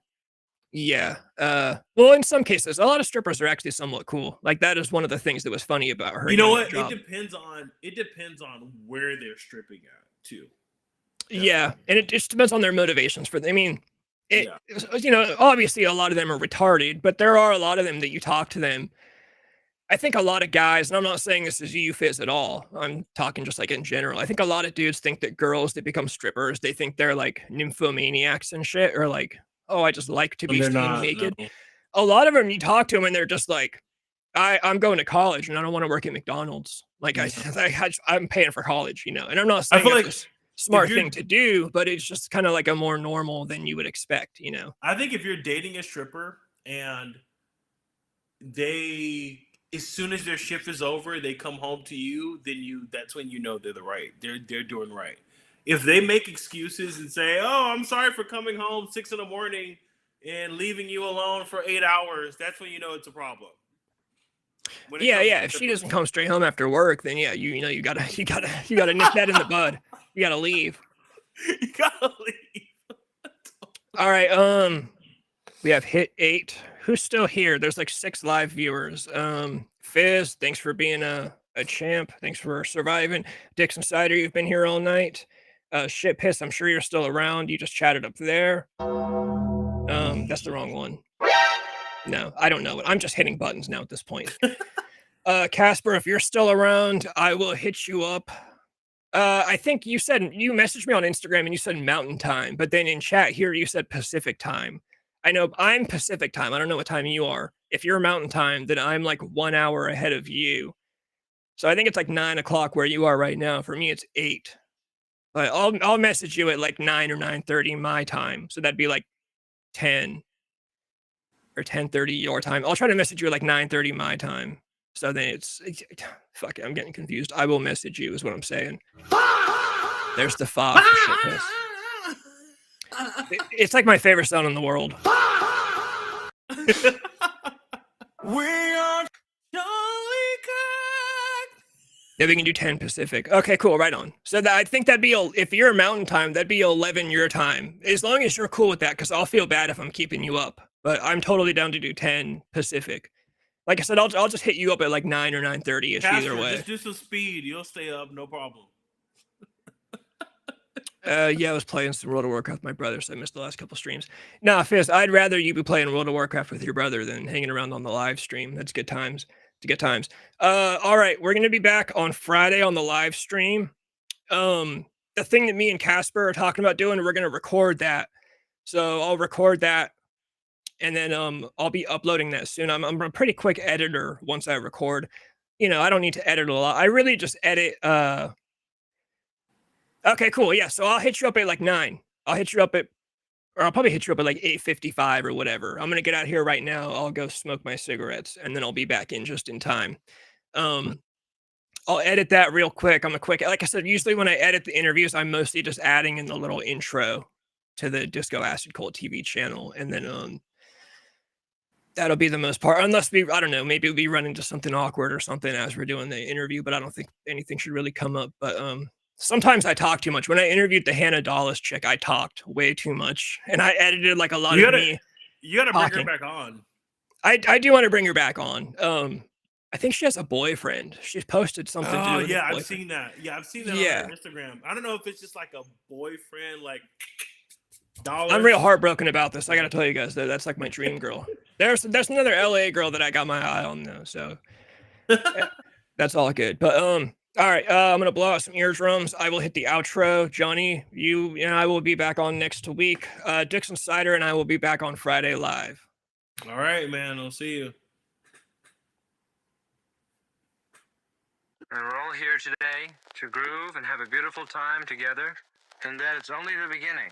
Yeah. Well, in some cases, a lot of strippers are actually somewhat cool. Like that is one of the things that was funny about her. You know getting that what? job. It depends on where they're stripping at too. Yeah, and it just depends on their motivations for. I mean, it Yeah. you know, obviously a lot of them are retarded, but there are a lot of them that you talk to them. I think a lot of guys, and I'm not saying this is you, Fizz, at all. I'm talking just like in general. I think a lot of dudes think that girls that become strippers, they think they're like nymphomaniacs and shit, or like, oh, I just like to And be they're seen not. No. naked. A lot of them, you talk to them, and they're just like, I'm going to college, and I don't want to work at McDonald's. Like Yeah. I'm paying for college, you know. And I'm not I saying feel it's like a smart you're thing to do, but it's just kind of like a more normal than you would expect, you know. I think if you're dating a stripper and they as soon as their shift is over, they come home to you, then that's when you know they're doing right. If they make excuses and say, "Oh, I'm sorry for coming home 6 in the morning and leaving you alone for 8 hours," that's when you know it's a problem. When it Yeah, comes to yeah. If she strippers. doesn't come straight home after work, then yeah, you know, you gotta nip that in the bud. You gotta leave. You gotta leave. All right. We have hit 8. Who's still here? There's like 6 live viewers. Fizz, thanks for being a champ. Thanks for surviving. Dixon Cider, you've been here all night. Shit Piss, I'm sure you're still around. You just chatted up there. That's the wrong one. No, I don't know it. I'm just hitting buttons now at this point. Casper, if you're still around, I will hit you up. I think you messaged me on Instagram and you said Mountain Time, but then in chat here you said Pacific Time. I know I'm Pacific Time. I don't know what time you are. If you're Mountain Time, then I'm like 1 hour ahead of you. So I think it's like 9 o'clock where you are right now. For me, it's 8. But I'll message you at like 9 or 9:30 my time. So that'd be like 10 or 10:30 your time. I'll try to message you at like 9:30 my time. So then it's fuck it, I'm getting confused. I will message you is what I'm saying. There's the fog. It's like my favorite sound in the world. We are Charlie Kirk. Yeah, we can do 10 Pacific. Okay, cool. Right on. So I think that'd be, if you're Mountain Time, that'd be 11 your time. As long as you're cool with that, because I'll feel bad if I'm keeping you up. But I'm totally down to do 10 Pacific. Like I said, I'll just hit you up at like 9 or 9:30ish either way. Just do some speed. You'll stay up, no problem. Yeah, I was playing some World of Warcraft with my brother, so I missed the last couple streams. Nah, Fizz, I'd rather you be playing World of Warcraft with your brother than hanging around on the live stream. That's good times. Good times. All right, we're gonna be back on Friday on the live stream. The thing that me and Casper are talking about doing, we're gonna record that. So I'll record that, and then I'll be uploading that soon. I'm a pretty quick editor once I record. You know, I don't need to edit a lot. I really just edit. Okay, cool. Yeah, so I'll hit you up at like 9. I'll probably hit you up at like 8:55 or whatever. I'm gonna get out here right now. I'll go smoke my cigarettes, and then I'll be back in just in time. I'll edit that real quick. Like I said, usually when I edit the interviews, I'm mostly just adding in the little intro to the Disco Acid Cold TV channel, and then that'll be the most part. Unless I don't know, maybe we run into something awkward or something as we're doing the interview, but I don't think anything should really come up. But sometimes I talk too much. When I interviewed the Hannah Dallas chick, I talked way too much, and I edited like a lot of me. You gotta talking. bring her back on. I do want to bring her back on. I think she has a boyfriend. She's posted something to do with yeah, her I've seen that. Yeah, I've seen that on her Instagram. I don't know if it's just like a boyfriend, like dollars. I'm real heartbroken about this. I gotta tell you guys though, that's like my dream girl. There's another LA girl that I got my eye on though, so that's all good. But all right, I'm gonna blow out some eardrums. I will hit the outro. Johnny, you and I will be back on next week. Dixon Cider and I will be back on Friday live. All right, man. I'll see you. And we're all here today to groove and have a beautiful time together, and that it's only the beginning.